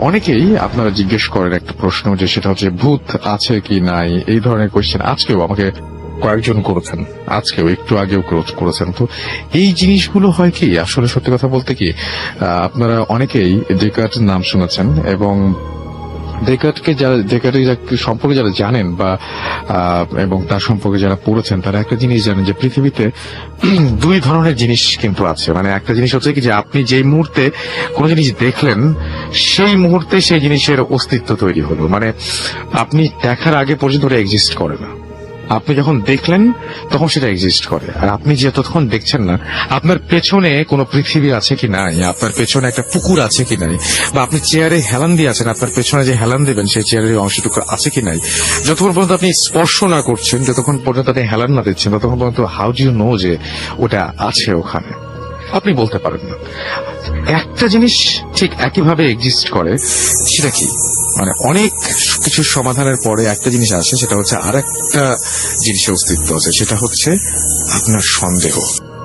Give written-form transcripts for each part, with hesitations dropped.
অনেকেই আপনারা জিজ্ঞেস করেন একটা প্রশ্ন, যে সেটা হচ্ছে ভূত আছে কি নাই, এই ধরনের কোয়েশ্চেন আজকেও আমাকে কয়েকজন করেছেন, আজকেও একটু আগেও করেছেন। তো এই জিনিসগুলো হয় কি, আসলে সত্যি কথা বলতে কি, আপনারা অনেকেই ডেকার্টের নাম শুনেছেন, এবং ডেকার্টের সম্পর্কে যারা জানেন বা এবং তার সম্পর্কে যারা পড়েছেন, তারা একটা জিনিস জানেন যে পৃথিবীতে দুই ধরনের জিনিস কিন্তু আছে। মানে একটা জিনিস হচ্ছে কি, যে আপনি যেই মুহূর্তে কোন জিনিস দেখলেন সেই মুহূর্তে সেই জিনিসের অস্তিত্ব তৈরি হলো। মানে আপনি দেখার আগে পর্যন্ত ওটা এক্সিস্ট করে না, আপনি যখন দেখলেন তখন সেটা এক্সিস্ট করে। আর আপনি যে ততক্ষণ দেখছেন না, আপনার পেছনে কোনো পৃথিবী আছে কি নাই, আপনার পেছনে একটা পুকুর আছে কি নাই, বা আপনি চেয়ারে হেলান দিয়ে আছেন, আপনার পেছনে যে হেলান দেবেন সেই চেয়ারের অংশটুকু আছে কি নাই, যতক্ষণ পর্যন্ত আপনি স্পর্শ না করছেন, যতক্ষণ পর্যন্ত আপনি হেলান না দিচ্ছেন, ততক্ষণ পর্যন্ত হাউ ডু ইউ নো যে ওটা আছে ওখানে, আপনি বলতে পারেন না। একটা জিনিস ঠিক একইভাবে এক্সিস্ট করে, সেটা কি, মানে অনেক কিছু সমাধানের পরে একটা জিনিস আসে, সেটা হচ্ছে আর একটা জিনিসের অস্তিত্ব আছে, সেটা হচ্ছে আপনার সন্দেহ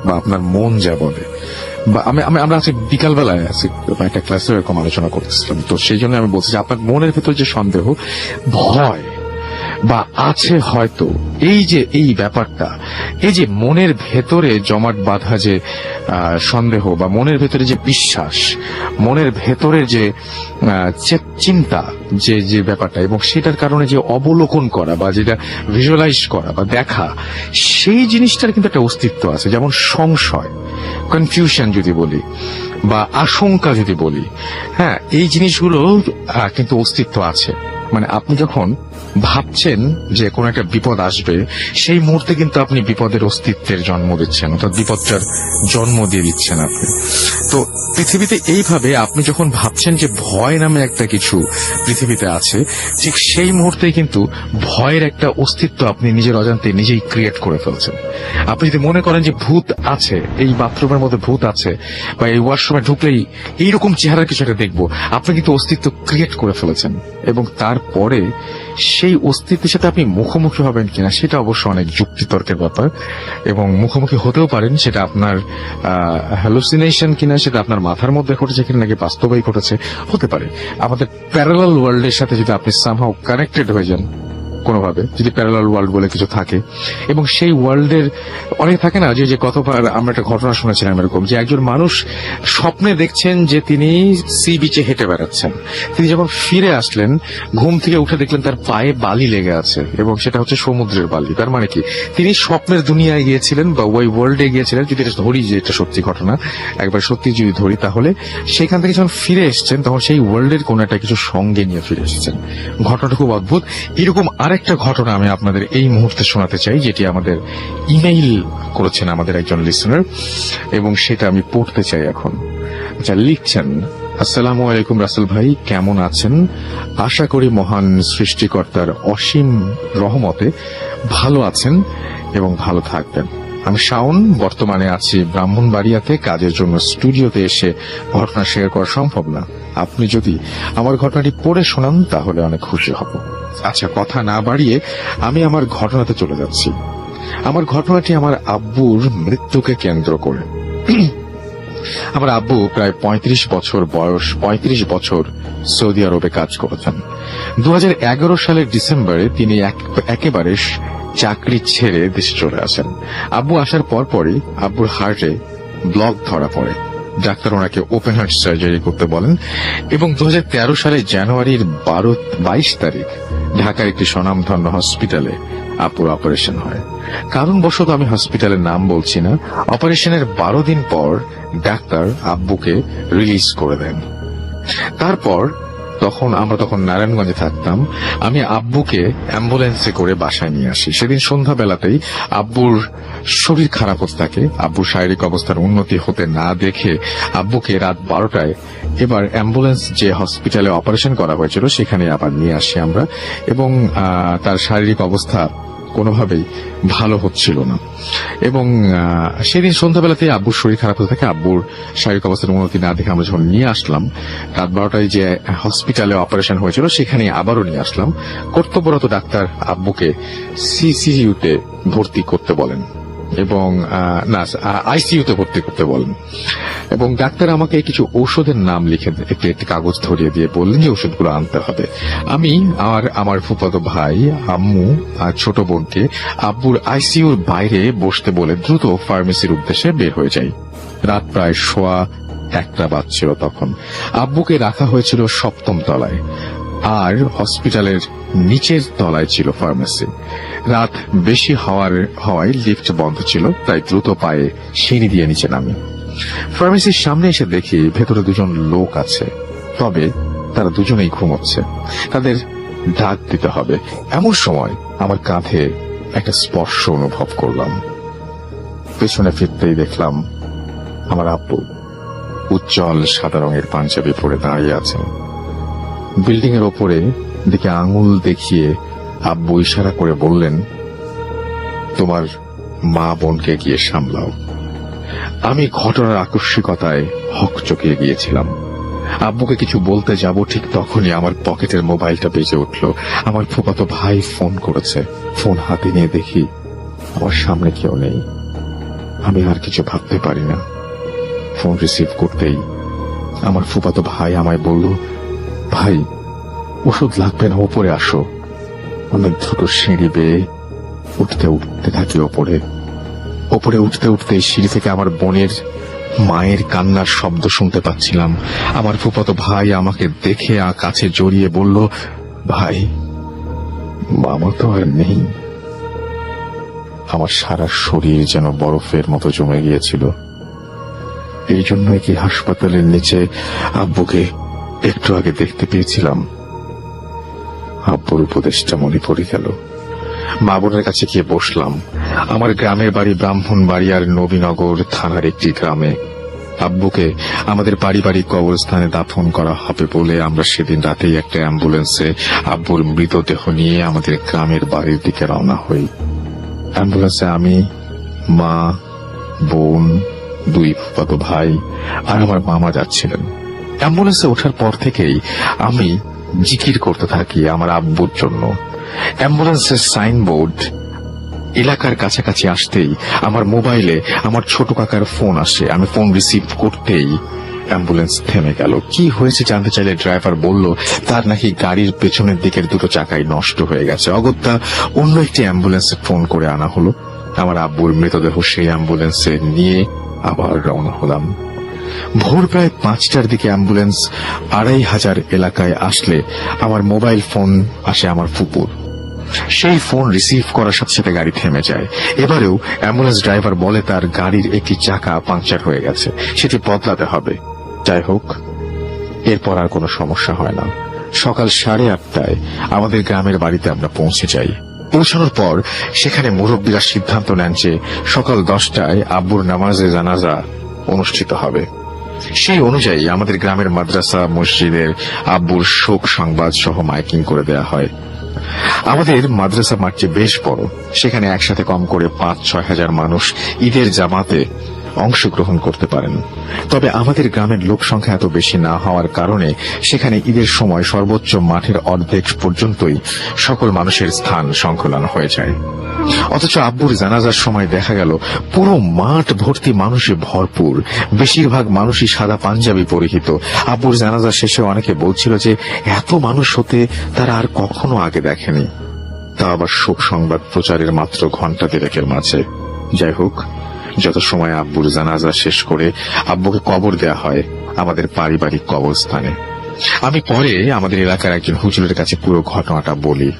বা আপনার মন যা বলে। বা আমরা আজকে বিকালবেলায় আছি একটা ক্লাসে এরকম আলোচনা করতেছিলাম, তো সেই জন্য আমি বলছি যে আপনার মনের ভেতর যে সন্দেহ, ভয় বা আছে হয়তো, এই ব্যাপারটা, এই যে মনের ভেতরে জমাট বাঁধা যে সন্দেহ বা মনের ভেতরে যে বিশ্বাস, মনের ভেতরের যে চিন্তা, যে ব্যাপারটা, এবং সেটার কারণে যে অবলোকন করা বা যেটা ভিজুয়ালাইজ করা বা দেখা, সেই জিনিসটার কিন্তু একটা অস্তিত্ব আছে। যেমন সংশয়, কনফিউশন যদি বলি, বা আশঙ্কা যদি বলি, হ্যাঁ, এই জিনিসগুলো কিন্তু অস্তিত্ব আছে। মানে আপনি যখন ভাবছেন যে কোন একটা বিপদ আসবে, সেই মুহূর্তে কিন্তু আপনি বিপদের অস্তিত্বের জন্ম দিচ্ছেন, অর্থাৎ বিপদটার জন্ম দিয়ে দিচ্ছেন আপনি। তো পৃথিবীতে এইভাবে আপনি যখন ভাবছেন যে ভয় নামে একটা কিছু পৃথিবীতে আছে, ঠিক সেই মুহূর্তেই কিন্তু ভয়ের একটা অস্তিত্ব আপনি নিজের অজান্তে নিজেই ক্রিয়েট করে ফেলছেন। আপনি যদি মনে করেন যে ভূত আছে, এই বাথরুমের মধ্যে ভূত আছে, বা এই ওয়াশরুমে ঢুকলেই এইরকম চেহারার কিছু একটা দেখবো, আপনি কিন্তু অস্তিত্ব ক্রিয়েট করে ফেলেছেন। এবং তারপরে সেই অস্তিত্বের সাথে আপনি মুখোমুখি হবেন কিনা, সেটা অবশ্য অনেক যুক্তিতর্কের ব্যাপার, এবং মুখোমুখি হতেও পারেন, সেটা আপনার হ্যালুসিনেশন কিনা, সেটা আপনার মাথার মধ্যে ঘটেছে কিনা, নাকি বাস্তবেই ঘটেছে, হতে পারে। আমাদের প্যারালাল ওয়ার্ল্ডের সাথে যদি আপনি সামহাউ কানেক্টেড হয়ে যান কোনোভাবে, যদি প্যারালাল ওয়ার্ল্ড বলে কিছু থাকে, এবং সেই ওয়ার্ল্ডের অনেক থাকে না, যে কতবার আমরা একটা ঘটনা শুনেছিলাম এরকম, যে একজন মানুষ স্বপ্নে দেখছেন যে তিনি সি বিচে হেঁটে বেড়াচ্ছেন, তিনি যখন ফিরে আসলেন, ঘুম থেকে উঠে দেখলেন তার পায়ে বালি লেগে আছে, এবং সেটা হচ্ছে সমুদ্রের বালি। তার মানে কি, তিনি স্বপ্নের দুনিয়ায় গিয়েছিলেন বা ওই ওয়ার্ল্ডে গিয়েছিলেন। যদি এটা ধরি যে এটা সত্যি ঘটনা, একবার সত্যি যদি ধরি, তাহলে সেখান থেকে যখন ফিরে এসছেন, তখন সেই ওয়ার্ল্ডের কোন একটা কিছু সঙ্গে নিয়ে ফিরে এসেছেন। ঘটনাটা খুব অদ্ভুত। এরকম আরেকটা ঘটনা আমি আপনাদের এই মুহূর্তে শোনাতে চাই, যেটি আমাদের ইমেইল করেছেন আমাদের একজন লিসনার, এবং সেটা আমি পড়তে চাই এখন। আচ্ছা, লিখছেন, আসসালামু আলাইকুম রাসেল ভাই, কেমন আছেন? আশা করি মহান সৃষ্টিকর্তার অসীম রহমতে ভালো আছেন এবং ভালো থাকবেন। আমি শাওন, বর্তমানে আছি ব্রাহ্মণবাড়িয়াতে কাজের জন্য। স্টুডিওতে এসে ঘটনা শেয়ার করা সম্ভব না, আপনি যদি আমার ঘটনাটি পড়ে শোনান তাহলে অনেক খুশি হব। আচ্ছা, কথা না বাড়িয়ে আমি আমার ঘটনাতে চলে যাচ্ছি। আমার ঘটনাটি আমার আব্বুর মৃত্যুকে কেন্দ্র করে। আমার আব্বু প্রায় 35 বছর বয়স, 35 বছর সৌদি আরবে কাজ করেছেন। 2011 সালের ডিসেম্বরে তিনি একেবারে চাকরি ছেড়ে দেশে চলে আসেন। আব্বু আসার পরপরই আব্বুর হার্টে ব্লক ধরা পড়ে। ডাক্তার ওনাকে ওপেন হার্ট সার্জারি করতে বলেন, এবং 2013 সালের জানুয়ারির 22 তারিখ ঢাকার একটি স্বনামধন্য হসপিটালে আব্বুর অপারেশন হয়। কারণবশত আমি হসপিটালের নাম বলছি না। অপারেশনের 12 দিন পর ডাক্তার আব্বুকে রিলিজ করে দেন। তারপর আমরা তখন নারায়ণগঞ্জে থাকতাম। আমি আব্বুকে অ্যাম্বুলেন্সে করে বাসায় নিয়ে আসি। সেদিন সন্ধ্যাবেলাতেই আব্বুর শরীর খারাপ হতে থাকে। আব্বুর শারীরিক অবস্থার উন্নতি হতে না দেখে আব্বুকে রাত 12টায় এবার অ্যাম্বুলেন্স যে হসপিটালে অপারেশন করা হয়েছিল সেখানে আবার নিয়ে আসি আমরা, এবং তার শারীরিক অবস্থা কোনোভাবেই ভালো হচ্ছিল না। এবং সেদিন সন্ধ্যাবেলাতে আব্বুর শরীর খারাপ হতে থাকে। আব্বুর শারীরিক অবস্থার উন্নতি না দেখে আমরা যখন নিয়ে আসলাম, রাত 12টায় যে হসপিটালে অপারেশন হয়েছিল সেখানে আবারও নিয়ে আসলাম। কর্তব্যরত ডাক্তার আব্বুকে সিসিইউতে ভর্তি করতে বলেন। এবং না আইসিইউতে ভর্তি করতে বলেন এবং ডাক্তার আমাকে কিছু ঔষধের নাম লিখে একটি কাগজ ধরিয়ে দিয়ে বললেন যে ওষুধগুলো আনতে হবে। আমি আর আমার ফুফাতো ভাই, আম্মু আর ছোট বোনকে আব্বুর আইসিইউর বাইরে বসতে বলে দ্রুত ফার্মেসির উদ্দেশ্যে বের হয়ে যাই। রাত প্রায় 1:15 বাজছিল তখন। আব্বুকে রাখা হয়েছিল 7ম তলায় আর হসপিটালের নিচের তলায় ছিল ফার্মেসি। রাত বেশি হওয়ায় লিফট বন্ধ ছিল, তাই দ্রুত পায়ে সিঁড়ি দিয়ে নিচে নামি। ফার্মেসির সামনে এসে দেখি ভেতরে 2জন লোক আছে, তবে তারা দুজনেই ঘুমোচ্ছে। তাদের ডাক দিতে হবে। এমন সময় আমার কাঁধে একটা স্পর্শ অনুভব করলাম। পেছনে ফিরতেই দেখলাম আমার আব্বু উজ্জ্বল সাদা রঙের পাঞ্জাবি পরে দাঁড়িয়ে আছেন। বিল্ডিং এর ওপরে দিকে আঙুল দেখিয়ে আব্বু ইশারা করে বললেন, তোমার মা বোনকে গিয়ে সামলাও। আমি ঘটনার আকস্মিকতায় হকচকিয়ে গিয়েছিলাম। আব্বুকে কিছু বলতে যাব ঠিক তখনই আমার পকেটের মোবাইলটা বেজে উঠল। আমার ফুফাতো ভাই ফোন করেছে। ফোন হাতে নিয়ে দেখি আমার সামনে কেউ নেই। আমি আর কিছু ভাবতে পারি না। ফোন রিসিভ করতেই আমার ফুফাতো ভাই আমায় বলল, ভাই ওষুধ লাগবে না, ওপরে আসো। আমি দ্রুত সিঁড়ি বেয়ে উঠতে থাকি ওপরে উঠতে সিঁড়ি থেকে আমার বোনের মায়ের কান্নার শব্দ শুনতে পাচ্ছিলাম। আমার ফুফাতো ভাই আমাকে দেখে কাছে জড়িয়ে বলল, ভাই মামা তো আর নেই। আমার সারা শরীর যেন বরফের মতো জমে গিয়েছিল। এই জন্যই কি হাসপাতালের নিচে আব্বুকে একটু আগে দেখতে পেয়েছিলাম। আব্বুর উপদেশটা মনে পড়ে গেল। মা বোনের কাছে গিয়ে বসলাম। আমার গ্রামের বাড়ি ব্রাহ্মণবাড়িয়ার নবীনগর থানার একটি গ্রামে। আব্বুকে আমাদের পারিবারিক কবরস্থানে দাফন করা হবে বলে আমরা সেদিন রাতেই একটা অ্যাম্বুলেন্সে আব্বুর মৃতদেহ নিয়ে আমাদের গ্রামের বাড়ির দিকে রওনা হই। অ্যাম্বুলেন্সে আমি, মা, বোন, 2 ফুফাতো ভাই আর আমার মামা যাচ্ছিলেন। অ্যাম্বুলেন্সে ওঠার পর থেকেই আমি জিকির করতে থাকি আমার আব্বুর জন্য। অ্যাম্বুলেন্সের সাইনবোর্ড এলাকার কাছাকাছি আসতেই আমার মোবাইলে আমার ছোট কাকার ফোন আসে। আমি ফোন রিসিভ করতেই অ্যাম্বুলেন্স থেমে গেল। কি হয়েছে জানতে চাইলে ড্রাইভার বলল, তার নাকি গাড়ির পেছনের দিকের 2টো চাকাই নষ্ট হয়ে গেছে। অগত্যা অন্য একটি অ্যাম্বুলেন্সে ফোন করে আনা হলো। আমার আব্বুর মৃতদেহ সেই অ্যাম্বুলেন্সে নিয়ে আবার রওনা হলাম। ভোর প্রায় 5টার দিকে অ্যাম্বুলেন্স 2500 এলাকায় আসলে আমার মোবাইল ফোন আসে আমার ফুপুর। সেই ফোন রিসিভ করার সাথে সাথে গাড়ি থেমে যায়। এবারেও অ্যাম্বুলেন্স ড্রাইভার বলে তার গাড়ির একটি চাকা পাংচার হয়ে গেছে, সেটি বদলাতে হবে। যাই হোক, এরপর আর কোনো সমস্যা হয় না। সকাল 8:30টায় আমাদের গ্রামের বাড়িতে আমরা পৌঁছে যাই। পৌঁছানোর পর সেখানে মুরব্বীরা সিদ্ধান্ত নেন যে সকাল 10টায় আব্বুর নামাজে জানাজা অনুষ্ঠিত হবে। সেই অনুযায়ী আমাদের গ্রামের মাদ্রাসা মসজিদের আব্বুর শোক সংবাদ সহ মাইকিং করে দেয়া হয়। আমাদের মাদ্রাসা মাঠটি বেশ বড়। সেখানে একসাথে কম করে 5-6 হাজার মানুষ ঈদের জামাতে অংশগ্রহণ করতে পারেন। তবে আমাদের গ্রামের লোক সংখ্যা এত বেশি না হওয়ার কারণে সেখানে ঈদের সময় সর্বোচ্চ মাঠের অর্ধেক পর্যন্তই সকল মানুষের স্থান সংকুলান হয়ে যায়। অথচ আব্বুর জানাজার সময় দেখা গেল পুরো মাঠ ভর্তি মানুষে ভরপুর। বেশিরভাগ মানুষই সাদা পাঞ্জাবি পরিহিত। আব্বুর জানাজা শেষে অনেকে বলছিল যে এত মানুষ হতে তারা আর কখনো আগে দেখেনি, তা আবার শোক সংবাদ প্রচারের মাত্র ঘণ্টা 2 মাঝে। যাই হোক, যত সময় আব্বুর জানাজা শেষ করে আব্বুকে কবর দেয়া হয় আমাদের পারিবারিক কবরস্থানে। আমি পরে আমাদের এলাকার একজন হুজুরের কাছে পুরো ঘটনাটা বলি।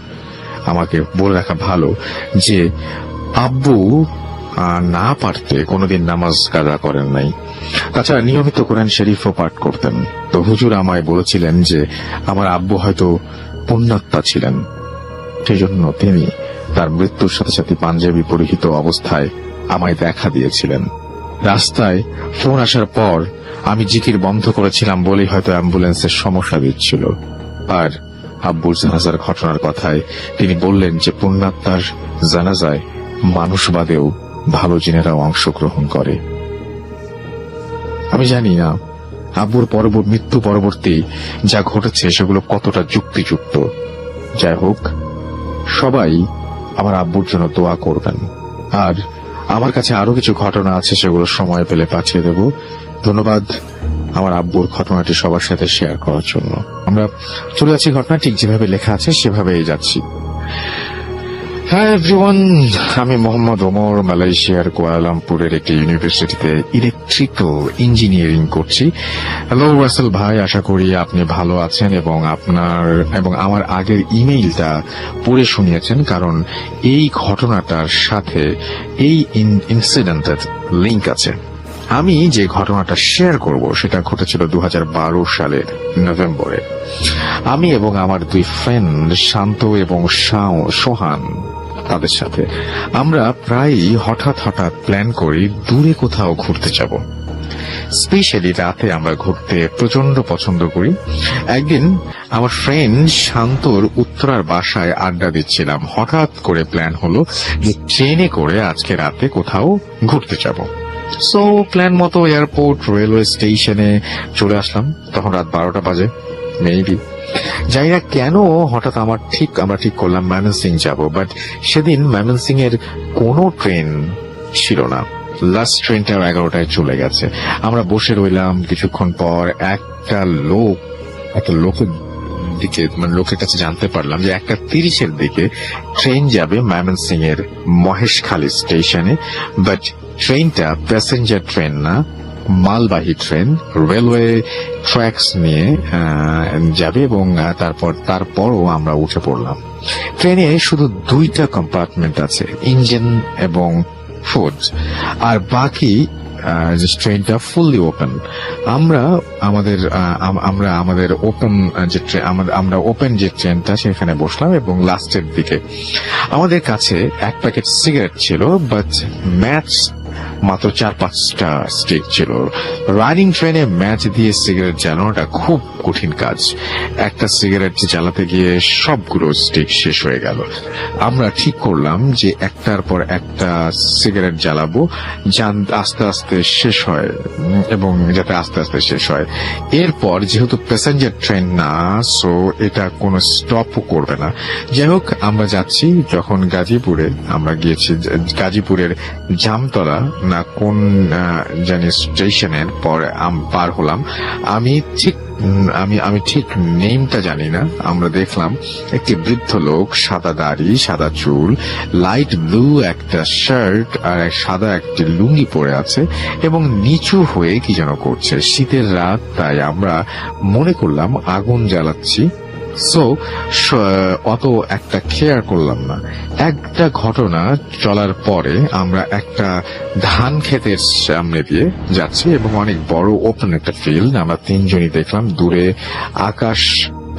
আমাকে বলে রাখা ভালো যে আব্বু না পারতে কোনোদিন নামাজ কাজা করেন নাই। তাছাড়া নিয়মিত কোরআন শরীফও পাঠ করতেন। তো হুজুর আমায় বলেছিলেন যে আমার আব্বু হয়তো পুণ্যাত্মা ছিলেন, সেজন্য তিনি তার মৃত্যুর সাথে সাথে পাঞ্জাবি পরিহিত অবস্থায় আমায় দেখা দিয়েছিলেন। রাস্তায় ফোন আসার পর আমি জিকির বন্ধ করেছিলাম বলেই হয়তো অ্যাম্বুলেন্সের সমস্যা দিচ্ছিল। আর আব্বুর জানাজার ঘটনার কথায় তিনি বললেন যে পুণ্যাত্মার জানাজায় মানুষ বাদেও ভালো জিনেরাও অংশগ্রহণ করে। আমি জানি না আব্বুর মৃত্যু পরবর্তী যা ঘটেছে সেগুলো কতটা যুক্তিযুক্ত। যাই হোক, সবাই আমার আব্বুর জন্য দোয়া করবেন। আর আমার কাছে আরো কিছু ঘটনা আছে, সেগুলো সময় পেলে পাঠিয়ে দেব। ধন্যবাদ আমার আব্বুর ঘটনাটি সবার সাথে শেয়ার করার জন্য। আমরা চলে যাচ্ছি, ঘটনা ঠিক যেভাবে লেখা আছে সেভাবেই যাচ্ছি। হ্যাঁ এভরিওয়ান, আমি মোহাম্মদ ওমর মালয়েশিয়ার কুয়ালালামপুরের একটি ইউনিভার্সিটিতে ইলেকট্রিক্যাল ইঞ্জিনিয়ারিং করছি। হ্যালো রাসেল ভাই, আশা করি আপনি ভালো আছেন এবং আমার আগের ইমেইলটা পড়ে শুনিয়েছেন, কারণ এই ঘটনাটার সাথে এই ইনসিডেন্টের লিংক আছে। আমি যে ঘটনাটা শেয়ার করব সেটা ঘটেছিল 2012 সালের নভেম্বরে। আমি এবং আমার দুই ফ্রেন্ড শান্ত এবং সোহান, তাদের সাথে আমরা প্রায়ই হঠাৎ প্ল্যান করি দূরে কোথাও ঘুরতে যাব। স্পেশালি রাতে আমরা ঘুরতে প্রচন্ড পছন্দ করি। একদিন আমার ফ্রেন্ড শান্তর উত্তরার বাসায় আড্ডা দিচ্ছিলাম। হঠাৎ করে প্ল্যান হলো যে ট্রেনে করে আজকে রাতে কোথাও ঘুরতে যাব। সো প্ল্যান মতো এয়ারপোর্ট রেলওয়ে স্টেশনে চলে আসলাম। তখন রাত 12টা বাজে মেবি। জানি না কেন হঠাৎ আমরা ঠিক করলাম ময়মনসিং যাব, বাট সেদিন ময়মনসিং এর কোনো ট্রেন ছিল না। লাস্ট ট্রেনটা 11টায় চলে গেছে। আমরা বসে রইলাম। কিছুক্ষণ পর একটা লোকের দিকে লোকের কাছে জানতে পারলাম যে 1:30 দিকে ট্রেন যাবে ময়মনসিং এর মহেশখালী স্টেশনে, বাট ট্রেনটা প্যাসেঞ্জার ট্রেন না, মালবাহী ট্রেন, রেলওয়ে ট্র্যাকস নিয়ে যাবে। এবং তারপরও আমরা উঠে পড়লাম। ট্রেনে শুধু 2টা কম্পার্টমেন্ট আছে, ইঞ্জিন এবং ফুড, আর বাকি ট্রেনটা ফুললি ওপেন। আমরা ওপেন যে ট্রেনটা সেখানে বসলাম এবং লাস্টের দিকে আমাদের কাছে 1 প্যাকেট সিগারেট ছিল, বাট ম্যাচ মাত্র 4-5টা স্টিক ছিল। রানিং ট্রেনে ম্যাচ দিয়ে সিগারেট জ্বালানোটা খুব কঠিন কাজ। একটা সিগারেট জ্বালাতে গিয়ে সবগুলো স্টিক শেষ হয়ে গেল। আমরা ঠিক করলাম যে একটার পর একটা সিগারেট জ্বালাবো, আস্তে আস্তে শেষ হয় এবং যাতে আস্তে আস্তে শেষ হয়। এরপর যেহেতু প্যাসেঞ্জার ট্রেন না, সো এটা কোনো স্টপও করবে না। যাই হোক, আমরা যাচ্ছি। যখন আমরা গিয়েছি গাজীপুরের জামতলা না কোন জানি স্টেশনের পর পার হলাম। আমি ঠিক নেমটা জানি না। আমরা দেখলাম একটি বৃদ্ধ লোক, সাদা দাড়ি, সাদা চুল, লাইট ব্লু একটা শার্ট আর সাদা একটি লুঙ্গি পরে আছে এবং নিচু হয়ে কি যেন করছে। শীতের রাত, তাই আমরা মনে করলাম আগুন জ্বালাচ্ছি। সো অত একটা কেয়ার করলাম না। একটা ঘটনা চলার পরে আমরা একটা ধান ক্ষেতের সামনে দিয়ে যাচ্ছি এবং অনেক বড় ওপেন একটা ফিল্ড। আমরা 3 জনই দেখলাম দূরে আকাশ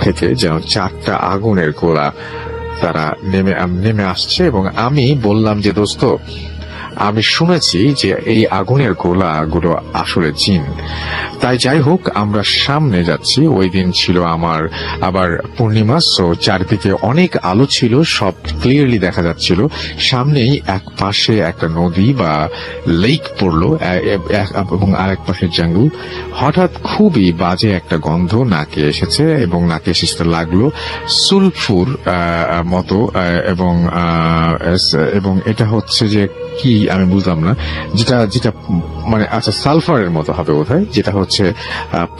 থেকে যেন 4টা আগুনের গোলা তারা নেমে আসছে এবং আমি বললাম যে দোস্ত, আমি শুনেছি যে এই আগুনের গোলাগুলো আসলে জিন। তাই যাই হোক, আমরা সামনে যাচ্ছি। ওই দিন ছিল আবার পূর্ণিমা, সো চারদিকে অনেক আলো ছিল, সব ক্লিয়ারলি দেখা যাচ্ছিল। সামনেই এক পাশে একটা নদী বা লেক পড়লো এবং আরেক পাশে জঙ্গল। হঠাৎ খুবই বাজে একটা গন্ধ নাকে এসেছে এবং নাকে এসে লাগলো সুলফুর মতো এবং এটা হচ্ছে যে কি আমি বুঝলাম না, যেটা মানে আচ্ছা সালফারের মতো হবে বোধহয়, যেটা হচ্ছে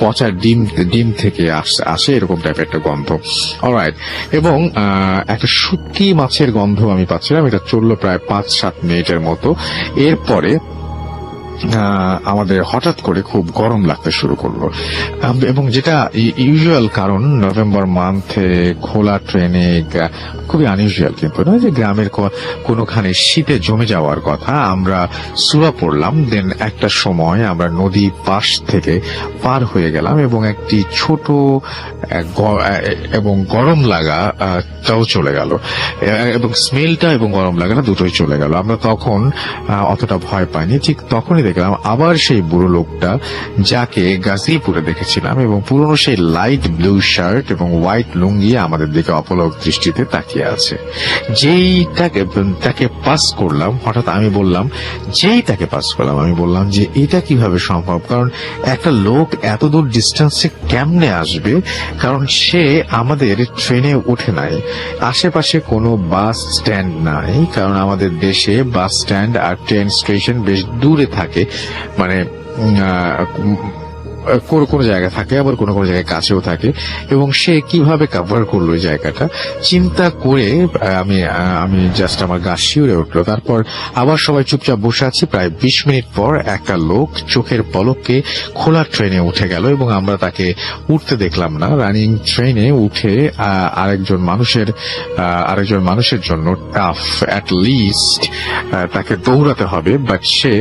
পচা ডিম থেকে আসে এরকম টাইপের একটা গন্ধ। অলরাইট, এবং একটা শুটকি মাছের গন্ধ আমি পাচ্ছিলাম। এটা চললো প্রায় 5-7 মিনিটের মতো। এরপরে আমাদের হঠাৎ করে খুব গরম লাগতে শুরু করলো এবং যেটা ইউজুয়াল, কারণ নভেম্বর মান্থে খোলা ট্রেনে খুবই আনইউজুয়াল, কিন্তু না যে গ্রামের কোনোখানে শীতে জমে যাওয়ার কথা। আমরা সুরা পড়লাম। দেন একটা সময় আমরা নদী পাশ থেকে পার হয়ে গেলাম এবং একটি ছোট এবং গরম লাগাটাও চলে গেল এবং স্মেলটা এবং গরম লাগাটা দুটোই চলে গেল। আমরা তখন অতটা ভয় পাইনি। ঠিক তখনই দেখলাম আবার সেই বুড়ো লোকটা যাকে গাজীপুরে দেখেছিলাম, এবং পুরনো সেই লাইট ব্লু শার্ট এবং হোয়াইট লুঙ্গি আমাদের দিকে অপলক দৃষ্টিতে তাকিয়ে আছে। তাকে পাস করলাম, হঠাৎ আমি বললাম, আমি বললাম যে এটা কিভাবে সম্ভব, কারণ একটা লোক এত দূর ডিস্টেন্সে কেমনে আসবে, কারণ সে আমাদের ট্রেনে ওঠে নাই। আশেপাশে কোনো বাস স্ট্যান্ড নাই, কারণ আমাদের দেশে বাস স্ট্যান্ড আর ট্রেন স্টেশন বেশ দূরে থাকে, মানে কোনো জায়গায় থাকে, আবার কোনো জায়গায় কাছেও থাকে, এবং সে কিভাবে কভার করলো ওই জায়গাটা চিন্তা করে আমি জাস্ট আমার গা শিউরে উঠলো। তারপর আবার সবাই চুপচাপ বসে আছি। প্রায় 20 মিনিট পর একটা লোক চোখের পলকে খোলা ট্রেনে উঠে গেল, এবং আমরা তাকে উঠতে দেখলাম না। রানিং ট্রেনে উঠে আরেকজন মানুষের জন্য টাফ, অ্যাট লিস্ট তাকে দৌড়াতে হবে, বাট সে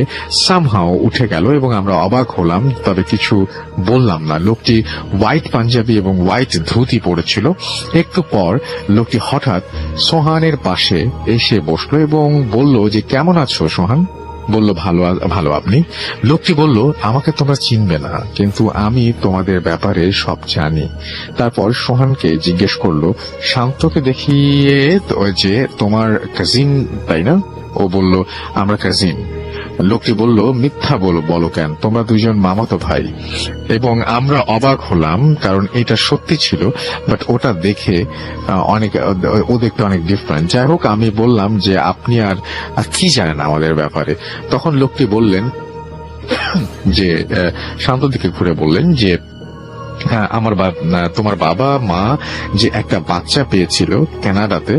সামহাও উঠে গেল, এবং আমরা অবাক হলাম, তবে কিছু বললাম না। লোকটি হোয়াইট পাঞ্জাবি এবং হোয়াইট ধুতি পরেছিল। একটু পর লোকটি হঠাৎ সোহানের পাশে এসে বসলো এবং বলল যে, কেমন আছো সোহান? বলল, ভালো। আপনি? লোকটি বলল, আমাকে তোমরা চিনবে না, কিন্তু আমি তোমাদের ব্যাপারে সব জানি। তারপর সোহানকে জিজ্ঞেস করলো, শান্তকে দেখিয়ে যে তোমার কাজিন তাই না? ও বলল, আমরা কাজিন। লোকটি বলল, মিথ্যা বলো কেন, তোমরা দুইজন মামাতো ভাই। এবং আমরা অবাক হলাম, কারণ এটা সত্যি ছিল, বাট ওটা দেখে ও দেখতে অনেক ডিফারেন্ট। যাই হোক, আমি বললাম যে, আপনি আর কি জানেন আমাদের ব্যাপারে? তখন লোকটি বললেন যে, শান্ত দিকে ঘুরে বললেন যে, তোমার বাবা মা যে একটা বাচ্চা পেয়েছিল কানাডাতে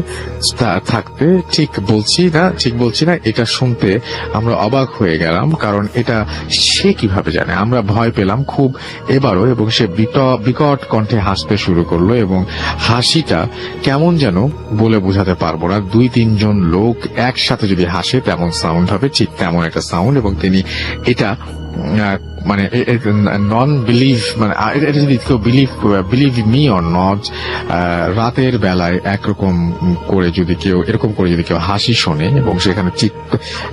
থাকতে, ঠিক বলছি না, এটা শুনতে আমরা অবাক হয়ে গেলাম, কারণ এটা সে কিভাবে জানে। আমরা ভয় পেলাম খুব এবারও, এবং সে বিকট কণ্ঠে হাসতে শুরু করলো, এবং হাসিটা কেমন যেন বলে বোঝাতে পারবো না। 2-3 জন লোক একসাথে যদি হাসে তেমন সাউন্ড হবে, ঠিক তেমন একটা সাউন্ড। এবং তিনি এটা মানে নন বিলিভ, মানে এটা যদি কেউ বিলিভ মি অর নট, রাতের বেলায় একরকম করে যদি কেউ এরকম করে যদি কেউ হাসি শোনে, এবং সেখানে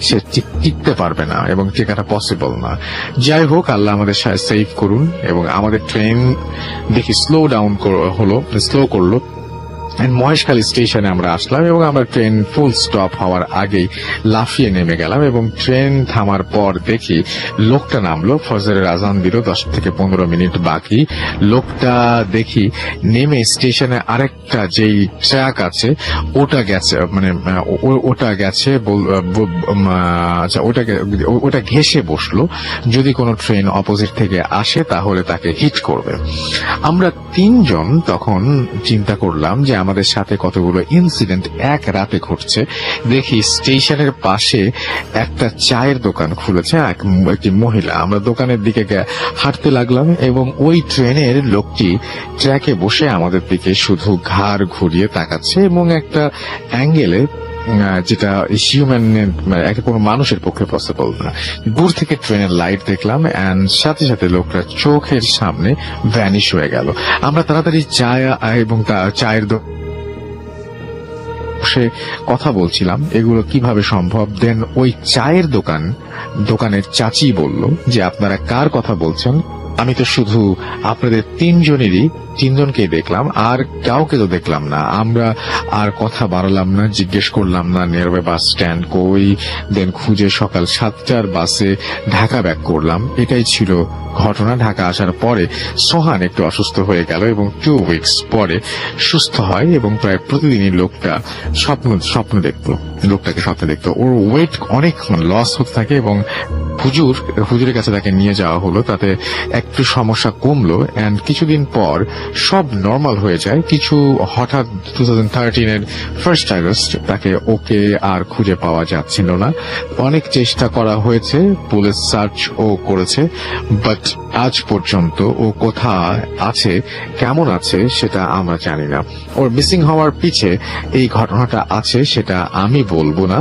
সে টিকতে পারবে না, এবং টিকাটা পসিবল না। যাই হোক, আল্লাহ আমাদের সেভ করুন। এবং আমাদের ট্রেন দেখি স্লো করলো। মহেশখালী স্টেশনে আমরা আসলাম, এবং আমরা ট্রেন ফুল স্টপ হওয়ার আগেই লাফিয়ে নেমে গেলাম, এবং ট্রেন থামার পর দেখি লোকটা নামলো। ফজরের আজান দিল, 10 থেকে 15 মিনিট বাকি। লোকটা দেখি নেমে স্টেশনে আরেকটা যেই ট্র্যাক আছে ওটা ঘেঁষে বসলো, যদি কোনো ট্রেন অপোজিট থেকে আসে তাহলে তাকে হিট করবে। আমরা 3 জন তখন চিন্তা করলাম যে আমাদের সাথে কতগুলো ইনসিডেন্ট এক রাতে ঘটছে। দেখি স্টেশনের পাশে একটা চায়ের দোকান খুলেছে একটি মহিলা। আমরা দোকানের দিকে হাঁটতে লাগলাম, এবং ওই ট্রেনের লোকটি ট্র্যাকে বসে আমাদের দিকে শুধু ঘাড় ঘুরিয়ে তাকাচ্ছে, এবং একটা অ্যাঙ্গেলে যেটা হিউম্যান একটা কোনো মানুষের পক্ষে পসিবল না। দূর থেকে ট্রেনের লাইট দেখলাম, এন্ড সাথে সাথে লোকটা চোখের সামনে ভ্যানিশ হয়ে গেল। আমরা তাড়াতাড়ি চায়ের বসে কথা বলছিলাম, এগুলো কিভাবে সম্ভব। দেন ওই চায়ের দোকানের চাচি বলল যে, আপনারা কার কথা বলছেন? আমি তো শুধু আপনাদের 3 জনকেই দেখলাম, আর কাউকে তো দেখলাম না। আমরা আর কথা বাড়ালাম না, জিজ্ঞেস করলাম না নিয়ারবাই বাস স্ট্যান্ড কই। দেন খুঁজে সকাল 7টার বাসে ঢাকা ব্যাক করলাম। এটাই ছিল ঘটনা। ঢাকা আসার পরে সোহান একটু অসুস্থ হয়ে গেল, এবং 2 উইকস পরে সুস্থ হয়, এবং প্রায় প্রতিদিনই লোকটাকে স্বপ্ন দেখতো। ওর ওয়েট অনেক লস হতে থাকে, এবং হুজুরের কাছে তাকে নিয়ে যাওয়া হলো। তাতে একটু সমস্যা কমলো, এন্ড কিছুদিন পর সব নর্মাল হয়ে যায়। হঠাৎ 2013 1 আগস্ট তাকে আর খুঁজে পাওয়া যাচ্ছিল না। অনেক চেষ্টা করা হয়েছে, পুলিশ সার্চ ও করেছে, বাট আজ পর্যন্ত ও কোথায় আছে, কেমন আছে সেটা আমরা জানি না। ওর মিসিং হওয়ার পিছে এই ঘটনাটা আছে, সেটা আমি বলবো না,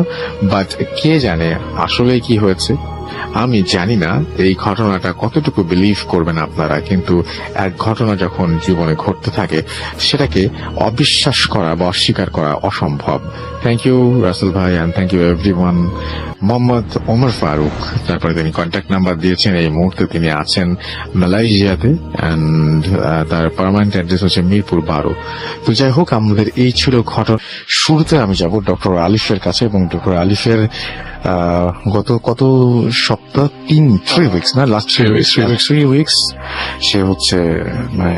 বাট কে জানে আসলে কি হয়েছে। আমি জানি না এই ঘটনাটা কতটুকু বিলিভ করবেন আপনারা, কিন্তু এক ঘটনা যখন জীবনে ঘটতে থাকে সেটাকে অবিশ্বাস করা বা অস্বীকার করা অসম্ভব। থ্যাংক ইউ রাসেল ভাই, and thank you everyone. Mohammad Omar Faruk, তারপরে তিনি কন্ট্যাক্ট নাম্বার দিয়েছেন। এই মুহূর্তে তিনি আছেন মালয়েশিয়াতে, এন্ড তার পার্মানেন্ট অ্যাড্রেস হচ্ছে মিরপুর 12। তো যাই হোক, আমাদের এই ছিল ঘটনা। শুরুতে আমি যাব ডক্টর আলিফের কাছে, এবং ডক্টর আলিফের গত কত সপ্তাহ, 3 উইকস না, লাস্ট 3 উইকস সে হচ্ছে মানে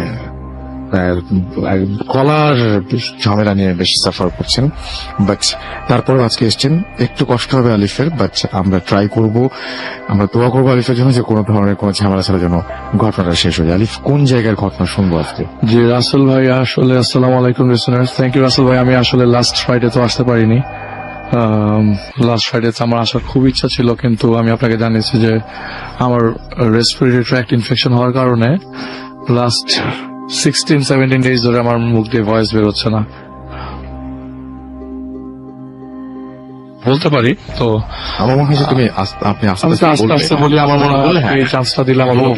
গলার ঝামেলা নিয়ে বেশ সাফার করছেন। বাট তারপরে আজকে এসছেন, একটু কষ্ট হবে আলিফের, বাট আমরা ট্রাই করব, আমরা দোয়া করবো আলিফের জন্য যে কোনো ধরনের কোনো ঝামেলা ছাড়া যেন ঘটনাটা শেষ হয়ে যায়। আলিফ, কোন জায়গার ঘটনা শুনবো আজকে? জি রাসেল ভাই, আসলে আসসালামু আলাইকুম লিসেনার্স। থ্যাংক ইউ রাসেল ভাই। আমি আসলে লাস্ট ফ্রাইডে তো আসতে পারিনি। লাস্ট ফ্রাইডে আমার আসার খুব ইচ্ছা ছিল, কিন্তু আমি আপনাকে জানিয়েছি যে আমার রেসপিরেটরি ট্র্যাক্ট ইনফেকশন হওয়ার কারণে লাস্ট 16-17 ডেজ ধরে আমার মুখ দিয়ে ভয়েস বের হচ্ছে না, বলতে পারি। তো আমার মনে হয় যে তুমি আপনি আস্তে আস্তে বলি, আমার মনে হয় এই চান্সটা দিলে আমার লো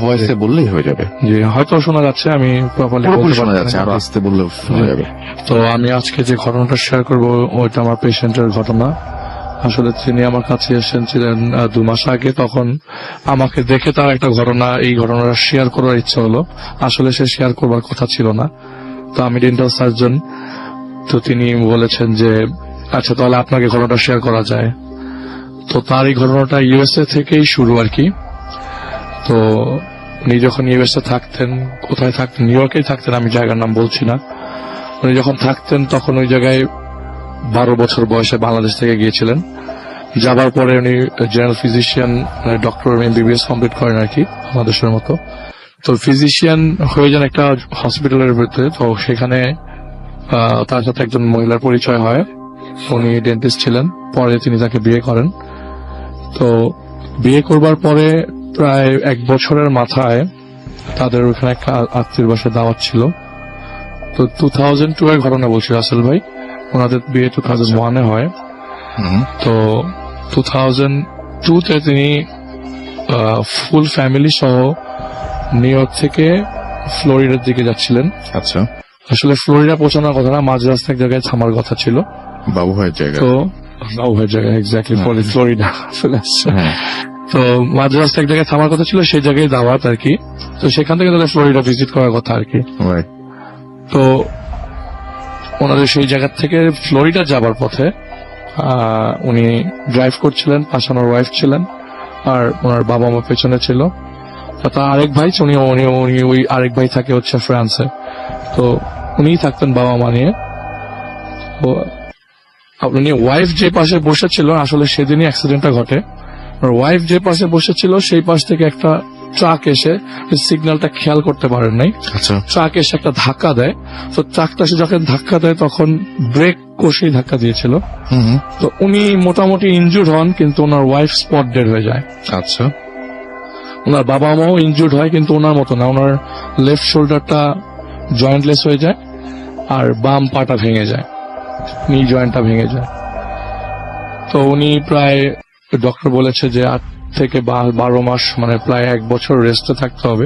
ভয়েসে বললেই হয়ে যাবে। জি, হয়তো শোনা যাচ্ছে, আমি প্রপারলি বলতে শোনা যাচ্ছে, আরো আস্তে বললেও শোনা যাবে। তো আমি আজকে যে ঘটনাটা শেয়ার করব ওইটা আমার পেশেন্টের ঘটনা। আসলে তিনি আমার কাছে এসেছিলেন 2 মাস আগে। তখন আমাকে দেখে তার একটা ঘটনা, এই ঘটনাটা শেয়ার করার ইচ্ছা হলো। আসলে সে শেয়ার করবার কথা ছিল না। তো আমি ডেন্টাল সার্জন, তো তিনি বলেছেন যে আচ্ছা তাহলে আপনাকে ঘটনাটা শেয়ার করা যায়। তো তার এই ঘটনাটা ইউএসএ থেকেই শুরু আর কি। তো উনি যখন ইউএসএ থাকতেন, কোথায় থাকতেন, নিউ ইয়র্কেই থাকতেন, আমি জায়গার নাম বলছি না। উনি যখন থাকতেন তখন ওই জায়গায় 12 বছর বয়সে বাংলাদেশ থেকে গিয়েছিলেন। যাবার পরে উনি general physician, doctor MBBS complete করেন আর কি, আমাদের মতো। তো ফিজিশিয়ান হয়ে যান একটা হসপিটালের ভিতরে। তো সেখানে তার সাথে একজন মহিলার পরিচয় হয়, উনি ডেন্টিস্ট ছিলেন। পরে তিনি তাকে বিয়ে করেন। তো বিয়ে করবার পরে প্রায় 1 বছরের মাথায় তাদের ওখানে একটা আত্মীয় বাসায় দাওয়াত ছিল। তো 2002 এর ঘটনা বলছি রাসেল ভাই, ওনাদের বিয়ে 2001 এ হয়। তো 2002 তে তিনি ফুল ফ্যামিলি সহ নিউ ইয়র্ক থেকে ফ্লোরিডার দিকে যাচ্ছিলেন। আচ্ছা, আসলে ফ্লোরিডা পৌঁছানোর কথা না, মাঝ রাস্তা এক জায়গায় থামার কথা ছিল, বাবু ভাইয়ের জায়গা। তো বাবু ভাইয়ের জায়গা এক্স্যাক্টলি, ফ্লোরিডা চলে আসছে। তো মাঝ রাস্তা এক জায়গায় থামার কথা ছিল, সেই জায়গায় দাওয়াত আর কি। তো সেখান থেকে তাদের ফ্লোরিডা ভিজিট করার কথা আর কি। তো ওনাদের সেই জায়গা থেকে ফ্লোরিডা যাবার পথে উনি ড্রাইভ করছিলেন, পাশে ওনার ওয়াইফ ছিলেন, আর ওনার বাবা মা পেছনে ছিল। তার আরেক ভাই, উনি ওই আরেক ভাই থাকে হচ্ছে ফ্রান্সে। তো উনিই থাকতেন বাবা মা নিয়ে। তো উনি ওয়াইফ যে পাশে বসেছিল, আসলে সেদিনই অ্যাক্সিডেন্টটা ঘটে। ওয়াইফ যে পাশে বসেছিল সেই পাশ থেকে একটা ট্রাক এসে সিগন্যালটা খেয়াল করতে পারেন নাই। ট্রাক এসে একটা ধাক্কা দেয়। তো ট্রাকটা এসে যখন ধাক্কা দেয় তখন ব্রেক কষেই ধাক্কা দিয়েছিল। তো উনি মোটামুটি ইনজুর্ড হন, কিন্তু ওনার ওয়াইফ স্পট ডেড হয়ে যায়। আচ্ছা, ওনার বাবা মাও ইনজুর্ড হয়, কিন্তু ওনার মতো না। ওনার লেফট শোল্ডারটা জয়েন্টলেস হয়ে যায়, আর বাম পাটা ভেঙে যায়, নি জয়েন্টটা ভেঙে যায়। তো উনি প্রায়, ডক্টর বলেছে যে 8 থেকে 12 মাস, মানে প্রায় 1 বছর রেস্টে থাকতে হবে।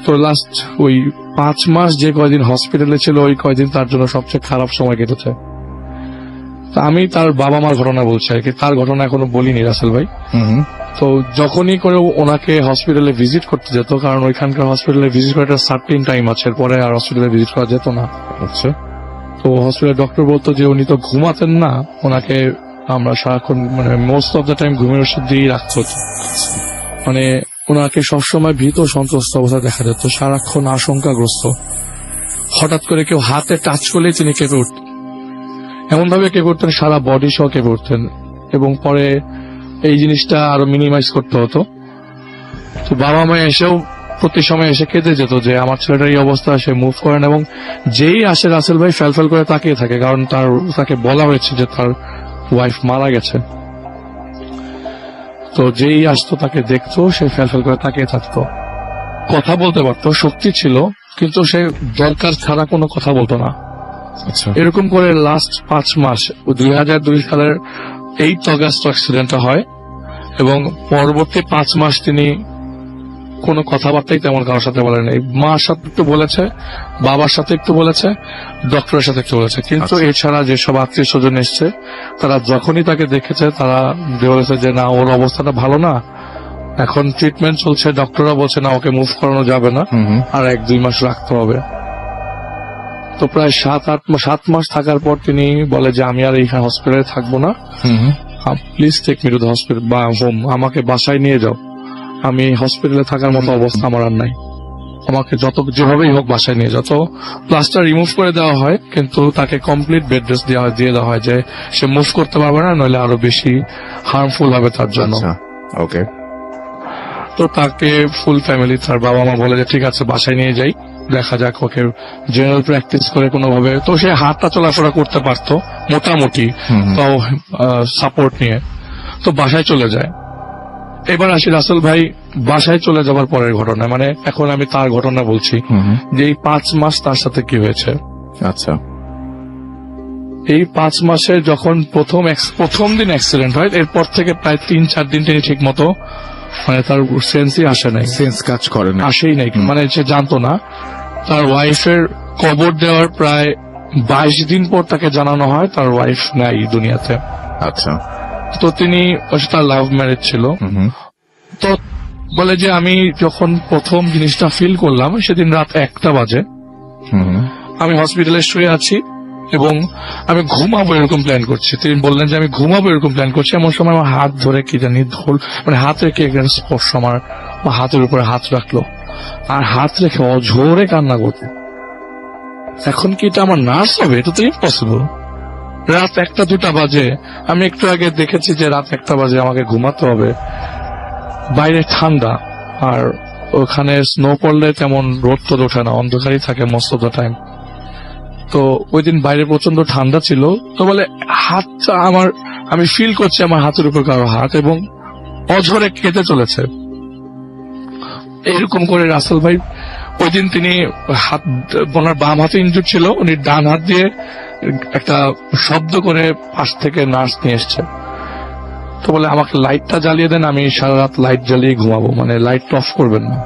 তো লাস্ট ওই 5 মাস যে কয়দিন হসপিটালে ছিল, ওই কয়দিন তার জন্য সবচেয়ে খারাপ সময় কেটেছে। আমি তার বাবা মার ঘটনা বলছি আর কি, তার ঘটনা এখনো বলিনি রাসেল ভাই। তো যখনই করে ওনাকে হসপিটালে ভিজিট করতে যেত, কারণ ওইখানকার হসপিটালে ভিজিট করাটা সার্টেন টাইম আছে, এরপরে আর হসপিটালে ভিজিট করা যেত না। আচ্ছা, তো হসপিটালের ডক্টর বলতো যে উনি তো ঘুমাতেন না, ওনাকে আমরা সারাক্ষণ, মানে মোস্ট অফ দ্য টাইম ঘুমের ওষুধ দিয়েই রাখতে হতো। মানে ওনাকে সবসময় ভীত সন্ত্রস্ত অবস্থা দেখা যেত, সারাক্ষণ আশঙ্কাগ্রস্ত। হঠাৎ করে কেউ হাতে টাচ করলেই তিনি কেঁপে উঠতেন, এমন ভাবে কেঁপে উঠতেন, সারা বডি সহ কেঁপে উঠতেন। এবং পরে এই জিনিসটা আরো মিনিমাইজ করতে হতো। তো বাবা মা এসেও প্রতি সময় এসে কেঁদে যেত যে আমার ছেলেটার এই অবস্থা, সে মুভ করেন। এবং যেই আসে রাসেল ভাই ফেল করে তাকিয়ে থাকে, কারণ তাকে বলা হয়েছে যে তার ওয়াইফ মারা গেছে। তো যেই আসতো তাকে দেখতো, সে ফেল করে তাকিয়ে থাকতো। কথা বলতে পারতো, শক্তি ছিল, কিন্তু সে দরকার ছাড়া কোনো কথা বলতো না। এরকম করে লাস্ট 5 মাস, 2002 সালের 8 অগাস্ট অ্যাক্সিডেন্টটা হয়, এবং পরবর্তী 5 মাস তিনি কোনো কথাবার্তাই তেমন কারোর সাথে বলে নাই। মার সাথে একটু বলেছে, বাবার সাথে একটু বলেছে, ডক্টরের সাথে একটু বলেছে, কিন্তু আচ্ছা। এছাড়া যেসব আত্মীয় স্বজন এসছে তারা যখনই তাকে দেখেছে তারা বলেছে যে না, ওর অবস্থাটা ভালো না, এখন ট্রিটমেন্ট চলছে, ডক্টররা বলছে না ওকে মুভ করানো যাবে না, আর 1-2 মাস রাখতে হবে। তো প্রায় 7 মাস থাকার পর তিনি বলে যে আমি আর এইখানে হসপিটালে থাকবো না, please take me to the hospital বা হোম, আমাকে বাসায় নিয়ে যাও, আমি হসপিটালে থাকার মতো অবস্থা আমার আর নাই, আমাকে যেভাবেই হোক বাসায় নিয়ে যাও। তো প্লাস্টার রিমুভ করে দেওয়া হয়, কিন্তু তাকে কমপ্লিট বেড রেস্ট দিয়ে দেওয়া হয় যে সে মুভ করতে পারবে না, নইলে আরো বেশি হার্মফুল হবে তার জন্য। ওকে। তো তাকে ফুল ফ্যামিলি, তার বাবা মা বলে যে ঠিক আছে বাসায় নিয়ে যাই, দেখা যাক ওকে জেনারেল প্র্যাকটিস করে কোনোভাবে। তো সে হাতটা চলাফেরা করতে পারতো মোটামুটি, তো সাপোর্ট নিয়ে তো বাসায় চলে যায়। এবার আসি রাসেল ভাই বাসায় চলে যাবার পরের ঘটনা, মানে এখন আমি তার ঘটনা বলছি যে এই 5 মাস তার সাথে কি হয়েছে। আচ্ছা। এই 5 মাসে যখন প্রথম দিন অ্যাক্সিডেন্ট হয়, এরপর থেকে প্রায় 3-4 দিন তিনি ঠিক মতো মানে তার সেন্সই আসে নাই, সেন্স কাজ করে না। আসেই নাই, মানে সে জানতো না। তার ওয়াইফের কবর দেওয়ার প্রায় 22 দিন পর তাকে জানানো হয় তার ওয়াইফ নাই দুনিয়াতে। আচ্ছা। তো তিনি, তার লাভ ম্যারেজ ছিল, তো বলে যে আমি যখন প্রথম জিনিসটা ফিল করলাম সেদিন রাত 1টা বাজে, আমি হসপিটালে শুয়ে আছি এবং আমি ঘুমাবো এরকম প্ল্যান করছি। তিনি বললেন যে আমি ঘুমাবো এরকম প্ল্যান করছি, এমন সময় আমার হাত ধরে কি জানি মানে হাত রেখে একটা স্পর্শ আমার হাতের উপরে হাত রাখলো, আর হাত রেখে অঝোরে কান্না করতো। এখন কি এটা আমার নার্স হবে? এটা তো ইম্পসিবল। রাত 1টা-2টা বাজে, আমি একটু আগে দেখেছি যে রাত 1টা বাজে আমাকে ঘুমাতে হবে, বাইরে ঠান্ডা, আর ওখানে স্নো পড়লে তেমন রোদ তো ওঠে না, অন্ধকারই থাকে মোস্ট অফ দ্য টাইম। তো ওই দিন বাইরে প্রচন্ড ঠান্ডা ছিল, তো বলে হাতটা আমি ফিল করছি আমার হাতের উপর কারো হাত, এবং অঝরে কেটে চলেছে। এরকম করে রাসেল ভাই ওই দিন তিনি ওনার বাম হাতে ইনজুর ছিল, উনি ডান হাত দিয়ে একটা শব্দ করে পাশ থেকে নার্স নিয়ে এসছে। তো বলে আমাকে লাইটটা জ্বালিয়ে দেন, আমি সারা রাত লাইট জ্বালিয়ে ঘুমাবো, মানে লাইট অফ করবেন না।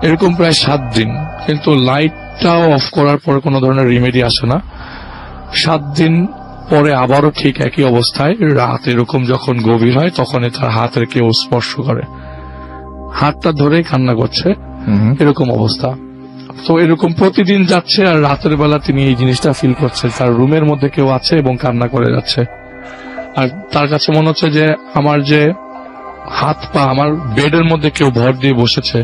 এরকম প্রায় 7 দিন, কিন্তু লাইটটাও অফ করার পরে কোনো ধরনের রিমেডি আসে না। 7 দিন পরে আবারও ঠিক একই অবস্থায় রাত এরকম যখন গভীর হয়, তখনই তার হাতের কেউ স্পর্শ করে, হাতটা ধরেই কান্না করছে, এরকম অবস্থা। তো এরকম প্রতিদিন যাচ্ছে, আর রাতের বেলা তিনি এই জিনিসটা ফিল করছে, তার রুমের মধ্যে কেউ আছে এবং কান্না করে যাচ্ছে। আর তার কাছে মনে হচ্ছে যে আমার যে হাত পা, আমার বেডের মধ্যে কেউ ভর দিয়ে বসেছে।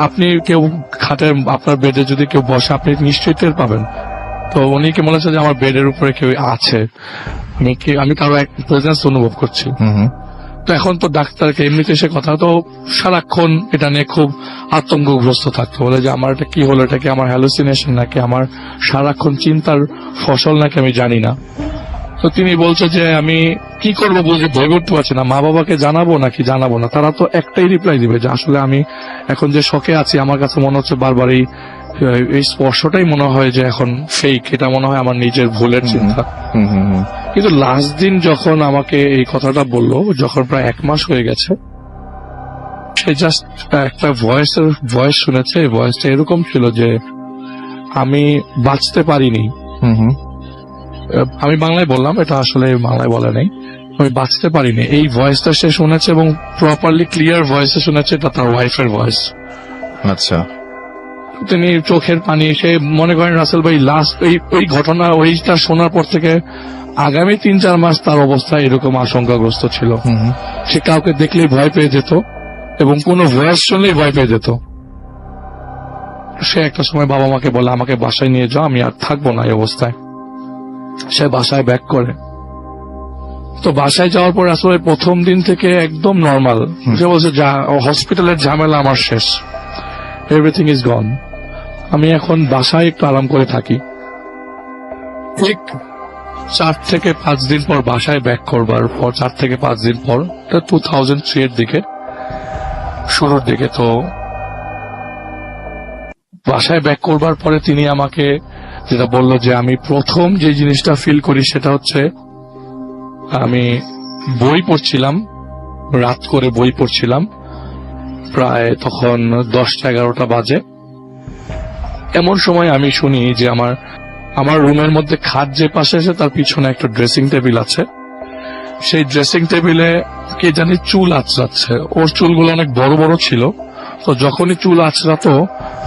আপনি কেউ খাটে আপনার বেডে যদি কেউ বসে, আপনি নিশ্চয়ই টের পাবেন। তো উনি কি মনে হচ্ছে যে আমার বেডের উপরে কেউ আছে, আমি কারো এক প্রেজেন্স অনুভব করছি। তো এখন তো ডাক্তারকে এমনিতে সে কথা, তো সারাক্ষণ এটা নিয়ে খুব আতঙ্কগ্রস্ত থাকতো, বলে যে আমার এটা কি হলো, এটা কি আমার হ্যালুসিনেশন নাকি আমার সারাক্ষণ চিন্তার ফসল নাকি আমি জানি না। তো তিনি বলছে যে আমি কি করবো বুঝে ভেবে উঠতে পারছি না, মা বাবাকে জানাবো নাকি জানাবো না। তারা তো একটাই রিপ্লাই দিবে যে আসলে আমি এখন যে শকে আছি, আমার কাছে মনে হচ্ছে বারবার এই স্পর্শটাই মনে হয় যে এখন ফেক, এটা মনে হয় আমার নিজের ভুলের চিন্তা। কিন্তু লাস্ট দিন যখন আমাকে এই কথাটা বললো, যখন প্রায় 1 মাস হয়ে গেছে, সে জাস্ট একটা ভয়েস শুনেছে। এই ভয়েসটা এরকম ছিল যে আমি বাঁচতে পারিনি। আমি বাংলায় বললাম, এটা আসলে বাংলায় বলে নাই, আমি বাঁচতে পারিনি। এই ভয়েসটা সে শুনেছে এবং প্রপারলি ক্লিয়ার ভয়েসে শুনেছে, এটা তার ওয়াইফের ভয়েস। আচ্ছা। তিনি চোখের পানি, সে মনে করেন রাসেল ভাই লাস্ট ওই ঘটনা, ওইটা শোনার পর থেকে আগামী 3-4 মাস তার অবস্থা এরকম আশঙ্কাগ্রস্ত ছিল। সে কাউকে দেখলেই ভয় পেয়ে যেত এবং কোনো ভয়েস শুনলেই ভয় পেয়ে যেত। সে একটা সময় বাবা মাকে বলে আমাকে বাসায় নিয়ে যাও, আমি আর থাকবো না এই অবস্থায়। সে বাসায় ব্যাক করে। তো বাসায় যাওয়ার পর আসলে প্রথম দিন থেকে একদম নর্মাল, সে বলছে হসপিটালের ঝামেলা আমার শেষ, এভরিথিং ইজ গন, আমি এখন বাসায় একটু আরাম করে থাকি। ঠিক 4 থেকে 5 দিন পর বাসায় ব্যাক করবার পর, 4 থেকে 5 দিন পর, 2003 এর দিকে, শুরুর দিকে, তো বাসায় ব্যাক করবার পরে তিনি আমাকে যেটা বললো যে আমি প্রথম যে জিনিসটা ফিল করি সেটা হচ্ছে আমি বই পড়ছিলাম, রাত করে বই পড়ছিলাম, প্রায় তখন 10টা-11টা বাজে। এমন সময় আমি শুনি যে আমার রুমের মধ্যে খাট যে পাশে আছে তার পিছনে একটা ড্রেসিং টেবিল আছে। সেই ড্রেসিং টেবিলে কে জানি চুল আঁচড়াচ্ছে। ওর চুলগুলো অনেক বড় বড় ছিল, তো যখনই চুল আঁচড়াতো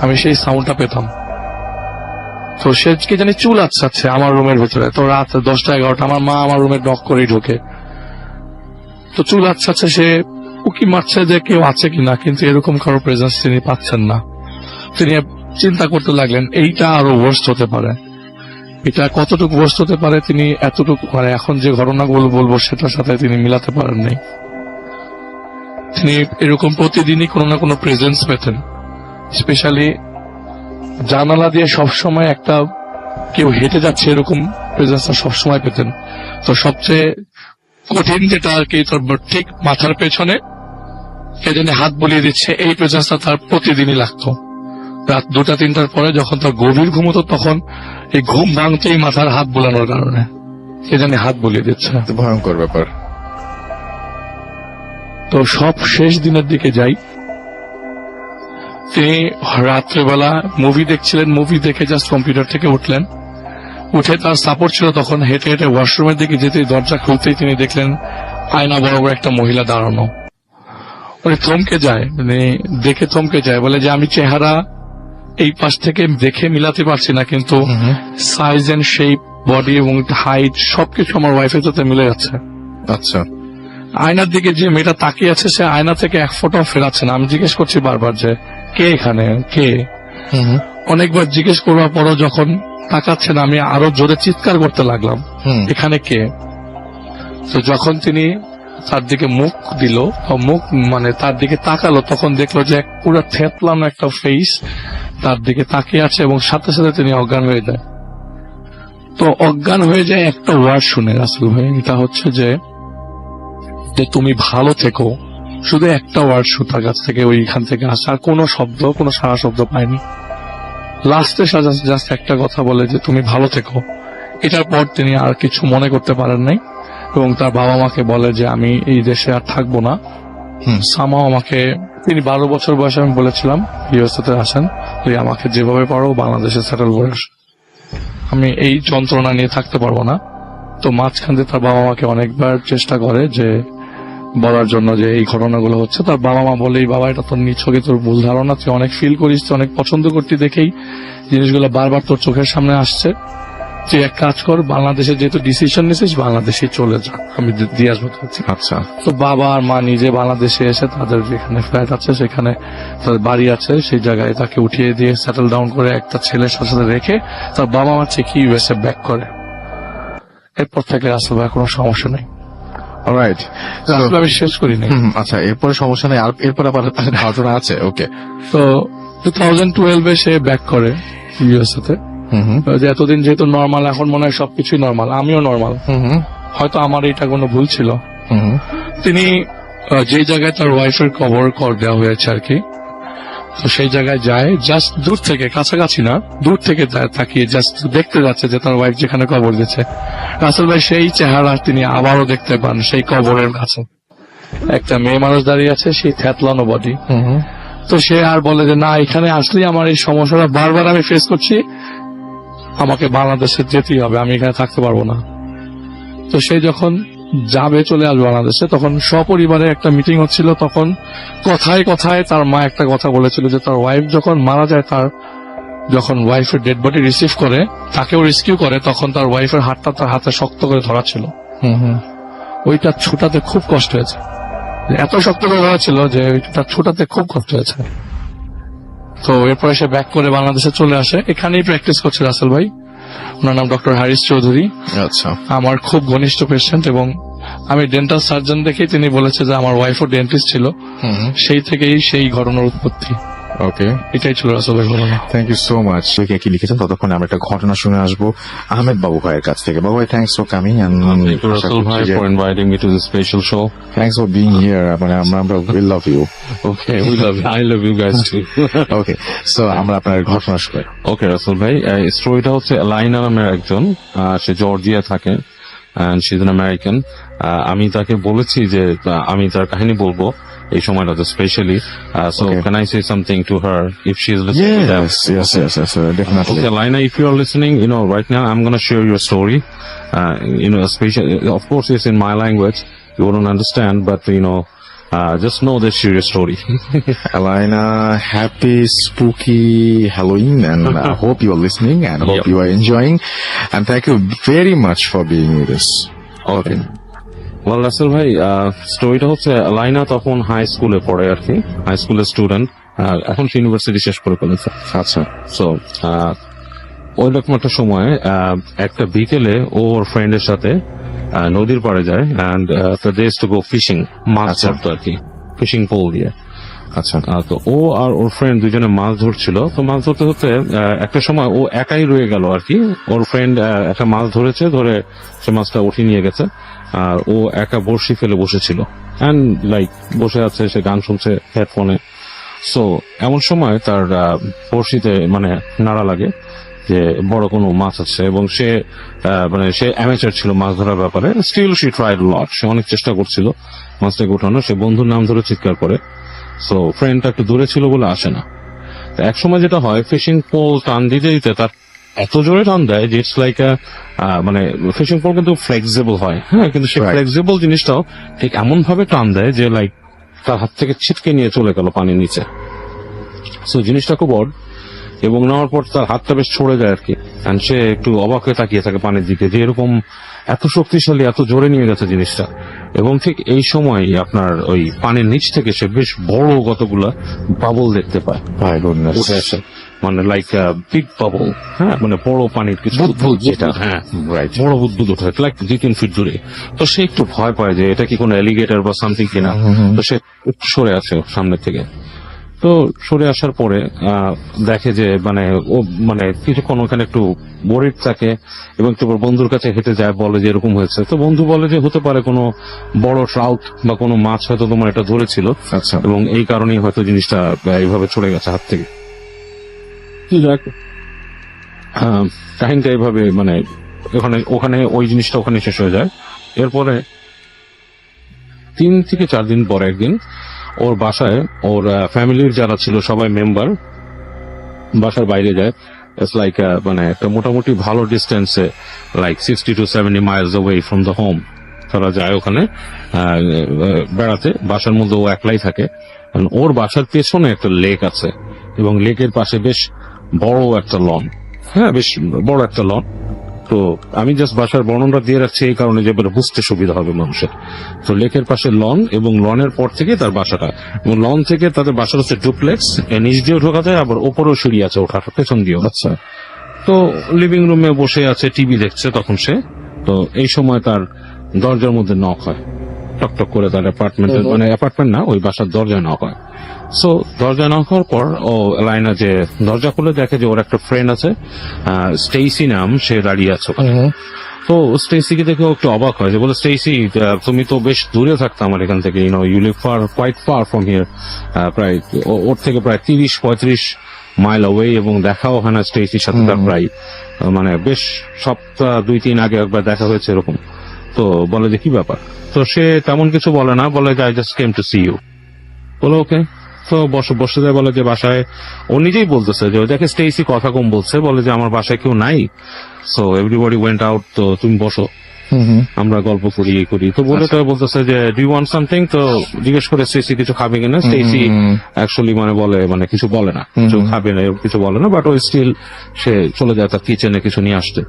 আমি সেই সাউন্ডটা পেতাম। তো সে কে জানি চুল আঁচড়াচ্ছে আমার রুমের ভেতরে। তো রাত 10টা-11টা আমার মা আমার রুমে নক করেই ঢোকে। তো চুল আঁচড়াচ্ছে, সে উকি মারছে যে কেউ আছে কিনা, কিন্তু এরকম কারো প্রেজেন্স তিনি পাচ্ছেন না। তিনি চিন্তা করতে লাগলেন এইটা আরো ওয়ার্স্ট হতে পারে, এটা কতটুকু ওয়ার্স্ট হতে পারে তিনি এতটুকু মানে এখন যে ঘটনাগুলো বলবো সেটার সাথে তিনি মিলাতে পারেন নাই। তিনি এরকম প্রতিদিনই কোনো না কোনো প্রেজেন্স পেতেন। স্পেশালি জানালা দিয়ে সবসময় একটা কেউ হেঁটে যাচ্ছে এরকম প্রেজেন্সটা সবসময় পেতেন। তো সবচেয়ে কঠিন যেটা আর কি, তোর ঠিক মাথার পেছনে কে জানি হাত বুলিয়ে দিচ্ছে, এই প্রেজেন্সটা তার প্রতিদিনই লাগতো। রাত 2টা-3টার পরে যখন তার গভীর ঘুম হতো তখন এই ঘুম ভাঙতেই মাথার হাত বোলানোর কারণে কে জানি হাত বুলিয়ে দিচ্ছে। ভয়ঙ্কর ব্যাপার। তো সব শেষ দিনের দিকে যাই, তিনি রাত্রেবেলা মুভি দেখছিলেন, মুভি দেখে জাস্ট কম্পিউটার থেকে উঠলেন, উঠে তার সাপোর্ট ছিল তখন হেঁটে হেঁটে ওয়াশরুমের দিকে যেতেই দরজা খুলতেই তিনি দেখলেন আয়না বরাবর একটা মহিলা দাঁড়ানো। উনি থমকে যায়, মানে দেখে থমকে যায়, বলে যে আমি চেহারা এই পাশ থেকে দেখে মিলাতে পারছি না, কিন্তু সাইজ এন্ড শেপ, বডি এবং হাইট সবকিছু আমার ওয়াইফের সাথে মিলে যাচ্ছে। আচ্ছা, আয়নার দিকে যে মেয়েটা তাকিয়ে আছে সে আয়না থেকে এক ফোঁটাও ফেরাচ্ছে না। আমি জিজ্ঞেস করছি বারবার যে কে এখানে, কে? অনেকবার জিজ্ঞেস করবার পরও যখন তাকাচ্ছে না আমি আরো জোরে চিৎকার করতে লাগলাম, এখানে কে? তো যখন তিনি তার দিকে মুখ দিল, মুখ মানে তার দিকে তাকালো, তখন দেখলো যে পুরো থেতলানো একটা ফেস তার দিকে তাকিয়ে আছে এবং সাথে সাথে তিনি অজ্ঞান হয়ে যায়। তো অজ্ঞান হয়ে যায় একটা ওয়ার্ড শুনে রাসেল ভাই, এটা হচ্ছে যে তুমি ভালো থেকো। শুধু একটা ওয়ার্ড শু তার কাছ থেকে, ওইখান থেকে আসা, কোনো শব্দ, কোনো সারা শব্দ পায়নি। লাস্টে জাস্ট একটা কথা বলে যে তুমি ভালো থেকো। এটার পর তিনি আর কিছু মনে করতে পারেন নাই এবং তার বাবা মাকে বলে যে আমি এই দেশে আর থাকবো না। সামাও আমাকে, তিনি 12 বছর বয়সে আমি বলেছিলাম ইউএসএতে আসেন, তুই আমাকে যেভাবে পারো বাংলাদেশে সেটেল করে আস, আমি এই যন্ত্রণা নিয়ে থাকতে পারবো না। তো মাঝখান দিয়ে তার বাবা মাকে অনেকবার চেষ্টা করে যে বলার জন্য যে এই ঘটনাগুলো হচ্ছে। তার বাবা মা বলেই, বাবা এটা তোর নিছকে তোর ভুল ধারণা, তুই অনেক ফিল করিস, তুই অনেক পছন্দ করতি দেখেই জিনিসগুলো বারবার তোর চোখের সামনে আসছে, তুই এক কাজ কর, বাংলাদেশে যেহেতু ডিসিশন নিছিস বাংলাদেশে চলে যা, আমি দিয়ে আসবো। আচ্ছা। তো বাবা আর মা নিজে বাংলাদেশে এসে তাদের যেখানে ফ্ল্যাট আছে সেখানে তাদের বাড়ি আছে সেই জায়গায় তাকে উঠিয়ে দিয়ে সেটেল ডাউন করে একটা ছেলের সাথে রেখে তার বাবা মা চেকে ইউএসএ ব্যাক করে। এরপর থেকে আসলে কোনো সমস্যা নেই। অলরাইট, আমি শেষ করি নাই। আচ্ছা, এরপরে সমস্যা নেই, আর এরপর আবার ঘটনা আছে। ওকে। তো 2012-এ সে ব্যাক করে ইউএসএ তে। যে এতদিন যেহেতু নর্মাল, এখন মনে হয় সবকিছুই নর্মাল, আমিও নর্মাল, হয়তো আমার এটা কোনো ভুল ছিল। তিনি যে জায়গায় তার ওয়াইফের কবর কর দেওয়া হয়েছে আর কি, তো সেই জায়গায় যায়, জাস্ট দূর থেকে, কাছাকাছি না, দূর থেকে তাকিয়ে জাস্ট দেখতে যাচ্ছে যে তার ওয়াইফ যেখানে কবর দিচ্ছে। রাসেল ভাই সেই চেহারা তিনি আবারও দেখতে পান সেই কবরের কাছে একটা মেয়ে মানুষ দাঁড়িয়ে আছে, সেই থ্যাতলানো বডি। তো সে আর বলে যে না, এখানে আসলেই আমার এই সমস্যাটা বারবার আমি ফেস করছি, আমাকে বাংলাদেশে যেতেই হবে, আমি এখানে থাকতে পারবো না। তো সে যখন যাবে, চলে আসবে বাংলাদেশে, তখন সপরিবারে একটা মিটিং হচ্ছিল। তখন কথায় কথায় তার মা একটা কথা বলেছিল যে তার ওয়াইফ যখন মারা যায়, তার যখন ওয়াইফের ডেড বডি রিসিভ করে, তাকেও রেস্কিউ করে, তখন তার ওয়াইফের হাতটা তার হাতে শক্ত করে ধরা ছিল। ওইটা ছুটাতে খুব কষ্ট হয়েছে, এত শক্ত করে ধরা ছিল যে ওইটা ছুটাতে খুব কষ্ট হয়েছে। তো এরপরে সে ব্যাক করে বাংলাদেশে চলে আসে, এখানেই প্র্যাকটিস করছে রাসেল ভাই। ওনার নাম ডক্টর হারিস চৌধুরী। আচ্ছা, আমার খুব ঘনিষ্ঠ পেশেন্ট এবং আমি ডেন্টাল সার্জন দেখেই তিনি বলেছে যে আমার ওয়াইফও ডেন্টিস্ট ছিল, সেই থেকেই সেই ঘটনার উৎপত্তি। ওকে, এটাই ছিল রাসেলের ঘটনা। Thank you so much. কি লিখেছেন ততক্ষণে আমরা একটা ঘটনা শুনে আসবো আহমেদ বাবু ভাইয়ের কাছ থেকে। বাবু ভাই, thanks for coming and Russell Bhai for inviting me to this special show. Thanks for being here. মানে আমরা we love you. Okay, we love you. I love you guys too. Okay, so আমরা আপনার ঘটনা শুনে। Okay, Russell Bhai, স্টোরিটা হচ্ছে লাইনা নামের একজন, সে জর্জিয়া থাকে and she's an American. আমি তাকে বলেছি যে আমি তার কাহিনী বলবো, এই সময়টাতে specially so Okay. Can I say something to her if she is listening Yes, definitely. Okay, Laina, if you are listening, right now I'm going to share your story. Especially, of course, it's in my language. You wouldn't understand, but just know that share your story. Alina, happy spooky Halloween, and I hope you are listening and hope Yep. you are enjoying. And thank you very much for being with us. Okay. Well, Rasel ভাই স্টোরিটা হচ্ছে লাইনা তখন high স্কুলে পড়ে আর কি, high স্কুলের student, এখন university শেষ করে ফেলেছে। আচ্ছা, সো ওই রকম একটা সময় একটা বিকেলে ওর ফ্রেন্ডের সাথে নদীর পাড়ে যায় and they use to go fishing, মাছ আচ্ছা। ধরতো আর কি, ফিশিং পোল দিয়ে। আচ্ছা, তো ও আর ওর ফ্রেন্ড দুজনে মাছ ধরছিল। তো মাছ ধরতে ধরতে একটা সময় ও একাই রয়ে গেল আর কি। ওর ফ্রেন্ড একটা মাছ ধরেছে, ধরে সে মাছটা উঠিয়ে নিয়ে গেছে, আর ও একা বড়শি ফেলে বসেছিল অ্যান্ড লাইক বসে আছে, সে গান শুনছে হেডফোনে। সো এমন সময় তার বড়শিতে মানে নাড়া লাগে যে বড় কোনো মাছ আছে, এবং সে সে অ্যামেচার ছিল মাছ ধরার ব্যাপারে। স্টিল শি ট্রাইড লট, সে অনেক চেষ্টা করছিল মাছটাকে ওঠানো। সে বন্ধুর নাম ধরে চিৎকার করে। সো ফ্রেন্ডটা একটু দূরে ছিল বলে আসে না। তো এক সময় যেটা হয়, ফিশিং পোল টান দিতে দিতে তার এত জোরে টান দেয় যে ইটস লাইক ফিশিং পোল কিন্তু ফ্লেক্সিবল হয়, হ্যাঁ, কিন্তু সেই Right. ফ্লেক্সিবল জিনিসটাও ঠিক এমন ভাবে টান দেয় যে লাইক তার হাত থেকে ছিটকে নিয়ে চলে গেল পানির নিচে। সো জিনিসটা খুব অড, এবং নেওয়ার পর তার হাতটা বেশ ছড়ে যায় আর কি। And সে একটু অবাক হয়ে তাকিয়ে থাকে পানির দিকে, যে এরকম এত শক্তিশালী, এত জোরে নিয়ে গেছে জিনিসটা। এবং ঠিক এই সময় আপনার ওই পানির নিচ থেকে সে বেশ বড় কতগুলা বাবল দেখতে পায় my goodness. উঠে আসে, মানে লাইক বিগ বাবল, হ্যাঁ, মানে বড় পানির কিছু বুদবুদ যেটা। হ্যাঁ, Right. বড় বুদবুদ ওঠে লাইক 2-3 ফিট দূরে। তো সে একটু ভয় পায় যে এটা কি কোনো অ্যালিগেটর বা সামথিং কিনা। তো সে একটু সরে আসে সামনে থেকে। তো সরে আসার পরে দেখে যে ও কিছুক্ষণ ওখানে একটু বরিড থাকে, এবং একটু পর বন্ধুর কাছে হেঁটে যায়, বলে যে এরকম হয়েছে। তো বন্ধু বলে যে হতে পারে কোনো বড় ট্রাউট বা কোনো মাছ হয়তো তোমার এটা ধরেছিল, আচ্ছা, এবং এই কারণেই হয়তো জিনিসটা এইভাবে চলে গেছে হাত থেকে। যাক, কাহিনীটা এইভাবে ওখানে ওই জিনিসটা ওখানে শেষ হয়ে যায়। এরপরে 3 থেকে 4 দিন পরে একদিন ওর বাসায় ওর ফ্যামিলির যারা ছিল সবাই মেম্বার বাসার বাইরে যায়। ইটস লাইক একটা মোটামুটি ভালো ডিস্টেন্সে, like 60 to 70 miles away from the home তারা যায় ওখানে বেড়াতে। বাসার মধ্যে ও একলাই থাকে। ওর বাসার পেছনে একটা লেক আছে, এবং লেকের পাশে বেশ বড় একটা লন, হ্যাঁ, বেশ বড় একটা লন। তো আমি জাস্ট বাসার বর্ণনা দিয়ে রাখছি এই কারণে যে বুঝতে সুবিধা হবে মানুষের। তো লেকের পাশে লন, এবং লনের পর থেকে তার বাসাটা, এবং লন থেকে তাদের বাসার হচ্ছে ডুপ্লেক্স, নিচ দিয়েও ঢোকা যায়, আবার ওপরেও সিঁড়ি আছে ওঠার, পেছন দিয়েও। আচ্ছা, তো লিভিং রুমে বসে আছে, টিভি দেখছে তখন সে। তো এই সময় তার দরজার মধ্যে নক হয়, টকটক করে। তার অ্যাপার্টমেন্টের অ্যাপার্টমেন্ট না, ওই বাসার দরজায় নক হয়। সো দরজা নক হওয়ার পর ও লাইনা যে দরজা খুলে দেখে যে ওর একটা ফ্রেন্ড আছে, স্টেসি নাম, সে দাঁড়িয়ে আছে ওখানে। তো স্টেসিকে দেখে ও একটু অবাক হয়, যে বলে, স্টেসি, তুমি তো বেশ দূরে থাকতো আমার এখান থেকে, you live quite far from here, প্রায় ওর থেকে প্রায় 30-35 মাইল অ্যাওয়ে, এবং দেখাও হয় না স্টেসির সাথে তার প্রায় বেশ সপ্তাহ 2-3 আগে একবার দেখা হয়েছে এরকম। তো বলে যে কি ব্যাপার। তো সে তেমন কিছু বলে না, বলে যে I just came to see you. বলো ওকে। তো বসে যায়, বলে যে বাসায়, ও নিজেই বলতেছে যে দেখে স্টেসি কথা কম বলছে, বলে যে আমার বাসায় কেউ নাই, সো এভরিবডি ওয়েন্ট আউট, তো তুমি বসো, আমরা গল্প করি এই করি। তো বলে তো বলতেছে যে ডু ইউ ওয়ান্ট সামথিং। তো জিজ্ঞেস করে স্টেসি কিছু খাবে কিনা। স্টেসি অ্যাকচুয়ালি বলে কিছু বলে না, কিছু খাবে না, কিছু বলে না, বাট ও স্টিল সে চলে যায় তার কিচেনে কিছু নিয়ে আসতে।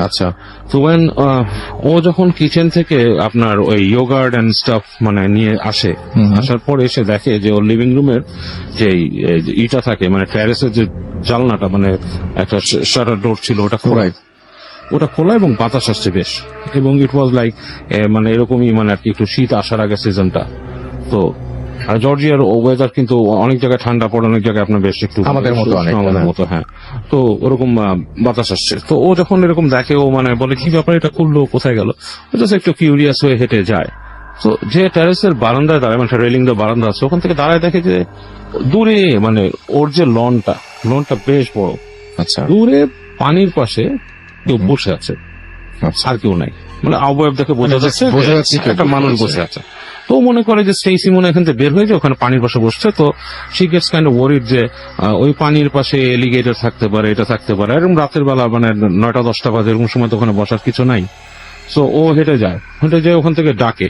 আচ্ছা, তো ও যখন কিচেন থেকে আপনার ওই ইয়োগার্ট এন্ড স্টাফ নিয়ে আসে, আসার পরে এসে দেখে যে ওর লিভিং রুমের যে ইটা থাকে, ট্যারেসের যে জানলাটা, একটা শাটার ডোর ছিল, ওটা খোলা, এবং বাতাস আসছে বেশ, এবং ইট ওয়াজ লাইক এরকমই আর কি একটু শীত আসার আগে সিজনটা। তো আর জর্জিয়ার ওয়েদার কিন্তু অনেক জায়গায় ঠান্ডা পড়ে, অনেক জায়গায় আপনার বেশ একটু আমাদের মতো, হ্যাঁ। তো ওরকম বাতাস আসছে। তো ও যখন এরকম দেখে, ও বলে কি ব্যাপার, এটা খুললো, কোথায় গেল, ও জাস্ট একটু কিউরিয়াস হয়ে হেঁটে যায়। তো যে টেরেসের বারান্দায় দাঁড়ায়, রেলিং দিয়ে বারান্দা আছে, ওখান থেকে দাঁড়ায় দেখে যে দূরে ওর যে লনটা বেশ বড়, আচ্ছা, দূরে পানির পাশে কেউ বসে আছে, আচ্ছা। আর কেউ নাই, মানে অবয়ব দেখে বোঝা যাচ্ছে বোঝা যে যাচ্ছে কেউ একটা মানুষ বসে বসে আছে। তো মনে করে যে স্টেসি মনে হয় এখান থেকে বের হয়ে যায়, ওখানে পানির পাশে বসছে। তো she gets kind of worried যে ওই পানির পাশে এলিগেটর থাকতে পারে, এটা থাকতে পারে, এরকম রাতের বেলা মানে 9টা-10টা বাজে এরকম সময় তো ওখানে বসার কিছু নাই। সো ও হেঁটে যায় ওখান থেকে ডাকে।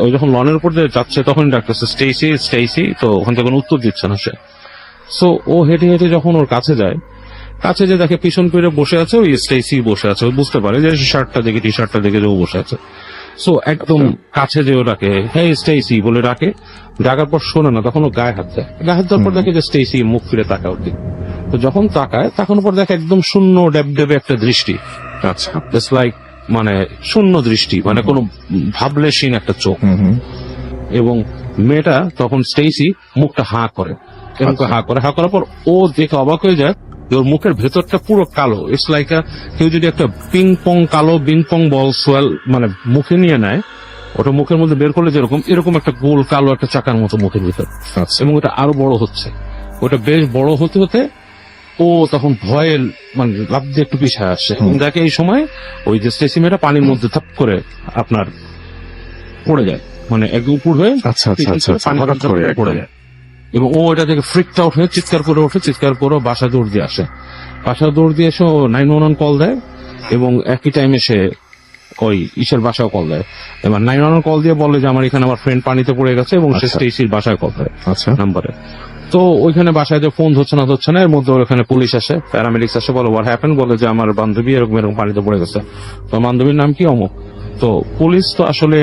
ও যখন লনের উপর দিয়ে যাচ্ছে তখন ডাকতেছে স্টেসি স্টেসি, তো ওখান থেকে কোনো উত্তর দিচ্ছে না সে। সো ও হেঁটে হেঁটে যখন ওর কাছে যায়, কাছে যে দেখে পিছন ফিরে বসে আছে ওই স্টেসি বসে আছে। ও বুঝতে পারে যে শার্টটা দেখে টি শার্টটা দেখে যে ও বসে আছে। সো একদম কাছে যে ও ডাকে, হ্যাঁ স্টেসি বলে ডাকে। ডাকার পর শোনে না, তখন ও গায়ে হাত দেয়। গায়ে হাত দেওয়ার পর দেখে যে স্টেসি মুখ ফিরে তাকায় ওর দিকে। তো যখন তাকায় তখন পর দেখে একদম শূন্য ডেবে একটা দৃষ্টি। আচ্ছা। জাস্ট লাইক মানে শূন্য দৃষ্টি, মানে কোনো ভাবলেশীন একটা চোখ। এবং মেয়েটা তখন স্টেসি মুখটা হাঁ করে, এবং হাঁ করার পর ও দেখে অবাক হয়ে যায় যে ওর মুখের ভেতরটা পুরো কালো। ইটস লাইক কেউ যদি একটা কালো পিং পং বল সোয়েল মানে মুখে নিয়ে নেয়, ওটা মুখের মধ্যে বের করলে যেরকম, এরকম একটা গোল কালো একটা চাকার মতো মুখের ভিতর। আচ্ছা। এবং ওটা আরো বড় হচ্ছে। ওটা বেশ বড় হতে হতে ও তখন ভয়ে মানে লাফ দিয়ে একটু পিছিয়ে আসছে, এবং দেখে এই সময় ওই যে স্টেসি মেয়েটা পানির মধ্যে থাপ করে আপনার পড়ে যায়, মানে একদম উপর হয়ে আচ্ছা আচ্ছা আচ্ছা আচ্ছা, পানির হঠাৎ মধ্যে করে পড়ে যায়। এবং ও এটা থেকে ফ্রিকড আউট হয়ে চিৎকার করে ওঠে, চিৎকার করে বাসা দৌড় দিয়ে আসে। বাসা দৌড় দিয়ে এসে ও 911 কল দেয়, এবং একই টাইমে সে ওই ইসের বাসাও কল দেয়। এবার 911 কল দিয়ে বলে যে আমার এখানে আমার ফ্রেন্ড পানিতে পড়ে গেছে, এবং সে আচ্ছা। স্টেসির বাসায় কল দেয় আচ্ছা। নাম্বারে। তো ওইখানে বাসায় যে ফোন ধরছে না, এর মধ্যে ওখানে পুলিশ আসে, প্যারামেডিক্স আসে, বলে হোয়াট হ্যাপেন, বলে যে আমার বান্ধবী এরকম এরকম পানিতে পড়ে গেছে। তো বান্ধবীর নাম কি, অমুক। তো পুলিশ তো আসলে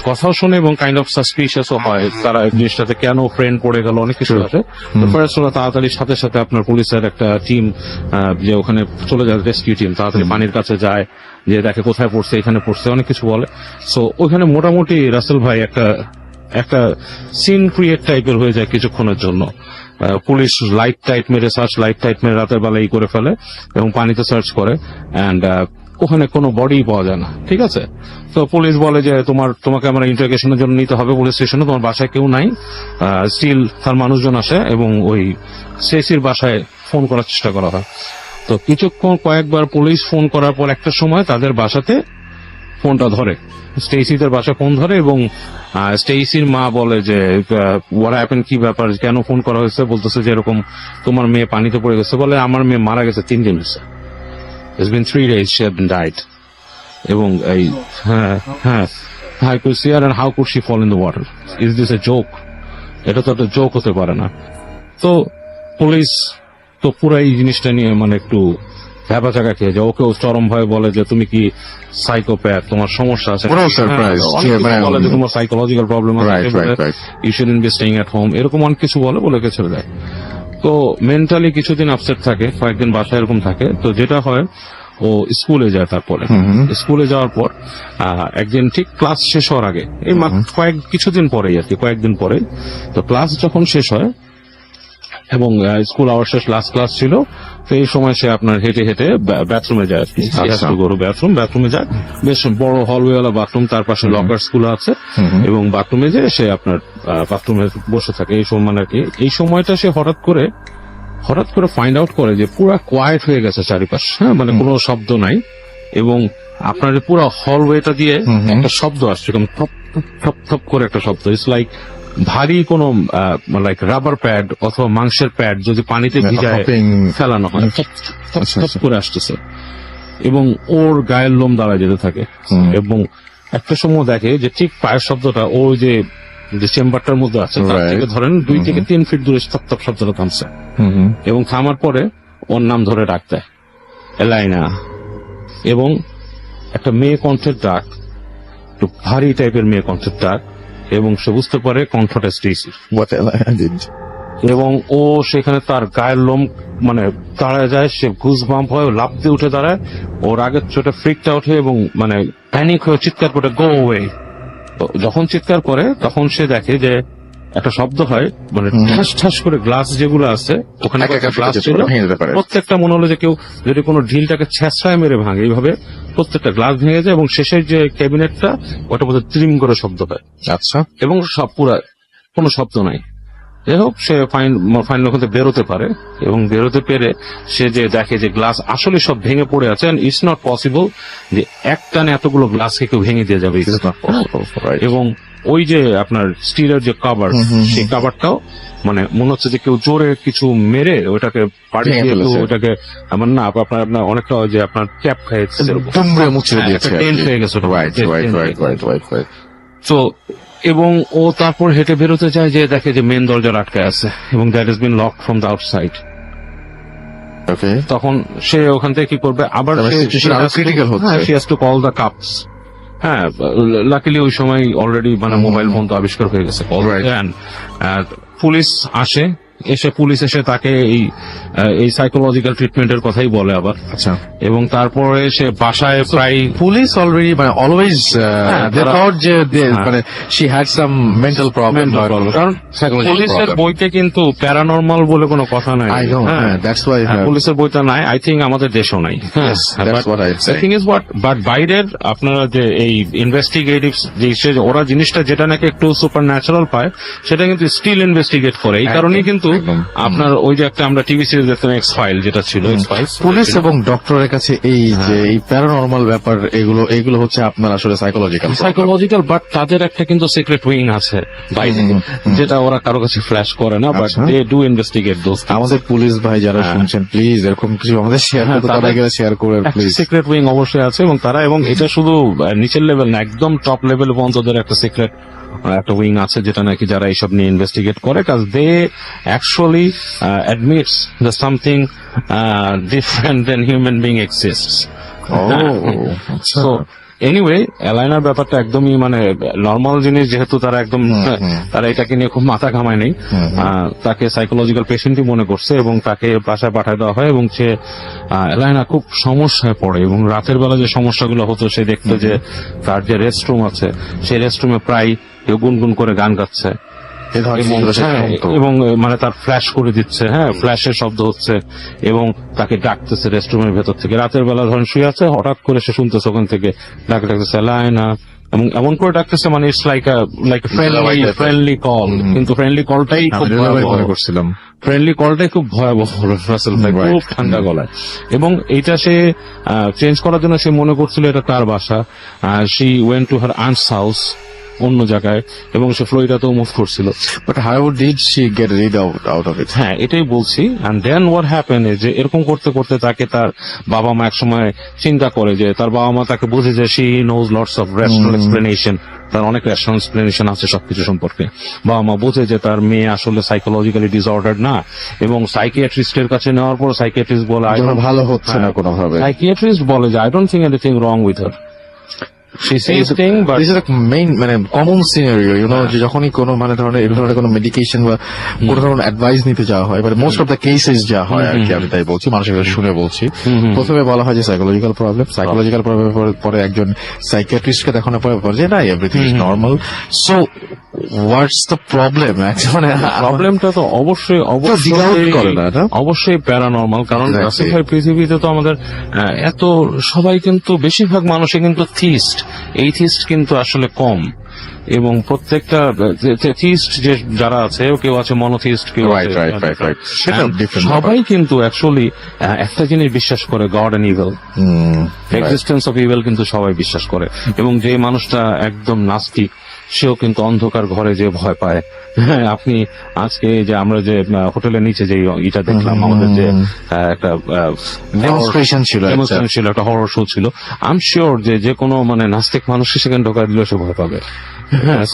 কথাও শোনে এবং কাইন্ড অফ সাসপিশিয়াসও হয়, তারা এই জিনিসটাতে কেন ফ্রেন্ড পড়ে গেল অনেক কিছু আছে। তো ফার্স্ট ওরা তাড়াতাড়ি সাথে সাথে আপনার পুলিশের একটা টিম যে ওখানে চলে যায়, রেস্কিউ টিম তাড়াতাড়ি পানির কাছে যায়, যে দেখে কোথায় পড়ছে, এখানে পড়ছে, অনেক কিছু বলে। সো ওখানে মোটামুটি রাসেল ভাই একটা সিন ক্রিয়েট টাইপের হয়ে যায় কিছুক্ষণের জন্য। পুলিশ লাইট টাইট মেরে রাতের বেলা করে ফেলে এবং পানিতে সার্চ করে, এন্ড ওখানে কোনো বডি পাওয়া যায় না। ঠিক আছে, তো পুলিশ বলে যে তোমাকে আমরা ইন্টারোগেশনের জন্য নিতে হবে পুলিশ স্টেশনে, তোমার বাসায় কেউ নাই। স্টিল তার মানুষজন আসে এবং ওই স্টেসির বাসায় ফোন করার চেষ্টা করা হয়। তো কয়েকবার পুলিশ ফোন করার পর একটা সময় তাদের বাসাতে ফোনটা ধরে, স্টেসিদের বাসা ফোন ধরে, এবং স্টেসির মা বলে যে হোয়াট হ্যাপেন, কি ব্যাপার, কেন ফোন করা হয়েছে। বলতেছে যে এরকম তোমার মেয়ে পানিতে পড়ে গেছে। বলে আমার মেয়ে মারা গেছে 3 দিন হয়েছে, it's been 3 days she had been died. এবং এই how could see her and how could she fall in the water, is this a joke? এটা তো একটা জোক হতে পারে না। তো পুলিশ তো পুরো এই জিনিসটা নিয়ে মানে একটু ভ্যাবা জায়গা খেয়ে যায়। ওকেও চরম ভয় বলে যে তুমি কি সাইকোপ্যাথ, তোমার সমস্যা আছে। ওরাও surprised, অনেক কিছু মানে বলে যে তোমার সাইকোলজিক্যাল প্রবলেম আছে, right. You shouldn't be staying at home, এরকম অনেক কিছু বলে ছেড়ে দেয়। তো মেন্টালি কিছুদিন আপসেট থাকে, কয়েকদিন বাসায় এরকম থাকে। তো যেটা হয়, ও স্কুলে যায়। তারপরে স্কুলে যাওয়ার পর একদিন ঠিক ক্লাস শেষ হওয়ার আগে, এই কিছুদিন পরেই আর কি, কয়েকদিন পরে, তো ক্লাস যখন শেষ হয় এবং স্কুল আওয়ার শেষ, লাস্ট ক্লাস ছিল, তো এই সময় সে আপনার হেঁটে হেঁটে বাথরুমে যায় আর কি। বাথরুমে যায়, বেশ বড় হলওয়েওয়ালা বাথরুম, তার পাশে লকার স্কুল আছে, এবং বাথরুমে যেয়ে সে আপনার বাথরুমে বসে থাকে। এই সময় আর কি, এই সময়টা সে হঠাৎ করে ফাইন্ড আউট করে যে পুরো কোয়াইট হয়ে গেছে চারিপাশ, হ্যাঁ, মানে কোনো শব্দ নাই, এবং আপনার পুরো হলওয়েটা দিয়ে একটা শব্দ আসছে, থপ থপ থপ করে একটা শব্দ। ইটস লাইক ভারী কোনো লাইক রাবার প্যাড অথবা মাংসের প্যাড যদি পানিতে ভিজায় ফেলানো হয়, থপ করে আসতেছে, এবং ওর গায়ের লোম দাঁড়ায় যেতে থাকে। এবং একটা সময় দেখে যে ঠিক পায়ের শব্দটা ওই যে চেম্বারটার মধ্যে আছে, তার থেকে ধরেন 2 থেকে 3 ফিট দূরে থপ থপ শব্দটা থামছে, এবং থামার পরে ওর নাম ধরে ডাক দেয়, এলাইনা। এবং একটা মেয়ে কণ্ঠের ডাক, একটু ভারী টাইপের মেয়ে কণ্ঠের ডাক, এবং সে বুঝতে পারে কণ্ঠটা স্টেসি। এবং ও সেখানে তার গায়ের লোম মানে দাঁড়ায় যায়, সে গুজ বাম্প হয়, লাফ দিয়ে উঠে দাঁড়ায়, ওর আগের চোটে ফ্রিকড আউট হয়ে এবং মানে প্যানিক হয়ে চিৎকার করে গো ওয়ে। যখন চিৎকার করে তখন সে দেখে যে একটা শব্দ হয়, মানে ঠাস ঠাস করে গ্লাস যেগুলো আছে ওখানে গ্লাস ছিল, প্রত্যেকটা মনে হলো যে কেউ যদি কোনো ঢিলটাকে ছেঁচড়ায় মেরে ভাঙে, এইভাবে প্রত্যেকটা গ্লাস ভেঙে যায়, এবং শেষের যে ক্যাবিনেটটা ওটা বোধহয় ট্রিম করে শব্দ হয়। আচ্ছা। এবং সব পুরা কোনো শব্দ নাই। যাই হোক সে ফাইনাল ওখান থেকে বেরোতে পারে এবং বেরোতে পেরে সে যে দেখে যে গ্লাস আসলে সব ভেঙে পড়ে আছে, এন্ড ইটস নট পসিবল যে একটানে এতগুলো গ্লাসকে কেউ ভেঙে দিয়ে যাবে। এবং ওই যে আপনার স্টিলের যে কভার, সেই কভারটাও মানে মনে হচ্ছে যে কেউ জোরে কিছু মেরে ওটাকে পাড়ি ভেঙে দিয়ে ফেলেছে। ওটাকে আমার না আপনার অনেকটা যে আপনার ক্যাপ খাইছে দুমড়ে মুচড়ে দিয়েছে টেন্ট হয়ে গেছে ওটা। রাইট। তো এবং ও তারপর হেঁটে বেরোতে চায়, যে দেখে যে মেন দরজা আটকে আছে এবং that is been locked from the outside. Okay, তখন সে ওখান থেকে কি করবে, আবার তারপরে situation আরো critical হচ্ছে। She has to call the cups. হ্যাঁ, লাকিলি ওই সময় অলরেডি মানে মোবাইল ফোন তো আবিষ্কার হয়ে গেছে। Right. পুলিশ আসে, পুলিশ এসে তাকে এই সাইকোলজিক্যাল ট্রিটমেন্টের কথাই বলে আবার। আচ্ছা। এবং তারপরে সে বাসায় প্রায় পুলিশ অলরেডি মানে অলওয়েজ দে তারা- থট যে হ্যাঁ। মানে she had some mental problem, কারণ পুলিশের বইতে কিন্তু প্যারানর্মাল বলে কোনো কথা নাই। আই নো, দ্যাটস ওয়াই পুলিশের বইটা নাই, আই থিঙ্ক আমাদের দেশও নাই। that's what I say. Thing is but বাইরের আপনারা যে এই ইনভেস্টিগেটিভ ওরা জিনিসটা যেটা নাকি একটু সুপার ন্যাচারাল পায়, সেটা কিন্তু স্টিল ইনভেস্টিগেট করে। এই কারণেই কিন্তু একদম। আপনার ওই যে একটা আমরা টিভি সিরিজ দেখতাম এক্স ফাইল, যেটা ছিল এক্স ফাইল, পুলিশ এবং ডক্টরের কাছে এই যে এই প্যারানর্মাল ব্যাপার এগুলো হচ্ছে আপনার আসলে সাইকোলজিক্যাল, বাট তাদের একটা কিন্তু সিক্রেট উইং আছে বাইরে, যেটা ওরা কারো কাছে ফ্ল্যাশ করে না, বাট আচ্ছা। They do investigate those. আমাদের পুলিশ ভাই যারা শুনছেন, প্লিজ এরকম কিছু আমাদের শেয়ার করতে, তাদের- তারা গেলে শেয়ার করে প্লিজ। সিক্রেট উইং অবশ্যই আছে, এবং তারা এবং এটা শুধু নিচের লেভেল না, একদম টপ লেভেল পর্যন্ত ওদের একটা সিক্রেট একটা উইং আছে, যেটা নাকি যারা এইসব নিয়ে ইনভেস্টিগেট করে, কাজ they actually admits the something different than human being exists. আচ্ছা। সো এনিওয়ে, অ্যালাইনার ব্যাপারটা একদমই মানে নর্মাল জিনিস, যেহেতু তারা একদম তারা এটাকে নিয়ে খুব মাথা ঘামায় নেই, তাকে সাইকোলজিক্যাল পেশেন্টই মনে করছে এবং তাকে বাসায় পাঠায় দেওয়া হয়। এবং সে অ্যালাইনা খুব সমস্যায় পড়ে, এবং রাতের বেলা যে সমস্যাগুলো হতো, সে দেখতো যে তার যে রেস্টরুম আছে, সেই রেস্টরুমে প্রায় কেউ গুনগুন করে গান গাচ্ছে, এবং মানে তার ফ্ল্যাশ করে দিচ্ছে, ফ্ল্যাশের শব্দ হচ্ছে, এবং তাকে ডাকতেছে রেস্টরুমের ভেতর থেকে। রাতের বেলা ধরেন শুয়ে আছে, হঠাৎ করে সে শুনতেছে ওখান থেকে ডাকতেছে লায়না, এবং এমন করে ডাকতেছে মানে ইটস লাইক ফ্রেন্ডলি কল, কিন্তু ফ্রেন্ডলি কলটাই খুব মনে করছিলাম ফ্রেন্ডলি কলটাই খুব ভয়াবহ, রাসেল ভাই, খুব ঠান্ডা গলায়। এবং এইটা সে চেঞ্জ করার জন্য সে মনে করছিল এটা তার বাসা। She went to her aunts house অন্য জায়গায়, এবং সে ফ্লোরিডাতেও মুভ করছিল। But how did she get rid out of it? হ্যাঁ, এটাই বলছি। এন্ড দেন হোয়াট হ্যাপেন, যে এরকম করতে করতে তাকে তার বাবা মা একসময় চিন্তা করে যে তার বাবা মা তাকে বুঝে যে she knows lots of rational explanation, তার অনেক রেশনাল এক্সপ্লেনেশন আছে সবকিছু সম্পর্কে। বাবা মা বুঝে যে তার মেয়ে আসলে সাইকোলজিক্যালি ডিসঅর্ডার না, এবং সাইকিয়াট্রিস্টের কাছে নেওয়ার পর সাইকিয়াট্রিস্ট বলে ভালো হচ্ছে না কোনোভাবে। সাইকিয়াট্রিস্ট বলে যে I don't think anything wrong with her, she says thing, but this is a main মানে কমন সিনারিও, ইউ নো, যে যখনই কোনো মানে ধরনের এই ধরনের কোনো মেডিকেশন বা কোনো ধরনের অ্যাডভাইস নিতে যাওয়া হয়, মানে মোস্ট অফ দ্য কেসেস যা হয় আর কি, আমি তাই বলছি, মানুষের কাছে শুনে বলছি, প্রথমে বলা হয় যে সাইকোলজিক্যাল প্রবলেম, পরে একজন সাইকিয়াট্রিস্টকে দেখানোর পরে যে না, everything is normal. So what's the problem? মানে প্রবলেমটা তো অবশ্যই দ্বিধাবোধ করে না, না? অবশ্যই প্যারানর্মাল, কারণ Exactly. রাসেল ভাই পৃথিবীতে তো আমাদের এত সবাই কিন্তু বেশিরভাগ মানুষই কিন্তু থিস্ট, এই থিস্ট কিন্তু আসলে কম, এবং প্রত্যেকটা থিস্ট যে যারা আছে, কেউ আছে মনোথিস্ট, কেউ Right, right. সেটা different সবাই কিন্তু অ্যাকচুয়ালি একটা জিনিস বিশ্বাস করে, god and evil, existence of evil কিন্তু সবাই বিশ্বাস করে। এবং যে মানুষটা একদম নাস্তিক, সেও কিন্তু অন্ধকার ঘরে যে ভয় পায়। হ্যাঁ, আপনি আজকে যে আমরা যে হোটেলের নিচে যে এটা দেখলাম, আমাদের যে একটা ডেমনস্ট্রেশন ছিল, একটা হরর শো ছিল, আই এম শিওর যে কোনো মানে নাস্তিক মানুষকে সেখানে ঢোকা দিলেও সে ভয় পাবে। হ্যাঁ,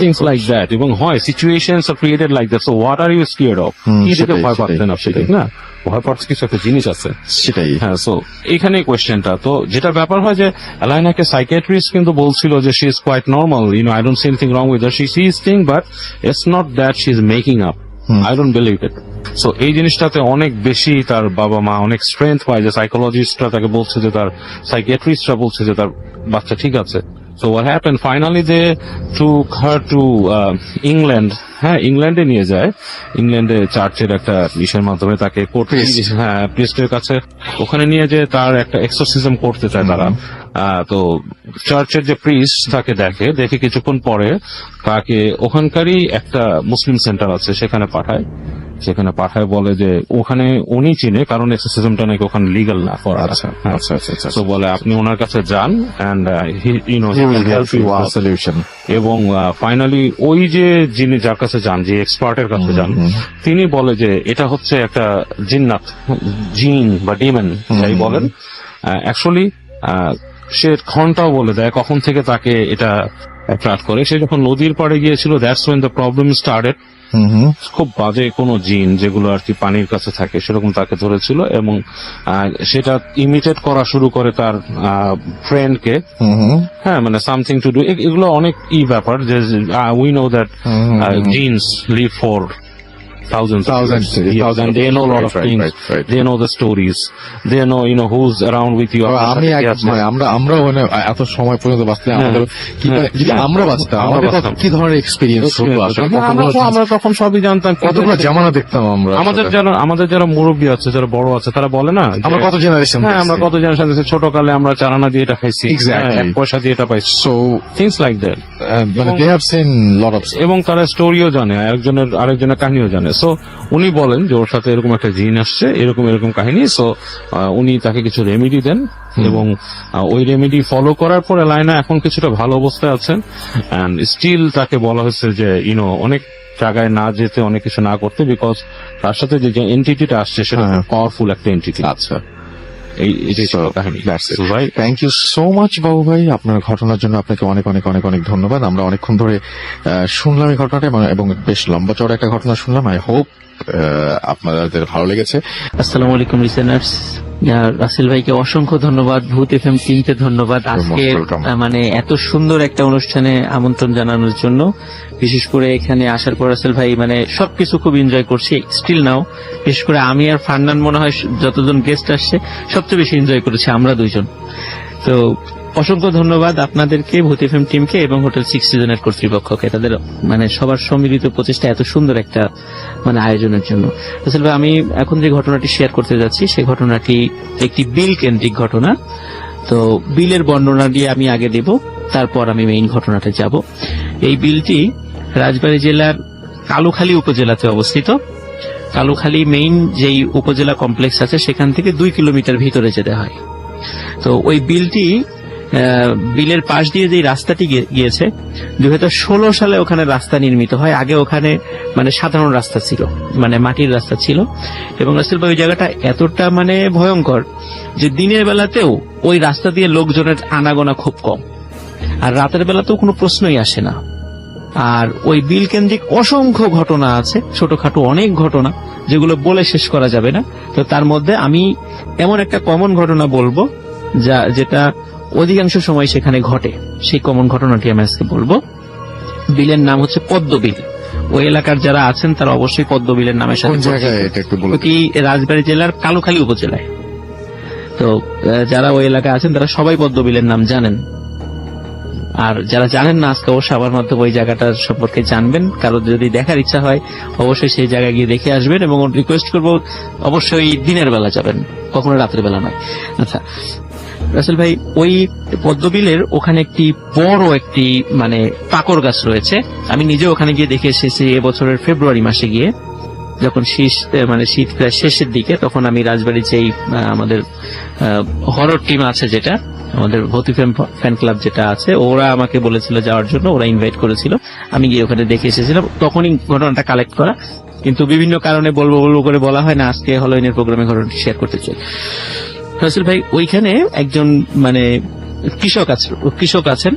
থিংস লাইক দ্যাট, এবং হয় situations are created like that. So what are you scared of? কি দেখে ভয় পাচ্ছেন আপনি, ঠিক না? ভয় পাওয়ার কিছু একটা জিনিস আছে, সেটাই। হ্যাঁ। সো এইখানেই কোয়েশ্চেনটা। তো যেটা ব্যাপার হয় যে অ্যালাইনাকে সাইকিয়াট্রিস্ট কিন্তু বলছিল যে she is quite normal, you know, I don't see anything wrong with her, she sees thing, but it's not that she is making up, I don't believe it. So এই জিনিসটাতে অনেক বেশি তার বাবা মা অনেক স্ট্রেংথ পায়, যে সাইকোলজিস্টরা তাকে বলছে যে তার সাইকিয়াট্রিস্টরা বলছে যে তার বাচ্চা ঠিক আছে। So what happened? Finally, they took her to England. হ্যাঁ, ইংল্যান্ডে নিয়ে যায়। ইংল্যান্ডে চার্চের একটা ইসের মাধ্যমে তাকে প্রিস্টের কাছে ওখানে নিয়ে যে তার একটা এক্সোরসিজম করতে চায় তারা। তো চার্চের যে প্রিস্ট তাকে দেখে কিছুক্ষণ পরে তাকে ওখানকারই একটা মুসলিম সেন্টার আছে সেখানে পাঠায় বলে যে ওখানে উনি চিনে, কারণ এক্সোসিজমটা নাকি ওখানে লিগাল না করা। আচ্ছা আচ্ছা। তো বলে আপনি ওনার কাছে যান এন্ড সলিউশন। এবং ফাইনালি ওই যে যিনি যার কাছে যান, যে এক্সপার্টের কাছে যান, তিনি বলে যে এটা হচ্ছে একটা জিন্নাত, জিন বা ডিমন যাই বলেন। অ্যাকচুয়ালি সে ঘন্টাও বলে দেয় কখন থেকে তাকে এটা অ্যাট্রাক্ট করে। সে যখন নদীর পাড়ে গিয়েছিল, that's when the problem started. খুব বাজে কোনো জিন যেগুলো আর কি পানির কাছে থাকে সেরকম তাকে ধরেছিল, এবং সেটা ইমিটেট করা শুরু করে তার ফ্রেন্ডকে। হ্যাঁ, মানে সামথিং টু ডু, এগুলো অনেক ব্যাপার যে we know that genes live for thousands of years, and they know a lot of things. Right. They know the stories. They know who's around with you. আমরা মানে এত সময় পর্যন্ত বাঁচলে আমাদের যদি আমরা বাঁচতাম আমাদের কি ধরনের এক্সপিরিয়েন্স হতো আসলে? আমরা তখন সবই জানতাম, কতগুলো জামানা দেখতাম আমরা। আমাদের যারা মুরব্বী আছে, যারা বড় আছে, তারা বলে না আমরা কত জেনারেশন, হ্যাঁ আমরা কত জেনারেশন আছে, ছোটকালে আমরা চারানা দিয়ে এটা খাইছি, Exactly. 1 পয়সা দিয়ে এটা পাইছি, সো থিংস লাইক দ্যাট। মানে they have seen lot of, এবং তারা স্টোরিও জানে, আরেকজনের কাহিনীও জানে। সো উনি বলেন যে ওর সাথে এরকম একটা জিন আসছে, এরকম কাহিনী। সো উনি তাকে কিছু রেমেডি দেন, এবং ওই রেমেডি ফলো করার পরে লাইনা এখন কিছুটা ভালো অবস্থায় আছেন। এন্ড স্টিল তাকে বলা হয়েছে যে অনেক জায়গায় না যেতে, অনেক কিছু না করতে, বিকজ তার সাথে যে এন্টিটিটা আসছে সেটা পাওয়ারফুল একটা এন্টিটি। আচ্ছা, এইটাই ছিল কাহিনী। ভাই, থ্যাংক ইউ সো মাচ বাবু ভাই, আপনার ঘটনার জন্য আপনাকে অনেক অনেক অনেক অনেক ধন্যবাদ। আমরা অনেকক্ষণ ধরে শুনলাম এই ঘটনাটা, এবং বেশ লম্বা চড়া একটা ঘটনা শুনলাম। আই হোপ আপনাদের ভালো লেগেছে। আসসালামু আলাইকুম লিসেনার্স, রাসেল ভাইকে অসংখ্য ধন্যবাদ, ভূত এফএম টিমকে ধন্যবাদ আজকে মানে এত সুন্দর একটা অনুষ্ঠানে আমন্ত্রণ জানানোর জন্য। বিশেষ করে এখানে আসার পর রাসেল ভাই মানে সবকিছু খুব এনজয় করছি স্টিল নাও। বিশেষ করে আমি আর ফারনান মনে হয় যতজন গেস্ট আসছে সবচেয়ে বেশি এনজয় করেছি আমরা দুইজন। তো অসংখ্য ধন্যবাদ আপনাদেরকে, ভূত এফএম টিমকে এবং হোটেল 6 সিজনের কর্তৃপক্ষকে, তাদের মানে সবার সম্মিলিত প্রচেষ্টা এত সুন্দর একটা মানে আয়োজনের জন্য। রাসেল ভাই, আমি এখন যে ঘটনাটি শেয়ার করতে যাচ্ছি সেই ঘটনাটি একটি বিল কেন্দ্রিক ঘটনা। তো বিলের বর্ণনা দিয়ে আমি আগে দেব, তারপর আমি মেইন ঘটনাতে যাব। এই বিলটি রাজবাড়ী জেলার কালুখালী উপজেলাতে অবস্থিত। কালুখালী মেইন যেই উপজেলা কমপ্লেক্স আছে সেখান থেকে 2 কিলোমিটার ভিতরে যেতে হয়। তো ওই বিলের পাশ দিয়ে যে রাস্তাটি গিয়েছে 2016 সালে ওখানে রাস্তা নির্মিত হয়। আগে ওখানে মানে সাধারণ রাস্তা ছিল, মানে মাটির রাস্তা ছিল। এবং রাসেল ভাই, ওই জায়গাটা এতটা মানে ভয়ঙ্কর যে দিনের বেলাতেও ওই রাস্তা দিয়ে লোকজনের আনাগোনা খুব কম, আর রাতের বেলাতেও কোনো প্রশ্নই আসে না। আর ওই বিল কেন্দ্রিক অসংখ্য ঘটনা আছে, ছোটখাটো অনেক ঘটনা যেগুলো বলে শেষ করা যাবে না। তো তার মধ্যে আমি এমন একটা কমন ঘটনা বলবো যেটা অধিকাংশ সময় সেখানে ঘটে। সেই কমন ঘটনাটি আমি আজকে বলবো। বিলের নাম হচ্ছে পদ্মবিল। ওই এলাকার যারা আছেন তারা অবশ্যই পদ্মবিলের নামের সাথে অতি রাজবাড়ী জেলার কালুখালী উপজেলায়। তো যারা ওই এলাকায় আছেন তারা সবাই পদ্মবিলের নাম জানেন, আর যারা জানেন না আজকে অবশ্যই আমার মাধ্যমে ওই জায়গাটার সম্পর্কে জানবেন। কারো যদি দেখার ইচ্ছা হয় অবশ্যই সেই জায়গায় গিয়ে দেখে আসবেন, এবং রিকোয়েস্ট করবো অবশ্যই দিনের বেলা যাবেন, কখনো রাতের বেলা নয়। আচ্ছা রাসেল ভাই, ওই পদ্মবিলের ওখানে একটি বড় একটি মানে পাকড় গাছ রয়েছে। আমি নিজে ওখানে গিয়ে দেখে এসেছি এবছরের ফেব্রুয়ারি মাসে গিয়ে, যখন শীত প্রায় শেষের দিকে। তখন আমি রাজবাড়ির যেই আমাদের হরর টিম আছে, যেটা আমাদের ভূতি ফ্যান ক্লাব যেটা আছে, ওরা আমাকে বলেছিল যাওয়ার জন্য, ওরা ইনভাইট করেছিল। আমি গিয়ে ওখানে দেখে এসেছিলাম, তখনই ঘটনাটা কালেক্ট করা। কিন্তু বিভিন্ন কারণে বলবো করে বলা হয় না, আজকে হলোইনের প্রোগ্রামে ঘটনাটি শেয়ার করতে চাই। রাসেল ভাই, ওইখানে একজন মানে কৃষক আছেন।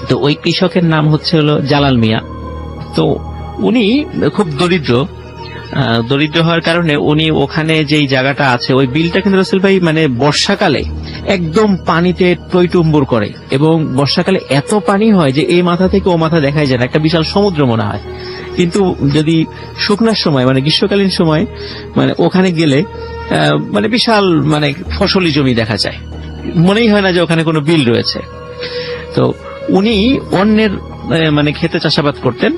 তো ওই কৃষকের নাম হচ্ছে হলো জালাল মিয়া। তো উনি খুব দরিদ্র হওয়ার কারণে উনি ওখানে যেই জায়গাটা আছে, ওই বিলটা কিন্তু রাসেল ভাই মানে বর্ষাকালে একদম পানিতে টইটুম্বুর করে, এবং বর্ষাকালে এত পানি হয় যে এই মাথা থেকে ও মাথা দেখাই যায় না, একটা বিশাল সমুদ্র মনে হয়। কিন্তু যদি শুকনার সময় মানে গ্রীষ্মকালীন সময় মানে ওখানে গেলে মানে বিশাল মানে ফসলি জমি দেখা যায়, মনেই হয় না যে ওখানে কোনো বিল রয়েছে। তো উনি অন্যের মানে খেতে চাষাবাদ করতেন,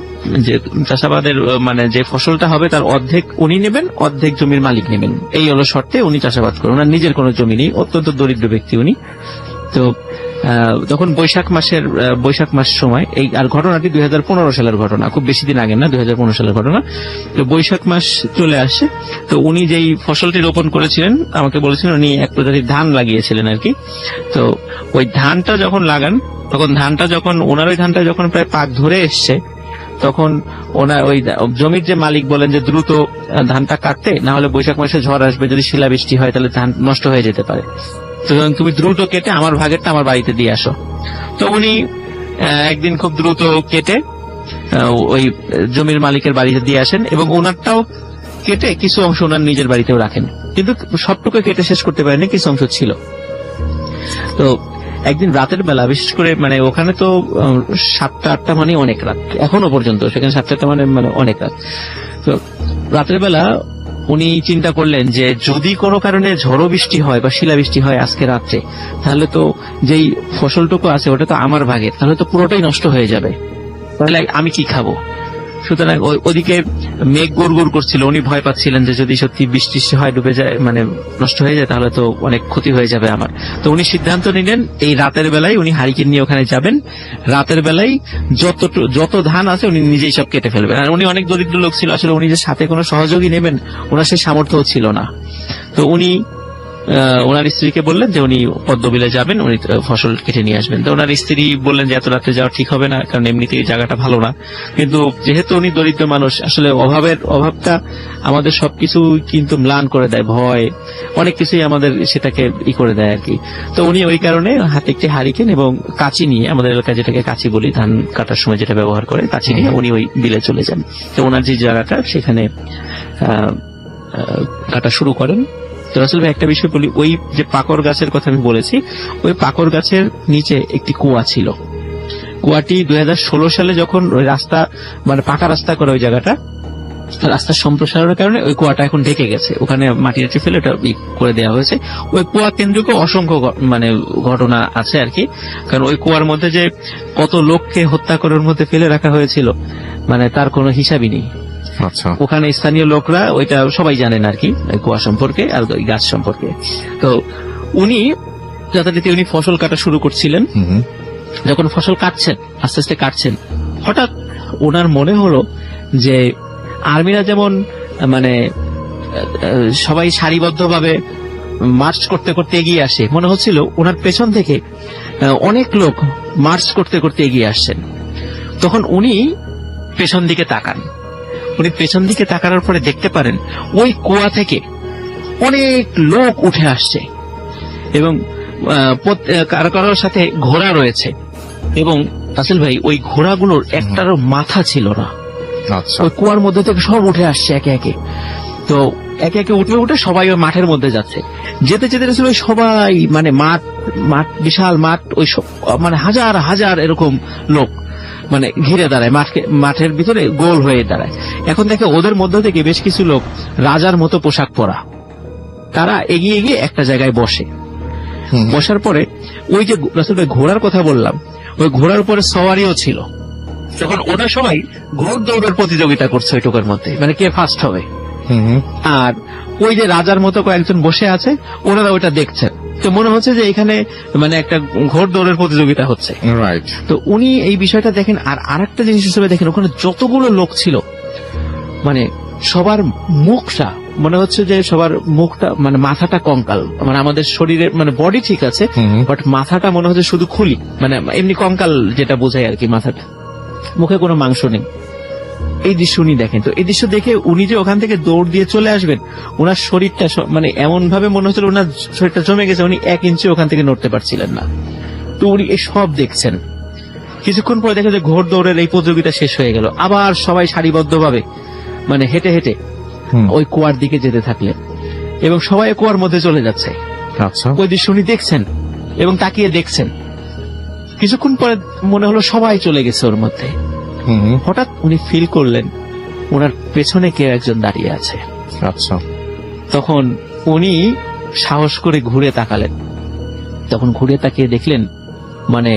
যে চাষাবাদের মানে যে ফসলটা হবে তার অর্ধেক উনি নেবেন, অর্ধেক জমির মালিক নেবেন, এই হলো শর্তে উনি চাষাবাদ করেন। ওনার নিজের কোনো জমি নেই, অত্যন্ত দরিদ্র ব্যক্তি উনি। তো তখন বৈশাখ মাস সময় এই, আর ঘটনাটি 2015 সালের ঘটনা, খুব বেশি দিন আগে না, 2015 সালের ঘটনা। তো বৈশাখ মাস চলে আসছে, তো উনি যেই ফসলটি রোপণ করেছিলেন আমাকে বলেছিলেন উনি এক প্রজাতির ধান লাগিয়েছিলেন আর কি। তো ওই ধানটা যখন লাগান, তখন ওনার ওই ধানটা যখন প্রায় পাক ধরে এসছে, তখন ওনার ওই জমির যে মালিক বলেন যে দ্রুত ধানটা কাটতে, না হলে বৈশাখ মাসে ঝড় আসবে, যদি শিলাবৃষ্টি হয় তাহলে ধান নষ্ট হয়ে যেতে পারে, সুতরাং তুমি দ্রুত কেটে আমার ভাগেরটা আমার বাড়িতে দিয়ে আসো। তো উনি একদিন খুব দ্রুত কেটে ওই জমির মালিকের বাড়িতে দিয়ে আসেন, এবং ওনারটাও কেটে কিছু অংশ ওনার নিজের বাড়িতেও রাখেন, কিন্তু সবটুকু কেটে শেষ করতে পারেনি, কিছু অংশ ছিল। তো একদিন রাতের বেলা, বিশেষ করে মানে ওখানে তো 7টা-8টা মানে অনেক রাত, এখনো পর্যন্ত সেখানে 7টা মানে অনেক রাত। তো রাতের বেলা উনি চিন্তা করলেন যে যদি কোনো কারণে ঝড়ো বৃষ্টি হয় বা শিলাবৃষ্টি হয় আজকে রাত্রে, তাহলে তো যেই ফসলটুকু আছে ওটা তো আমার ভাগের, তাহলে তো পুরোটাই নষ্ট হয়ে যাবে, তাহলে আমি কি খাবো? সুতরাং ওদিকে মেঘ গুড় করছিল, উনি ভয় পাচ্ছিলেন যে যদি সত্যি বৃষ্টি হয়, ডুবে যায়, মানে নষ্ট হয়ে যায়, তাহলে তো অনেক ক্ষতি হয়ে যাবে আমার। তো উনি সিদ্ধান্ত নিলেন এই রাতের বেলায় উনি হারিকেন নিয়ে ওখানে যাবেন, রাতের বেলায় যত ধান আছে উনি নিজেই সব কেটে ফেলবেন। আর উনি অনেক দরিদ্র লোক ছিল, আসলে উনি যে সাথে কোনো সহযোগী নেবেন ওনার সেই সামর্থ্য ছিল না। তো উনি ওনার স্ত্রীকে বললেন যে উনি পদ্মবিলে যাবেন, উনি ফসল কেটে নিয়ে আসবেন। তো ওনার স্ত্রী বললেন যে এত রাতে যাওয়া ঠিক হবে না, কারণ এমনিতেই জায়গাটা ভালো না, কিন্তু যেহেতু উনি দরিদ্র মানুষ, আসলে অভাবটা আমাদের সবকিছু কিন্তু ম্লান করে দেয়, ভয় অনেক কিছুই আমাদের সেটাকে করে দেয় আর কি। তো উনি ওই কারণে হাতে একটি হারিকেন এবং কাঁচি নিয়ে, আমাদের এলাকায় যেটাকে কাঁচি বলি, ধান কাটার সময় যেটা ব্যবহার করে, কাঁচি নিয়ে উনি ওই বিলে চলে যান। তো ওনার যে জায়গাটা সেখানে কাটা শুরু করেন। তো রাসেল ভাই একটা বিষয় বলি, ওই যে পাকর গাছের কথা আমি বলেছি, ওই পাকর গাছের নিচে একটি কুয়া ছিল। কুয়াটি 2016 সালে যখন ওই রাস্তা মানে পাকা রাস্তা করে ওই জায়গাটা, রাস্তার সম্প্রসারণের কারণে ওই কুয়াটা এখন ঢেকে গেছে, ওখানে মাটি ফেলে ওটা করে দেওয়া হয়েছে। ওই কুয়া কেন্দ্রিক অসংখ্য মানে ঘটনা আছে আর কি, কারণ ওই কুয়ার মধ্যে যে কত লোককে হত্যা করার মধ্যে ফেলে রাখা হয়েছিল, মানে তার কোনো হিসাবই নেই। আচ্ছা, ওখানে স্থানীয় লোকরা ওইটা সবাই জানেন আর কি, কুয়া সম্পর্কে আর ওই গাছ সম্পর্কে। তো উনি যথারীতি উনি ফসল কাটা শুরু করছিলেন। যখন ফসল কাটছেন, আস্তে আস্তে কাটছেন, হঠাৎ ওনার মনে হলো যে আর্মিরা যেমন মানে সবাই সারিবদ্ধভাবে মার্চ করতে করতে এগিয়ে আসে, মনে হচ্ছিল ওনার পেছন থেকে অনেক লোক মার্চ করতে করতে এগিয়ে আসছেন। তখন উনি পেছন দিকে তাকান। উনি পেছন দিকে তাকানোর পরে দেখতে পারেন ওই কুয়া থেকে অনেক লোক উঠে আসছে, এবং কারো কারোর সাথে ঘোড়া রয়েছে, এবং রাসেল ভাই ওই ঘোড়াগুলোর একটারও মাথা ছিল না। আচ্ছা, ওই কুয়ার মধ্যে থেকে সব উঠে আসছে একে একে। তো একে একে উঠে উঠে সবাই ওই মাঠের মধ্যে যাচ্ছে, যেতে যেতে রাসেল ভাই সবাই মানে মাঠ বিশাল মাঠ, ওই মানে হাজার হাজার এরকম লোক মানে ঘিরে দাঁড়ায়, মাঠের ভিতরে গোল হয়ে দাঁড়ায়। এখন দেখে ওদের মধ্য থেকে বেশ কিছু লোক রাজার মতো পোশাক পরা, তারা এগিয়ে গিয়ে একটা জায়গায় বসে। বসার পরে ওই যে রাসেল ভাই ঘোড়ার কথা বললাম, ওই ঘোড়ার উপরে সওয়ারিও ছিল। তখন ওরা সবাই ঘোড় দৌড়ের প্রতিযোগিতা করছে ওইটুকুর মধ্যে, মানে কে ফার্স্ট হবে। আর ওই যে রাজার মতো কয়েকজন বসে আছে, ওনারা ওইটা দেখছেন। তো মনে হচ্ছে যে এখানে মানে একটা ঘোড় দৌড়ের প্রতিযোগিতা হচ্ছে। রাইট। তো উনি এই বিষয়টা দেখেন। আর আরেকটা জিনিস হিসেবে দেখেন, ওখানে যতগুলো লোক ছিল, মানে সবার মুখটা মনে হচ্ছে যে সবার মুখটা মানে মাথাটা কঙ্কাল, মানে আমাদের শরীরের মানে বডি ঠিক আছে, বাট মাথাটা মনে হচ্ছে শুধু খুলি, মানে এমনি কঙ্কাল যেটা বোঝায় আর কি, মাথাটা, মুখে কোনো মাংস নেই। এই দৃশ্য উনি দেখেন। তো এই দৃশ্য দেখে উনি যে ওখান থেকে দৌড় দিয়ে চলে আসবেন, ওনার শরীরটা মানে এমন ভাবে মনে হচ্ছিল ওনার শরীরটা জমে গেছে, উনি 1 ইঞ্চি ওখান থেকে নড়তে পারছিলেন না। তো উনি এই সব দেখছেন। কিছুক্ষণ পরে দেখে যে ঘোড় দৌড়ের এই প্রতিযোগিতা শেষ হয়ে গেল, আবার সবাই সারিবদ্ধভাবে মানে হেঁটে হেঁটে ওই কুয়ার দিকে যেতে থাকলেন, এবং সবাই কুয়ার মধ্যে চলে যাচ্ছে। আচ্ছা, ওই দৃশ্য উনি দেখছেন এবং তাকিয়ে দেখছেন। কিছুক্ষণ পরে মনে হলো সবাই চলে গেছে ওর মধ্যে। হঠাৎ উনি ফিল করলেন ওনার পেছনে কেউ একজন দাঁড়িয়ে আছে। আচ্ছা, তখন উনি সাহস করে ঘুরে তাকালেন। তখন ঘুরে তাকিয়ে দেখলেন মানে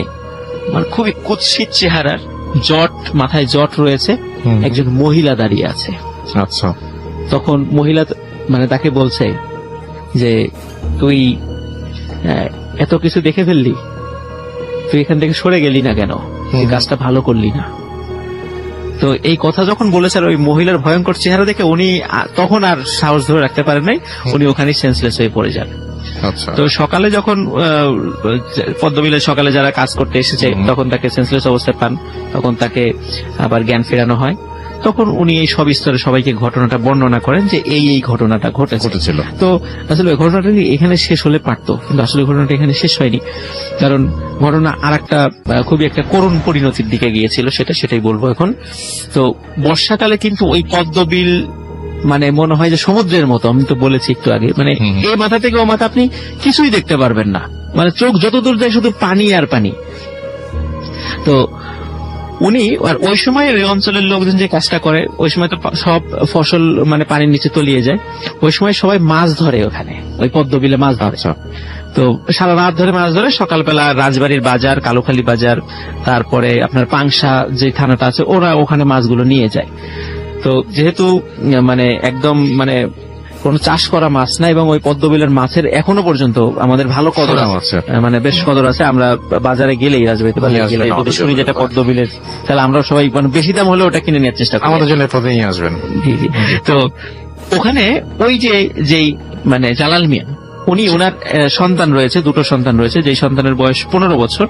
খুবই কুৎসিত চেহারার, জট মাথায় জট রয়েছে, একজন মহিলা দাঁড়িয়ে আছে। আচ্ছা, তখন মহিলা মানে তাকে বলছে যে তুই এত কিছু দেখে ফেললি, তুই এখান থেকে সরে গেলি না কেন, তুই কাজটা ভালো করলি না। তো এই কথা যখন বলেছেন, ওই মহিলার ভয়ঙ্কর চেহারা দেখে উনি তখন আর সাহস ধরে রাখতে পারেন নাই, উনি ওখানে সেন্সলেস হয়ে পড়ে যান। আচ্ছা, তো সকালে যখন পদ্মবিলের সকালে যারা কাজ করতে এসেছে তখন তাকে সেন্সলেস অবস্থায় পান, তখন তাকে আবার জ্ঞান ফেরানো হয়। তখন উনি এই সব স্তরে সবাইকে ঘটনাটা বর্ণনা করেন যে এই ঘটনাটা ঘটেছিল। তো আসলে ওই ঘটনাটা এখানে শেষ হলে পারতো, কিন্তু আসলে ঘটনাটা এখানে শেষ হয়নি, কারণ ঘটনা আরেকটা খুবই একটা করুণ পরিণতির দিকে গিয়েছিল, সেটাই বলবো এখন। তো বর্ষাকালে কিন্তু ওই পদ্মবিল মানে মনে হয় যে সমুদ্রের মতো, আমি তো বলেছি একটু আগে, মানে এই মাথা থেকে ও মাথা আপনি কিছুই দেখতে পারবেন না, মানে চোখ যতদূর যায় শুধু পানি আর পানি। তো উনি আর ওই সময় ওই অঞ্চলের লোকজন যে কাজটা করে, ওই সময় তো সব ফসল মানে পানির নিচে তলিয়ে যায়, ওই সময় সবাই মাছ ধরে ওখানে, ওই পদ্মবিলে মাছ ধরে। তো সারা রাত ধরে মাছ ধরে, সকালবেলা রাজবাড়ির বাজার, কালুখালী বাজার, তারপরে আপনার পাংশা যে থানাটা আছে, ওরা ওখানে মাছগুলো নিয়ে যায়। তো যেহেতু মানে একদম মানে কোন চাষ করা মাছ না, এবং ওই পদ্মবিলের মাছের এখনো পর্যন্ত আমাদের ভালো কদর আছে, মানে বেশ কদর আছে। আমরা বাজারে গেলেই, রাজবাড়িতে বাজারে গেলে যদি শুনি যেটা পদ্মবিলের, তাহলে আমরা সবাই মানে বেশি দাম হলে ওটা কিনে নেওয়ার চেষ্টা করি, আমাদের জন্য প্রথমে নিয়ে আসবেন। জি জি। তো ওখানে ওই যেই মানে জালাল মিয়া, উনি ওনার সন্তান রয়েছে, দুটো সন্তান রয়েছে, যেই সন্তানের বয়স 15 বছর,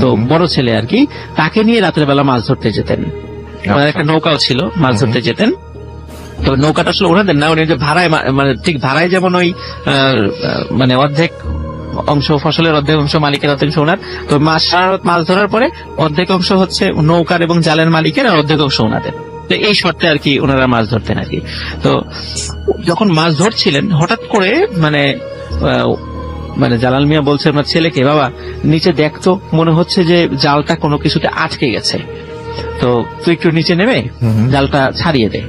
তো বড় ছেলে আর কি, তাকে নিয়ে রাতের বেলা মাছ ধরতে যেতেন। ওনার একটা নৌকাও ছিল, মাছ ধরতে যেতেন। তো নৌকাটা আসলে ওনাদের না, উনি যে ভাড়ায়, মানে ঠিক ভাড়ায় যেমন ওই মানে অর্ধেক অংশ ফসলের, অর্ধেক অংশ মালিকের, অর্ধেক অংশ ওনার। তো সারা রাত মাছ ধরার পরে অর্ধেক অংশ হচ্ছে নৌকার এবং জালের মালিকের, আর অর্ধেক অংশ ওনাদের। তো এই শর্তে আর কি ওনারা মাছ ধরতেন আর কি। তো যখন মাছ ধরছিলেন, হঠাৎ করে মানে জালাল মিয়া বলছে আমার ছেলেকে, বাবা নিচে দেখতো, মনে হচ্ছে যে জালটা কোনো কিছুতে আটকে গেছে, তো তুই একটু নিচে নেমে জালটা ছাড়িয়ে দে।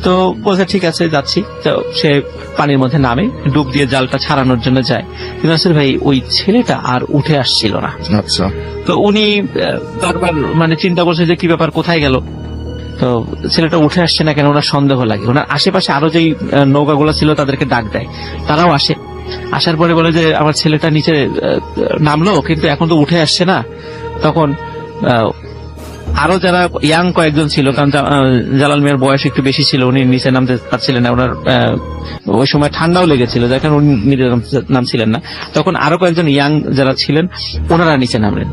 তো বলছে ঠিক আছে যাচ্ছি। তো সে পানির মধ্যে নামে, ডুব দিয়ে জালটা ছাড়ানোর জন্য যায়, কিন্তু আসলে ভাই ওই ছেলেটা আর উঠে আসছিল না। আচ্ছা। তো উনি বারবার মানে চিন্তা করছে যে কি ব্যাপার, কোথায় গেল, তো ছেলেটা উঠে আসছে না কেন, ওনার সন্দেহ লাগে। ওনার আশেপাশে আরো যেই নৌকাগুলো ছিল তাদেরকে ডাক দেয়, তারাও আসে। আসার পরে বলে যে আমার ছেলেটা নিচে নামলো, কিন্তু এখন তো উঠে আসছে না। তখন আরো যারা ইয়াং কয়েকজন ছিল, কারণ জালাল মিয়ার বয়স একটু বেশি ছিল, উনি নিচে নামতে পারছিলেন না, ওনার ওই সময় ঠান্ডাও লেগেছিল, যার কারণে উনি নিচে নামছিলেন না। তখন আরো কয়েকজন ইয়াং যারা ছিলেন, ওনারা নিচে নামলেন।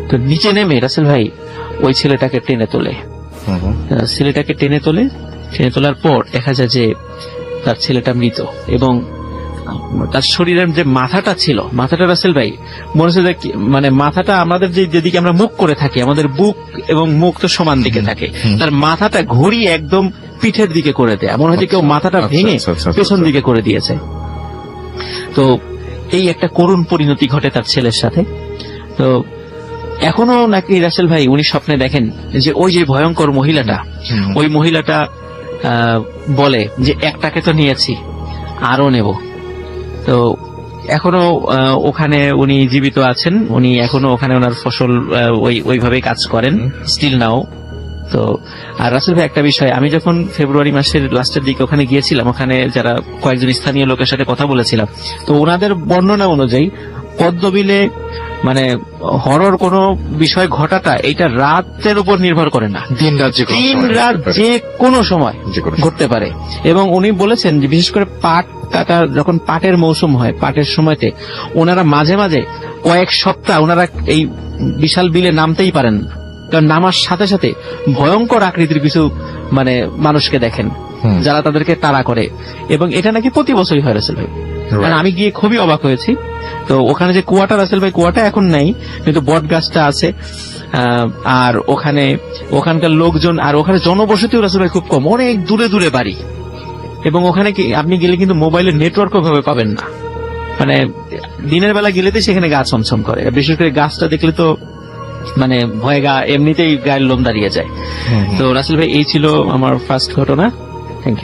তো নিচে নেমে রাসেল ভাই ওই ছেলেটাকে টেনে তোলে, টেনে তোলার পর দেখা যায় যে তার ছেলেটা মৃত, এবং তার শরীরের যে মাথাটা ছিল, মাথাটা রাসেল ভাই মনে হচ্ছে যে মানে মাথাটা আমাদের যেদিকে আমরা মুখ করে থাকি, আমাদের বুক এবং মুখ তো সমান দিকে থাকে, তার মাথাটা ঘুরিয়ে একদম পিঠের দিকে করে দেয়, মনে হয় যে কেউ মাথাটা ভেঙে পেছন দিকে করে দিয়েছে। তো এই একটা করুণ পরিণতি ঘটে তার ছেলের সাথে। তো এখনো নাকি রাসেল ভাই উনি স্বপ্নে দেখেন যে ওই যে ভয়ঙ্কর মহিলাটা, ওই মহিলাটা বলে যে একটাকে তো নিয়েছি, আরো নেব। তো এখনো ওখানে উনি জীবিত আছেন, উনি এখনো ওখানে ওনার ফসল ওইভাবেই কাজ করেন স্টিল নাও। তো আর রাসেল ভাই একটা বিষয়, আমি যখন ফেব্রুয়ারি মাসের লাস্টের দিকে ওখানে গিয়েছিলাম, ওখানে যারা কয়েকজন স্থানীয় লোকের সাথে কথা বলেছিলাম, তো ওনাদের বর্ণনা অনুযায়ী পদ্মবিলে মানে হরর কোন বিষয় ঘটাটা এটা রাতের উপর নির্ভর করে না, দিন রাত যে কোনো সময় ঘটতে পারে। এবং উনি বলেছেন যে বিশেষ করে পাট কাটা, যখন পাটের মৌসুম হয়, পাটের সময়তে ওনারা মাঝে মাঝে কয়েক সপ্তাহ ওনারা এই বিশাল বিলে নামতেই পারেন না, কারণ নামার সাথে সাথে ভয়ঙ্কর আকৃতির কিছু মানে মানুষকে দেখেন যারা তাদেরকে তাড়া করে, এবং এটা নাকি প্রতি বছরই হয় রাসেল ভাই। কারণ আমি গিয়ে খুবই অবাক হয়েছি। তো ওখানে যে কুয়াটা রাসেল ভাই, কুয়াটা এখন নেই, কিন্তু বট গাছটা আছে, আর ওখানকার লোকজন, আর ওখানে জনবসতিও রাসেল ভাই খুব কম, অনেক দূরে দূরে বাড়ি, এবং ওখানে কি আপনি গেলে কিন্তু মোবাইলের নেটওয়ার্কও ভাবে পাবেন না, মানে দিনের বেলা গেলেতে সেখানে গা ছমছম করে, বিশেষ করে গাছটা দেখলে তো মানে ভয়ে এমনিতেই গায়ের লোম দাঁড়িয়ে যায়। তো রাসেল ভাই এই ছিল আমার ফার্স্ট ঘটনা। থ্যাংক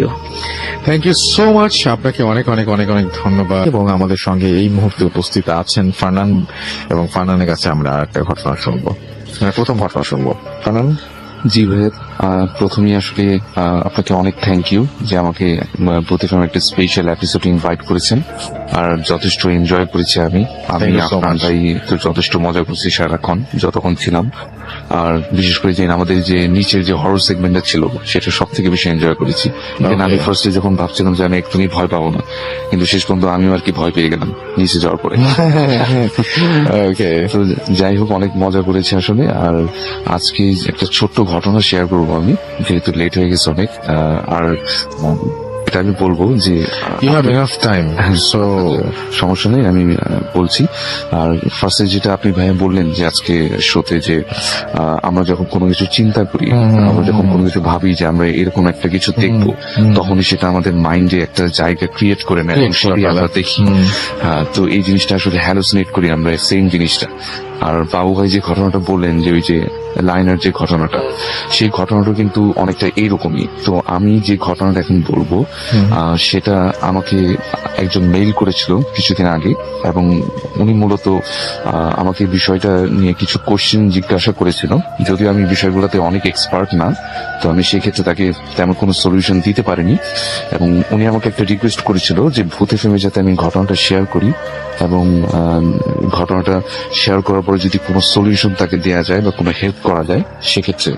ইউ সো মাচ, আপনাকে অনেক অনেক অনেক অনেক ধন্যবাদ। এবং আমাদের সঙ্গে এই মুহূর্তে উপস্থিত আছেন ফারনান, এবং ফারনানের কাছে আমরা একটা ঘটনা শুনবো, প্রথম ঘটনা শুনবো। ফারনান। জি ভাই, প্রথমেই আসলে আপনাকে অনেক থ্যাংক ইউ যে আমাকে প্রতিফলন একটা স্পেশাল এপিসোড ইনভাইট করেছেন, আর যথেষ্ট এনজয় করেছি আমি Thank you so আপনার much. ভাই তো যথেষ্ট মজা করছি সারাক্ষণ যতক্ষণ ছিলাম। আর বিশেষ করে যে আমাদের যে নিচের যে হরর সেগমেন্টটা ছিল সেটা সব থেকে বেশি এনজয় করেছি। Even আমি ফার্স্টে যখন ভাবছিলাম যে আমি একদমই ভয় পাবো না, কিন্তু শেষ পর্যন্ত আমিও আর কি ভয় পেয়ে গেলাম নিচে যাওয়ার পরে। ওকে, তো যাই হোক অনেক মজা করেছি আসলে। আর আজকে একটা ছোট্ট ঘটনা শেয়ার করবো আমি, যেহেতু লেট হয়ে গেছে অনেক। আর এটা আমি বলবো যে you have enough time, so সমস্যা নেই, আমি বলছি। আর ফার্স্টে যেটা আপনি ভাইয়া বললেন যে আজকে শোতে যে আমরা যখন কোনো কিছু চিন্তা করি, আমরা যখন কোনো কিছু ভাবি যে আমরা এরকম একটা কিছু দেখবো, তখনই সেটা আমাদের মাইন্ডে একটা জায়গা ক্রিয়েট করে নেয় এবং সেটাই আমরা দেখি। তো এই জিনিসটা আসলে হ্যালোসিনেট করি আমরা, সেম জিনিসটা। আর বাবু ভাই যে ঘটনাটা বললেন যে ওই যে লাইনার যে ঘটনাটা, সেই ঘটনাটা কিন্তু অনেকটা এইরকমই। তো আমি যে ঘটনাটা এখন বলবো সেটা আমাকে একজন মেইল করেছিল কিছুদিন আগে, এবং উনি মূলত আমাকে বিষয়টা নিয়ে কিছু কোশ্চেন জিজ্ঞাসা করেছিল। যদিও আমি বিষয়গুলোতে অনেক এক্সপার্ট না, তো আমি সেক্ষেত্রে তাকে তেমন কোনো সলিউশন দিতে পারিনি। এবং উনি আমাকে একটা রিকোয়েস্ট করেছিল যে ভূত এফএমে যাতে আমি ঘটনাটা শেয়ার করি, এবং ঘটনাটা শেয়ার করার পরে যদি কোনো সলিউশন তাকে দেওয়া যায় বা কোনো হেল্প করা যায় সেক্ষেত্রে।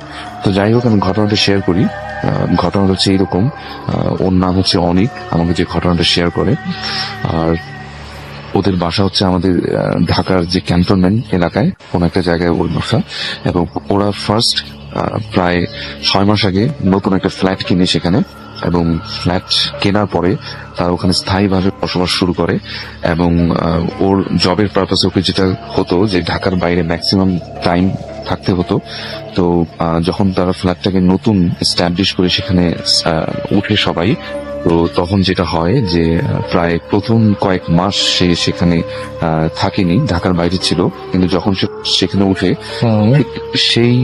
তো যাই হোক আমি ঘটনাটা শেয়ার করি। ঘটনাটা হচ্ছে এইরকম, ওর নাম হচ্ছে অনিক, আমাকে যে ঘটনাটা শেয়ার করে। আর ওদের বাসা হচ্ছে আমাদের ঢাকার যে ক্যান্টনমেন্ট এলাকায় কোন একটা জায়গায় ওর বাসা। এবং ওরা ফার্স্ট প্রায় 6 মাস আগে নতুন একটা ফ্ল্যাট কিনে সেখানে, এবং ফ্ল্যাট কেনার পরে তারা ওখানে স্থায়ীভাবে বসবাস শুরু করে। এবং ওর জবের পারপাসে ওকে যেটা হতো যে ঢাকার বাইরে ম্যাক্সিমাম টাইম থাকতে হতো। তো যখন তারা ফ্ল্যাটটাকে নতুন এস্টাবলিশ করে সেখানে উঠে সবাই, তো তখন যেটা হয় যে প্রায় প্রথম কয়েক মাস সে সেখানে থাকেনি, ঢাকার বাইরে ছিল। কিন্তু যখন সে সেখানে উঠে, ঠিক সেই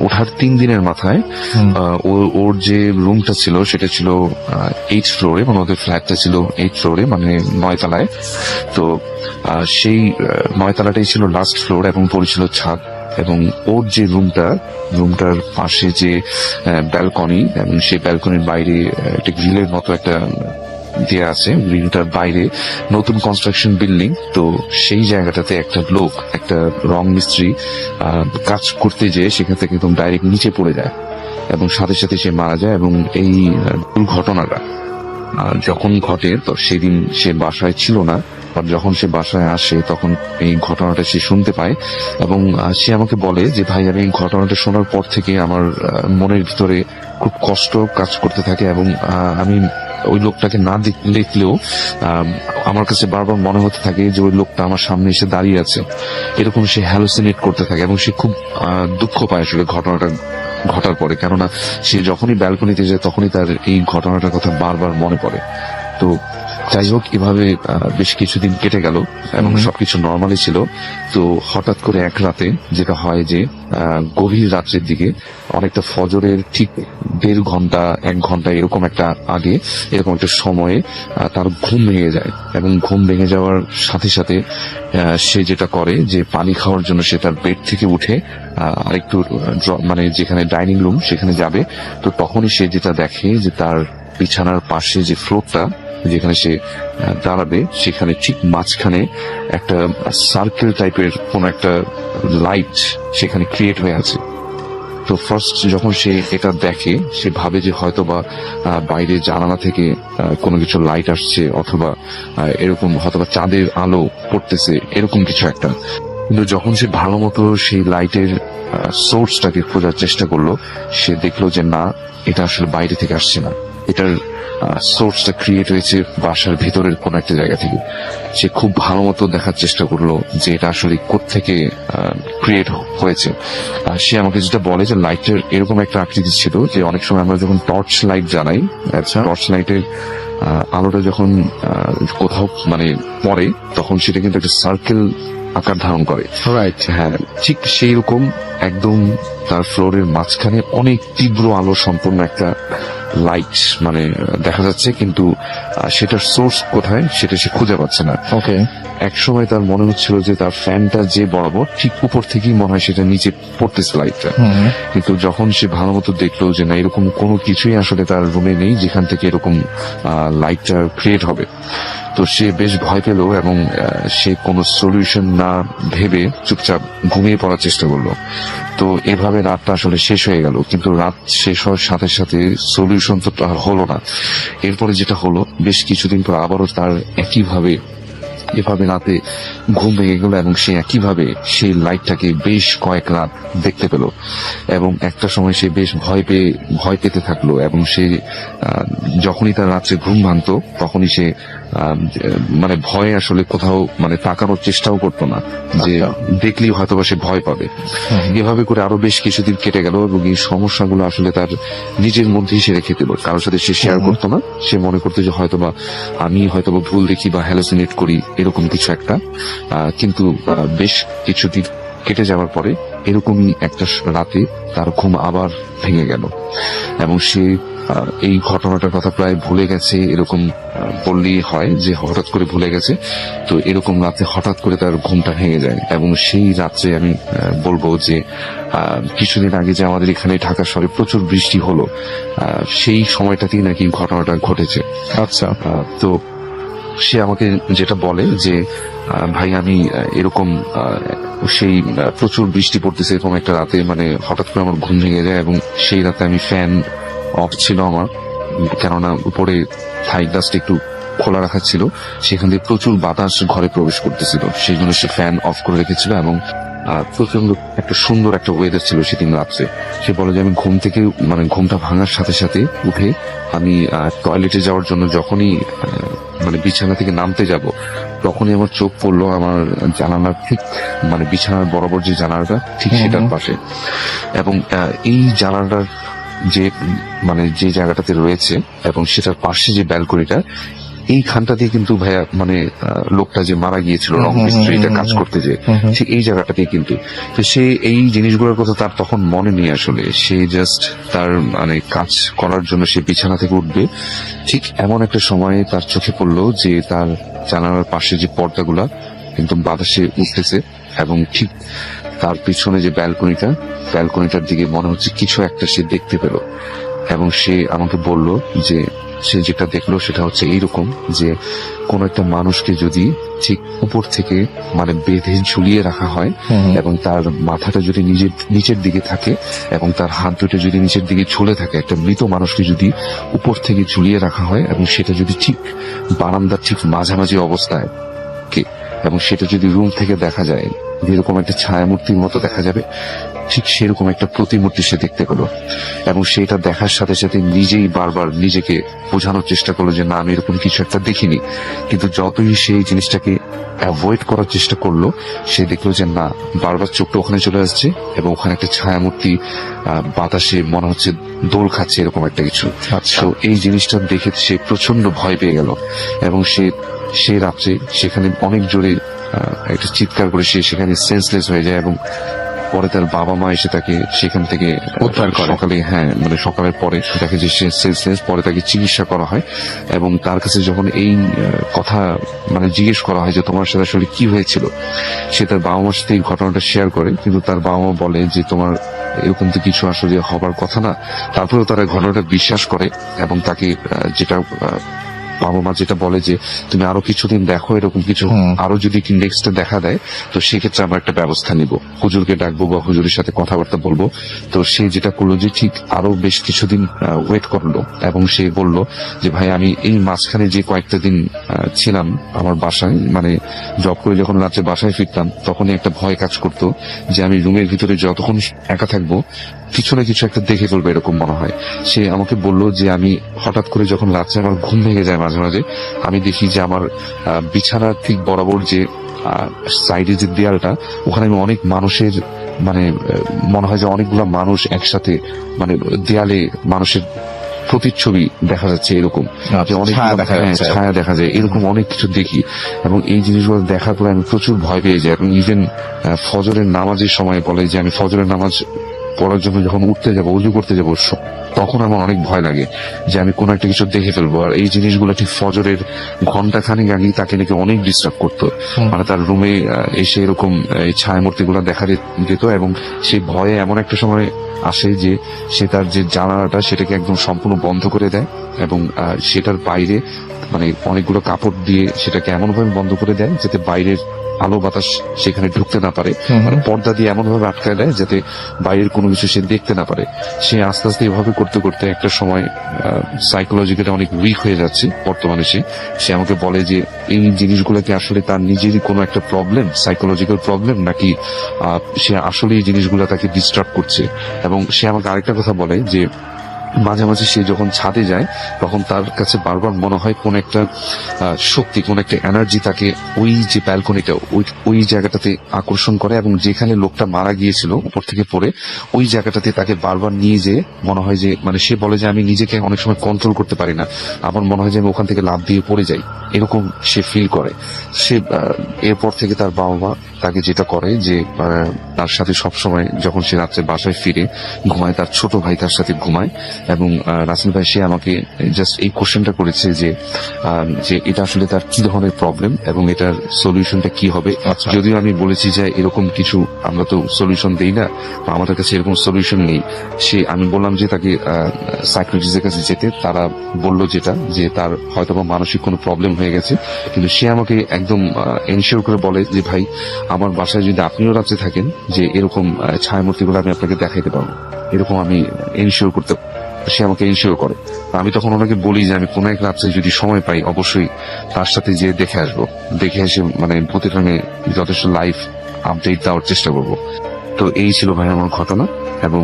ওঠার 3 দিনের মাথায় ওর যে রুমটা ছিল সেটা ছিল 8th ফ্লোরে, মানে ওদের ফ্ল্যাটটা ছিল 8th ফ্লোরে, মানে 9 তলায়। তো সেই 9 তলাটাই ছিল লাস্ট ফ্লোর এবং পড়েছিল ছাদ। এবং ওর যে রুমটার পাশে যে ব্যালকনি, এবং সেই ব্যালকনির বাইরে একটা গ্রিলের মতো একটা দেয়া আছে, গ্রিলটার বাইরে নতুন কনস্ট্রাকশন বিল্ডিং। তো সেই জায়গাটাতে একটা লোক, একটা রং মিস্ত্রি কাজ করতে যেয়ে সেখান থেকে একদম ডাইরেক্ট নিচে পড়ে যায় এবং সাথে সাথে সে মারা যায়। এবং এই দুর্ঘটনাটা যখন ঘটে, তো সেদিন সে বাসায় ছিল না। যখন সে বাসায় আসে তখন এই ঘটনাটা সে শুনতে পায়, এবং সে আমাকে বলে যে ভাই, আমি এই ঘটনাটা শোনার পর থেকে আমার মনের ভিতরে খুব কষ্ট কাজ করতে থাকে, এবং আমি ওই লোকটাকে না দেখলেও আমার কাছে বারবার মনে হতে থাকে যে ওই লোকটা আমার সামনে এসে দাঁড়িয়ে আছে। এরকম সে হ্যালুসিনেট করতে থাকে, এবং সে খুব দুঃখ পায় আসলে ঘটনাটা ঘটার পরে, কেননা সে যখনই ব্যালকনিতে যায় তখনই তার এই ঘটনাটার কথা বারবার মনে পড়ে। তো যাই হোক, এভাবে বেশ কিছুদিন কেটে গেল এবং সবকিছু নর্মালি ছিল। তো হঠাৎ করে এক রাতে যেটা হয় যে গভীর রাত্রের দিকে, অনেকটা ফজরের ঠিক 1.5 ঘন্টা 1 ঘন্টা এরকম একটা আগে, এরকম একটা সময়ে তার ঘুম ভেঙে যায়। এবং ঘুম ভেঙে যাওয়ার সাথে সাথে সে যেটা করে যে পানি খাওয়ার জন্য সে তার বেড থেকে উঠে আরেকটু মানে যেখানে ডাইনিং রুম সেখানে যাবে। তো তখনই সে যেটা দেখে যে তার বিছানার পাশে যে ফ্লোরটা যেখানে সে দাঁড়াবে, সেখানে ঠিক মাঝখানে একটা সার্কেল টাইপের কোন একটা লাইট সেখানে ক্রিয়েট হয়ে আছে। তো ফার্স্ট যখন সে এটা দেখে, সে ভাবে যে হয়তো বা বাইরে জানালা থেকে কোনো কিছু লাইট আসছে, অথবা এরকম হয়তো বা চাঁদের আলো পড়তেছে, এরকম কিছু একটা। কিন্তু যখন সে ভালো মতো সেই লাইটের সোর্সটাকে খোঁজার চেষ্টা করলো, সে দেখলো যে না, এটা আসলে বাইরে থেকে আসছে না, এটার সোর্সটা ক্রিয়েট হয়েছে বাসার ভিতরের কোন একটা জায়গা থেকে। সে খুব ভালো মতো দেখার চেষ্টা করলো যে এটা আসলে কোত্থেকে ক্রিয়েট হয়েছে। সে আমাকে যেটা বলে যে লাইটের এরকম একটা আকৃতি ছিল যে অনেক সময় আমরা যখন টর্চ লাইট জ্বালাই, টর্চ লাইটের আলোটা যখন কোথাও মানে পড়ে, তখন সেটা কিন্তু একটা সার্কেল আকার ধারণ করে। রাইট, হ্যাঁ, ঠিক সেই রকম একদম তার ফ্লোরের মাঝখানে অনেক তীব্র আলো সম্পন্ন একটা লাইট মানে দেখা যাচ্ছে, কিন্তু সেটার সোর্স কোথায় সেটা সে খুঁজে পাচ্ছে না। ওকে। এক সময় তার মনে হচ্ছিল যে তার ফ্যানটা যে বরাবর ঠিক উপর থেকেই মনে হয় সেটা নিচে পড়তেছে লাইটটা, কিন্তু যখন সে ভালো মতো দেখলো যে না, এরকম কোনো কিছুই আসলে তার রুমে নেই যেখান থেকে এরকম লাইটটা ক্রিয়েট হবে, তো সে বেশ ভয় পেল এবং সে কোনো সলিউশন না ভেবে চুপচাপ ঘুমিয়ে পড়ার চেষ্টা করলো। তো এভাবে রাতটা আসলে শেষ হয়ে গেল, কিন্তু রাত শেষ হওয়ার সাথে সাথে সলিউশন তো আর হলো না। এরপরে যেটা হলো, বেশ কিছুদিন পর আবারও তার এভাবে রাতে ঘুম ভেঙে গেল এবং সে একইভাবে সেই লাইটটাকে বেশ কয়েক রাত দেখতে পেল এবং একটা সময় সে বেশ ভয় পেতে থাকলো এবং সে যখনই তার রাত্রে ঘুম ভাঙতো তখনই সে মানে ভয়ে আসলে কোথাও মানে তাকানোর চেষ্টাও করতো না, যে দেখলেই হয়তোবা সে ভয় পাবে। এভাবে করে আরো বেশ কিছুদিন কেটে গেল এবং এই সমস্যাগুলো আসলে তার নিজের মধ্যেই সে রেখে দিল, কারোর সাথে সে শেয়ার করতো না। সে মনে করতো যে হয়তোবা আমি হয়তোবা ভুল দেখি বা হ্যালোসিনেট করি, এরকম কিছু একটা। কিন্তু বেশ কিছুদিন কেটে যাওয়ার পরে এরকমই একটা রাতে তার ঘুম আবার ভেঙে গেল এবং সে এই ঘটনাটার কথা প্রায় ভুলে গেছে, এরকম বললেই হয় যে হঠাৎ করে ভুলে গেছে। তো এরকম রাতে হঠাৎ করে তার ঘুমটা ভেঙে যায় এবং সেই রাত্রে আমি বলবো যে কিছুদিন আগে যে আমাদের এখানে ঢাকা শহরে প্রচুর বৃষ্টি হলো, সেই সময়টাতেই নাকি ঘটনাটা ঘটেছে। আচ্ছা। তো সে আমাকে যেটা বলে যে ভাই আমি এরকম সেই প্রচুর বৃষ্টি পড়তেছে এরকম একটা রাতে মানে হঠাৎ করে আমার ঘুম ভেঙে যায় এবং সেই রাতে আমি ফ্যান অফ ছিল আমার, কেননা উপরে থাই গ্লাসটা একটু খোলা রাখা ছিল, সেখান থেকে প্রচুর বাতাস ঘরে প্রবেশ করতেছিল, সেই জন্য সে ফ্যান অফ করে রেখেছিল এবং প্রচন্ড একটা সুন্দর একটা ওয়েদার ছিল সেদিন রাত্রে। সে বলে যে আমি ঘুম থেকে মানে ঘুমটা ভাঙার সাথে সাথে উঠে আমি টয়লেটে যাওয়ার জন্য যখনই মানে বিছানা থেকে নামতে যাব তখনই আমার চোখ পড়লো আমার জানালার ঠিক মানে বিছানার বরাবর যে জানালাটা ঠিক সেটার পাশে, এবং এই জানালাটার যে মানে যে জায়গাটাতে রয়েছে এবং সেটার পাশে যে ব্যালকনিটা, এইখানটা দিয়ে কিন্তু ভাইয়া মানে লোকটা যে মারা গিয়েছিল রং মিস্ত্রিটা কাজ করতে যে ঠিক এই জায়গাটাতে কিন্তু, তো সে এই জিনিসগুলোর কথা তার তখন মনে নেই আসলে। সে জাস্ট তার মানে কাজ করার জন্য সে বিছানা থেকে উঠবে, ঠিক এমন একটা সময়ে তার চোখে পড়লো যে তার জানালার পাশে যে পর্দাগুলা একদম বাতাসে উঠতেছে এবং ঠিক তার পিছনে যে ব্যালকনিটার দিকে মনে হচ্ছে কিছু একটা সে দেখতে পেল এবং সে আমাকে বলল যে সে যেটা দেখলো সেটা হচ্ছে এইরকম যে কোন একটা মানুষকে যদি ঠিক উপর থেকে মানে বেঁধে ঝুলিয়ে রাখা হয় এবং তার মাথাটা যদি নিচের দিকে থাকে এবং তার হাত দুটো যদি নিচের দিকে ঝুলে থাকে, একটা মৃত মানুষকে যদি উপর থেকে ঝুলিয়ে রাখা হয় এবং সেটা যদি ঠিক বারান্দার ঠিক মাঝামাঝি অবস্থায় এবং সেটা যদি রুম থেকে দেখা যায় যেরকম একটা ছায়ামূর্তির মতো দেখা যাবে, ঠিক সেরকম একটা প্রতিমূর্তি সে দেখতে পেল এবং সেটা দেখার সাথে সাথে নিজেই বারবার নিজেকে বোঝানোর চেষ্টা করলো যে না আমি এরকম কিছু একটা দেখিনি, কিন্তু যতই সেই জিনিসটাকে অ্যাভয়েড করার চেষ্টা করলো সে দেখলো যে না বারবার চোখটা ওখানে চলে আসছে এবং ওখানে একটা ছায়ামূর্তি বাতাসে মনে হচ্ছে দোল খাচ্ছে এরকম একটা কিছু। তো এই জিনিসটা দেখে সে প্রচন্ড ভয় পেয়ে গেল এবং সে রাত্রে সেখানে অনেক জোরে একটা চিৎকার করে সে সেখানে সেন্সলেস হয়ে যায় এবং পরে তার বাবা মা এসে তাকে সেখান থেকে উদ্ধার করে সকালে, মানে সকালের পরে তাকে যে সেন্সলেস, পরে তাকে চিকিৎসা করা হয় এবং তার কাছে যখন এই কথা মানে জিজ্ঞেস করা হয় যে তোমার সাথে আসলে কি হয়েছিল, সে তার বাবা মার সাথে এই ঘটনাটা শেয়ার করে, কিন্তু তার বাবা মা বলে যে তোমার এরকম তো কিছু আসলে হবার কথা না। তারপরেও তারা ঘটনাটা বিশ্বাস করে এবং তাকে যেটা বাবা মা যেটা বলে যে তুমি আরো কিছুদিন দেখো, এরকম কিছু আরো যদি নেক্সট দেখা দেয় তো সেক্ষেত্রে আমরা একটা ব্যবস্থা নিব, হুজুরকে ডাকবো বা হুজুরের সাথে কথাবার্তা বলবো। তো সে যেটা করলো যে ঠিক আরো বেশ কিছুদিন ওয়েট করলো এবং সে বলল যে ভাই আমি এই মাঝখানে যে কয়েকটা দিন ছিলাম আমার বাসায়, মানে জব করে যখন রাত্রে বাসায় ফিরতাম তখনই একটা ভয় কাজ করতো যে আমি রুমের ভিতরে যতক্ষণ একা থাকবো কিছু না কিছু একটা দেখে ফেলবো এরকম মনে হয়। সে আমাকে বলল যে আমি হঠাৎ করে যখন রাত্রে আমার ঘুম ভেঙে যায় মাঝে মাঝে আমি দেখি যে আমার বিছানার ঠিক বরাবর যে সাইডে যে দেয়ালটা, ওখানে আমি অনেক মানুষের মানে মনে হয় যে অনেকগুলো মানুষ একসাথে মানে দেয়ালে মানুষের প্রতিচ্ছবি দেখা যাচ্ছে এরকম, যে অনেক ছায়া দেখা যায় এরকম অনেক কিছু দেখি এবং এই জিনিসগুলো দেখার পরে আমি প্রচুর ভয় পেয়ে যাই এবং ইভেন ফজরের নামাজের সময় বলে যে আমি ফজরের নামাজ পড়ার জন্য যখন উঠতে যাবো উজু করতে যাবো তখন আমার অনেক ভয় লাগে যে আমি কোনো একটা কিছু দেখে ফেলবো। আর এই জিনিসগুলো ঠিক ফজরের ঘন্টা খানিক আগেই তাকে নাকি অনেক ডিস্টার্ব করতো, মানে তার রুমে এসে এরকম এই ছায়ামূর্তি গুলা দেখা যেত, এবং সে ভয়ে এমন একটা সময় আসে যে সে তার যে জানালাটা সেটাকে একদম সম্পূর্ণ বন্ধ করে দেয়, এবং সেটার বাইরে মানে অনেকগুলো কাপড় দিয়ে সেটাকে এমন ভাবে বন্ধ করে দেয় যাতে বাইরের আলো বাতাস সেখানে ঢুকতে না পারে, মানে পর্দা দিয়ে এমন ভাবে আটকায় দেয় যাতে বাইরের কোনো কিছু সে দেখতে না পারে। সে আস্তে আস্তে এভাবে করতে করতে একটা সময় সাইকোলজিক্যালি অনেক উইক হয়ে যাচ্ছে বর্তমানে। সে আমাকে বলে যে এই জিনিসগুলোকে আসলে তার নিজেরই কোনো একটা প্রবলেম, সাইকোলজিক্যাল প্রবলেম, নাকি সে আসলে এই জিনিসগুলো তাকে ডিস্টার্ব করছে। এবং সে আমাকে আরেকটা কথা বলে যে মাঝে মাঝে সে যখন ছাদে যায় তখন তার কাছে বারবার মনে হয় কোন একটা শক্তি, কোন একটা এনার্জি তাকে ওই যে ব্যালকনিটা ওই জায়গাটাতে আকর্ষণ করে, এবং যেখানে লোকটা মারা গিয়েছিল উপর থেকে পড়ে ওই জায়গাটাতে তাকে বারবার নিয়ে যেয়ে মনে হয় যে, মানে সে বলে যে আমি নিজেকে অনেক সময় কন্ট্রোল করতে পারি না, আমার মনে হয় যে আমি ওখান থেকে লাফ দিয়ে পড়ে যাই, এরকম সে ফিল করে। সে এরপর থেকে তার বাবা মা তাকে যেটা করে যে তার সাথে সবসময় যখন সে রাত্রে বাসায় ফিরে ঘুমায়, তার ছোট ভাই তার সাথে ঘুমায়। এবং রাসেল ভাই সে আমাকে জাস্ট এই কোশ্চেনটা করেছে যে এটা আসলে তার কি ধরনের প্রবলেম এবং এটার সলিউশনটা কি হবে। যদিও আমি বলেছি যে এরকম কিছু আমরা তো সলিউশন দেই না, বা আমাদের কাছে এরকম সলিউশন নেই। আমি বললাম যে তাকে সাইকোলজিস্টের কাছে যেতে, তারা বলল যেটা যে তার হয়তো বা মানসিক কোনো প্রবলেম হয়ে গেছে, কিন্তু সে আমাকে একদম এনশিওর করে বলে যে ভাই আমার বাসায় যদি আপনিও রাত্রে থাকেন যে এরকম ছায়ামূর্তিগুলো আমি আপনাকে দেখাইতে পারবো, এরকম আমি এনশিওর করতে, সে আমাকে এনশিওর করে। আমি তখন ওনাকে বলি যে আমি কোনো এক রাত্রে যদি সময় পাই অবশ্যই তার সাথে যে দেখে আসবো, দেখে এসে মানে প্রতিটা যথেষ্ট লাইভ আপডেট দেওয়ার চেষ্টা করব। তো এই ছিল ভাই আমার ঘটনা, এবং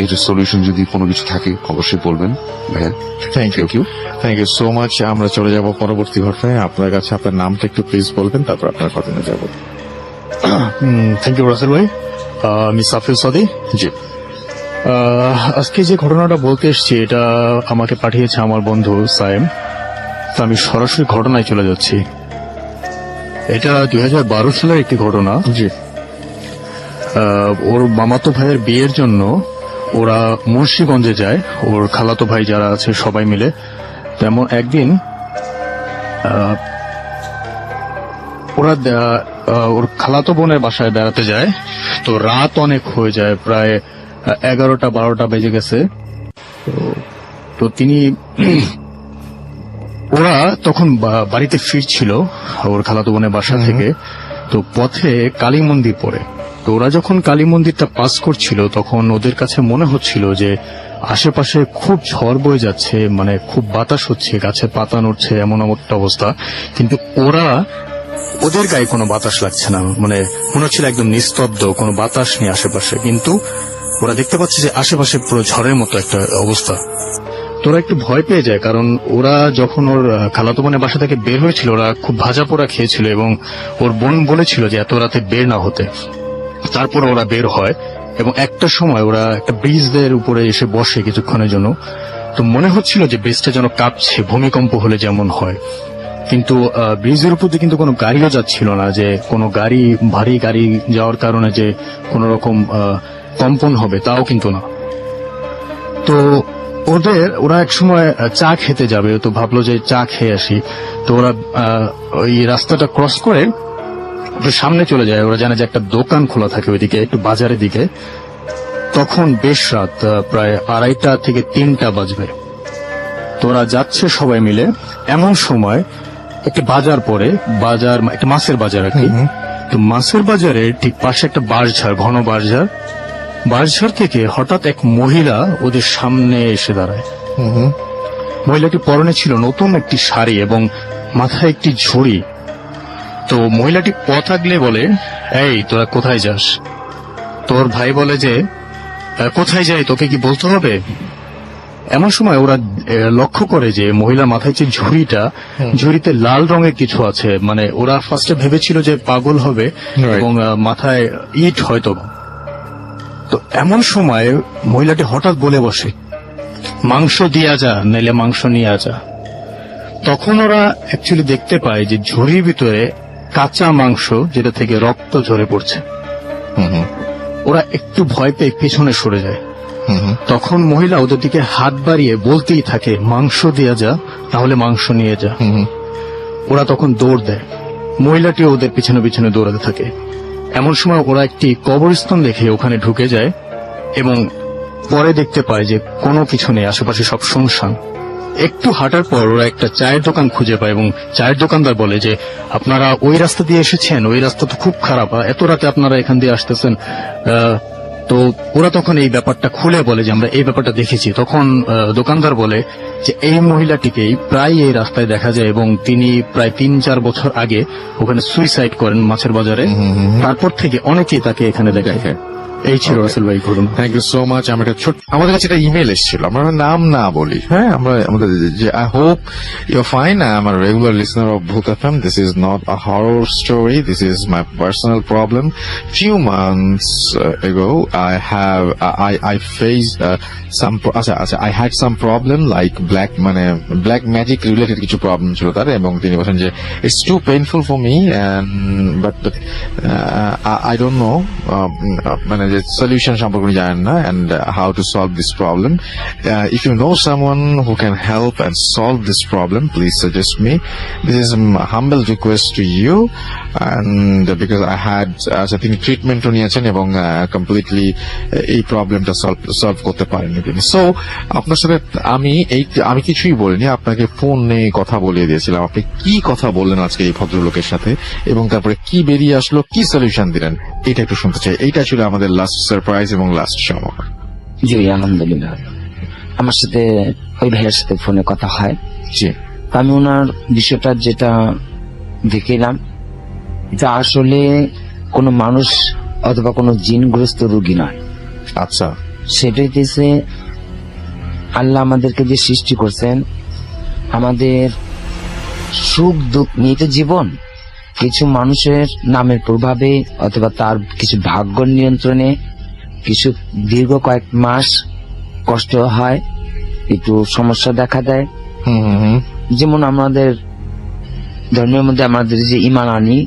এর সলিউশন যদি কোনো কিছু থাকে অবশ্যই বলবেন ভাইয়া। Thank you so much. আমরা চলে যাব পরবর্তী ঘটনায়। আপনার কাছে আপনার নামটা একটু প্লিজ বলবেন, তারপর আপনার ঘটনায় যাব। থ্যাংক ইউ রাসেল ভাই। আমি সাফিল সাদি। জি, আজকে যে ঘটনাটা বলতে এসেছি এটা আমাকে পাঠিয়েছে আমার বন্ধু সায়েম। তো আমি সরাসরি ঘটনায় চলে যাচ্ছি। এটা 2012 সালের একটি ঘটনা। জি, ওর মামাতো ভাইয়ের বিয়ের জন্য ওরা মুন্সিগঞ্জে যায়, ওর খালাতো ভাই যারা আছে সবাই মিলে। তেমন একদিন ওরা ওর খালাতো বোনের বাসায় বেড়াতে যায়। তো রাত অনেক হয়ে যায়, প্রায় 11টা-12টা বেজে গেছে। তো তিনি ওরা তখন বাড়িতে ফিরছিল ওর খালাতো বোনের বাসা থেকে। তো পথে কালী মন্দির পড়ে। তো ওরা যখন কালী মন্দিরটা পাস করছিল তখন ওদের কাছে মনে হচ্ছিল যে আশেপাশে খুব ঝড় বয়ে যাচ্ছে, মানে খুব বাতাস হচ্ছে, গাছে পাতা নড়ছে, এমন একটা অবস্থা। কিন্তু ওদের গায়ে কোনো বাতাস লাগছে না, মানে মনে হচ্ছিল একদম নিস্তব্ধ, কোনো বাতাস নেই আশেপাশে। কিন্তু ওরা দেখতে পাচ্ছে যে আশেপাশে পুরো ঝড়ের মতো একটা অবস্থা। তো ওরা একটু ভয় পেয়ে যায়, কারণ ওরা যখন ওর খালাতো বোনের বাসা থেকে বের হয়েছিল ওরা খুব ভাজা পোড়া খেয়েছিল, এবং ওর বোন বলেছিল যে এত রাতে বের না হতে। তারপর ওরা বের হয় এবং একটা সময় ওরা একটা ব্রিজের উপরে এসে বসে কিছুক্ষণের জন্য। তো মনে হচ্ছিল যে ব্রিজটা যেন কাঁপছে, ভূমিকম্প হলে যেমন হয়। কিন্তু ব্রিজের উপর দিয়ে কিন্তু কোনো গাড়িও যাচ্ছিল না, যে কোনো গাড়ি, ভারী গাড়ি যাওয়ার কারণে যে কোনো রকম কম্পন হবে তাও কিন্তু না। তো ওরা এক সময় চা খেতে যাবে, তো ভাবলো যে চা খেয়ে আসি। তো ওরা ওই রাস্তাটা ক্রস করে সামনে চলে যায়। ওরা জানে যে একটা দোকান খোলা থাকে ওইদিকে, একটু বাজারের দিকে। তখন বেশ রাত, প্রায় 2:30 থেকে 3টা বাজবে। তো ওরা যাচ্ছে সবাই মিলে। এমন সময় একটা বাজার পড়ে, একটা মাছের বাজার আর কি। তো মাছের বাজারে ঠিক পাশে একটা বাঁশঝাড়, ঘন বাঁশঝাড় থেকে হঠাৎ এক মহিলা ওদের সামনে এসে দাঁড়ায়। মহিলাটি পরনে ছিল নতুন একটি শাড়ি এবং মাথায় একটি ঝুড়ি। তো মহিলাটি পথ আগলে বলে, এই তোরা কোথায় যাস? তোর ভাই বলে যে কোথায় যাই, তোকে কি বলতে হবে? এমন সময় ওরা লক্ষ্য করে যে মহিলার মাথায় যে ঝুড়িতে লাল রঙের কিছু আছে। মানে ওরা ফার্স্টে ভেবেছিল যে পাগল হবে এবং মাথায় ইট হয়তো। তো এমন সময় মহিলাটি হঠাৎ বলে বসে, মাংস দিয়া যা, নাইলে মাংস নিয়ে যা। তখন ওরা অ্যাকচুয়ালি দেখতে পায় যে ঝুড়ির ভিতরে কাঁচা মাংস, যেটা থেকে রক্ত ঝরে পড়ছে। ওরা একটু ভয় পেয়ে পেছনে সরে যায়। তখন মহিলা ওদের দিকে হাত বাড়িয়ে বলতেই থাকে, মাংস দেয়া যা, তাহলে মাংস নিয়ে যা। ওরা তখন দৌড় দেয়, মহিলাটিও ওদের পিছনে পিছনে দৌড়াতে থাকে। এমন সময় ওরা একটি কবরস্থান দেখে ওখানে ঢুকে যায় এবং পরে দেখতে পায় যে কোনো কিছু নেই, আশেপাশে সব শুনশান। একটু হাঁটার পর ওরা একটা চায়ের দোকান খুঁজে পায় এবং চায়ের দোকানদার বলে যে আপনারা ওই রাস্তা দিয়ে এসেছেন, ওই রাস্তা তো খুব খারাপ, এত রাতে আপনারা এখান দিয়ে আসতেছেন। তো ওরা তখন এই ব্যাপারটা খুলে বলে যে আমরা এই ব্যাপারটা দেখেছি। তখন দোকানদার বলে যে এই মহিলাটিকেই প্রায় এই রাস্তায় দেখা যায় এবং তিনি প্রায় 3-4 বছর আগে ওখানে সুইসাইড করেন মাছের বাজারে। তারপর থেকে অনেকেই তাকে এখানে দেখে। এই ছিল রাসেল ভাই ঘটনা। Thank you so much. আমাদের কাছে একটা ইমেল এসেছিল, আমরা নাম না বলি, হ্যাঁ, আমাদের যে I hope you are fine. I am a regular listener of Bhoot FM. This is not a horror story, this is my personal problem. Few months ago I faced some I had some problem like black magic related কিছু problem ছিল তার, এবং তিনি বলেন যে it's too painful for me and but I don't know মানে যে solution সম্পর্কে উনি জানেন না, and how to solve this problem. If you know someone who can help and solve this problem, please suggest me. This is a humble request to you, and because I had I think treatment নিয়েছেন এবং completely এই প্রবলেমটা solve করতে পারেননি তিনি। So আপনার সাথে আমি কিছুই বলিনি, আপনাকে ফোনে কথা বলিয়ে দিয়েছিলাম। আপনি কি কথা বললেন আজকে এই ভদ্রলোকের সাথে এবং তারপরে কি বেরিয়ে আসলো, কি সলিউশন দিলেন, এটা একটু শুনতে চাই। এইটা ছিল আমাদের লাস্ট সারপ্রাইজ এবং লাস্ট সময়। জি আলহামদুলিল্লাহ, আমার সাথে ওই ভাইয়ের সাথে ফোনে কথা হয়। জি, আমি ওনার বিষয়টা যেটা দেখলাম, এটা আসলে কোনো মানুষ অথবা কোনো জিনগ্রস্ত রোগী নয়। আচ্ছা, সেটা হইতেছে আল্লাহ আমাদেরকে যে সৃষ্টি করছেন, আমাদের সুখ দুঃখ নিয়ে তো জীবন। কিছু মানুষের নামের প্রভাবে অথবা তার কিছু ভাগ্য নিয়ন্ত্রণে কিছু দীর্ঘ কয়েক মাস কষ্ট হয়, একটু সমস্যা দেখা দেয়। যেমন আমাদের ধর্মের মধ্যে আমাদের যে ঈমান আনি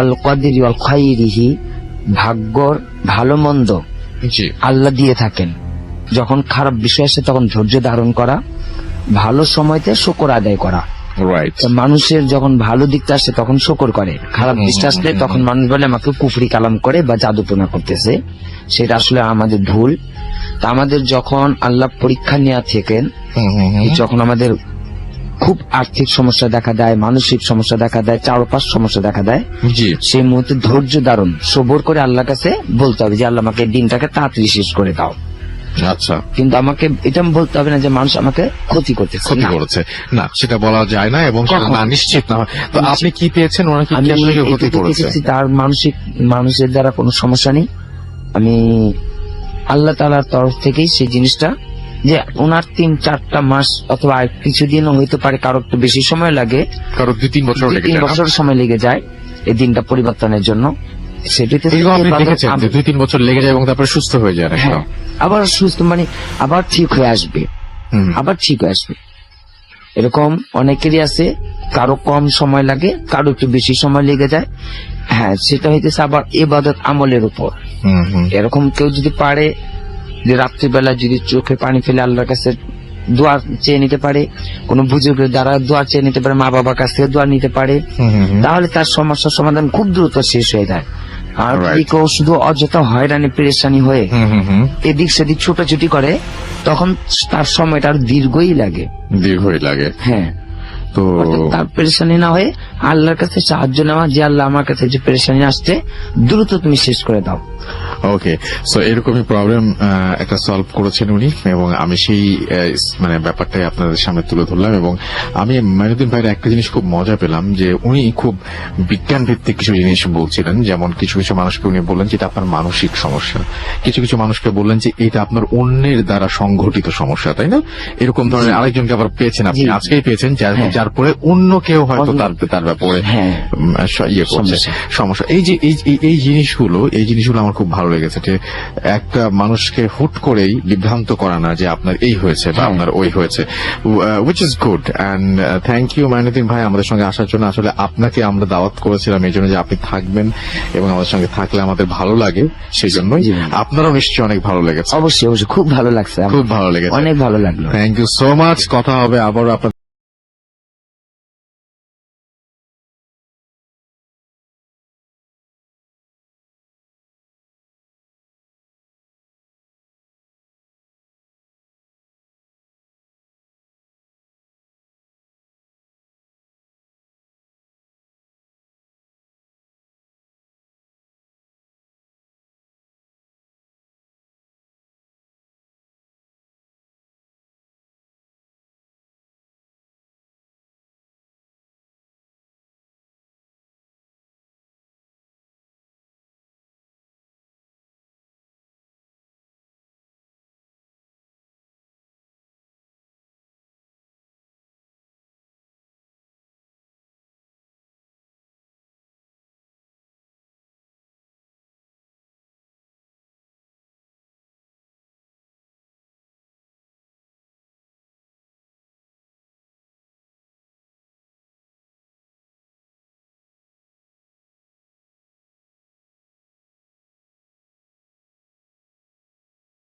অল কদিরি অল খাইরিহি, ভাগ্যর ভালো মন্দ জি, আল্লাহ দিয়ে থাকেন। যখন খারাপ বিষয় আসে তখন ধৈর্য ধারণ করা, ভালো সময়তে শুকর আদায় করা। রাইট। মানুষের যখন ভালো দিকটা আসে তখন শুকর করে, খারাপ দিকটা আসলে তখন মানুষ বলে আমাকে কুফরি কালাম করে বা জাদুটোনা করতেছে। সেটা আসলে আমাদের ভুল। তা আমাদের যখন আল্লাহ পরীক্ষা নেওয়া থাকেন, যখন আমাদের খুব আর্থিক সমস্যা দেখা দেয়, মানসিক সমস্যা দেখা দেয়, 4-5 সমস্যা দেখা দেয়, জি, সেই মুহূর্তে ধৈর্য ধারণ সবর করে আল্লাহর কাছে বলতে হবে যে আল্লাহ আমাকে দিনটাকে তাড়াতাড়ি শেষ করে দাও। আচ্ছা, কিন্তু আমাকে এটা বলতে হবে না যে মানুষ আমাকে ক্ষতি করতেছে, ক্ষতি না। করেছে, না, সেটা বলা যায় না এবং সেটা কখন? না, নিশ্চিত না। তো আপনি কি পেয়েছেন, ওরা কি আমি আপনাকে ক্ষতি এটুকু করেছে? দেখেছি তার মানুষের দ্বারা কোনো সমস্যা নেই। আমি আল্লাহ তাআলার তরফ থেকেই সেই জিনিসটা যে ওনার 3-4টা মাস অথবা আর কিছুদিনও হইতে পারে, কারো একটু বেশি সময় লাগে, কারো 2-3 বছর লেগে 3 যায় না? বছর সময় লেগে যায় এই দিনটা পরিবর্তনের জন্য। সেটাতে এগুলো আপনি দেখেছেন যে 2-3 বছর লেগে যায় এবং তারপরে সুস্থ হয়ে যায় হ্যাঁ, একদম। আবার সুস্থ মানে আবার ঠিক হয়ে আসবে, আবার ঠিক হয়ে আসবে। এরকম অনেকেরই আছে, কারো কম সময় লাগে, কারো একটু বেশি সময় লেগে যায়। হ্যাঁ, সেটা হইতেছে আবার ইবাদত আমলের উপর। এরকম কেউ যদি পারে যে রাত্রিবেলা যদি চোখে পানি ফেলে আল্লাহর কাছে দোয়া চেয়ে নিতে পারে, কোন বুজুর্গের দ্বারা দোয়া চেয়ে নিতে পারে, মা বাবার কাছ থেকে দোয়া নিতে পারে, তাহলে তার সমস্যার সমাধান খুব দ্রুত শেষ হয়ে যায়। আর যদি কেউ শুধু অযথা হয়রানি পেরেশানি হয়ে এদিক সেদিক ছুটাছুটি করে, তখন তার সময়টা আর দীর্ঘই লাগে। হ্যাঁ, তো তার পেরেশানি না হয়ে আল্লাহর কাছে সাহায্য নেওয়া, যে আল্লাহ আমার কাছে যে পেরেশানি আসছে দ্রুত তুমি শেষ করে দাও। ওকে, সো এরকমই প্রবলেম একটা সলভ করেছেন উনি, এবং আমি সেই মানে ব্যাপারটাই আপনাদের সামনে তুলে ধরলাম। এবং আমি মাইনুদ্দিন ভাইয়ের একটা জিনিস খুব মজা পেলাম যে উনি খুব বিজ্ঞান ভিত্তিক কিছু জিনিস বলছিলেন। যেমন কিছু কিছু মানুষকে উনি বললেন যে এটা আপনার মানসিক সমস্যা, কিছু কিছু মানুষকে বললেন যে এটা আপনার অন্যের দ্বারা সংঘটিত সমস্যা, তাই না? এরকম ধরনের আরেকজনকে আবার পেয়েছেন আপনি, আজকেই পেয়েছেন, যার পরে অন্য কেউ হয়তো তার ব্যাপারে ইয়ে করছে সমস্যা। এই জিনিসগুলো আমার খুব ভালো ভালো লেগেছে যে একটা মানুষকে হুট করেই বিভ্রান্ত করা না যে আপনার এই হয়েছে বা আপনার ওই হয়েছে, which is good. And thank you Mainuddin ভাই আমাদের সঙ্গে আসার জন্য। আসলে আপনাকে আমরা দাওয়াত করেছিলাম এই জন্য যে আপনি থাকবেন এবং আমাদের সঙ্গে থাকলে আমাদের ভালো লাগে, সেই জন্যই। জি। আপনারও নিশ্চয়ই অনেক ভালো লেগেছে। অবশ্যই অবশ্যই খুব ভালো লাগছে আমার। খুব ভালো লেগেছে। অনেক ভালো লাগলো। Thank you so much. কথা হবে আবারও আপনার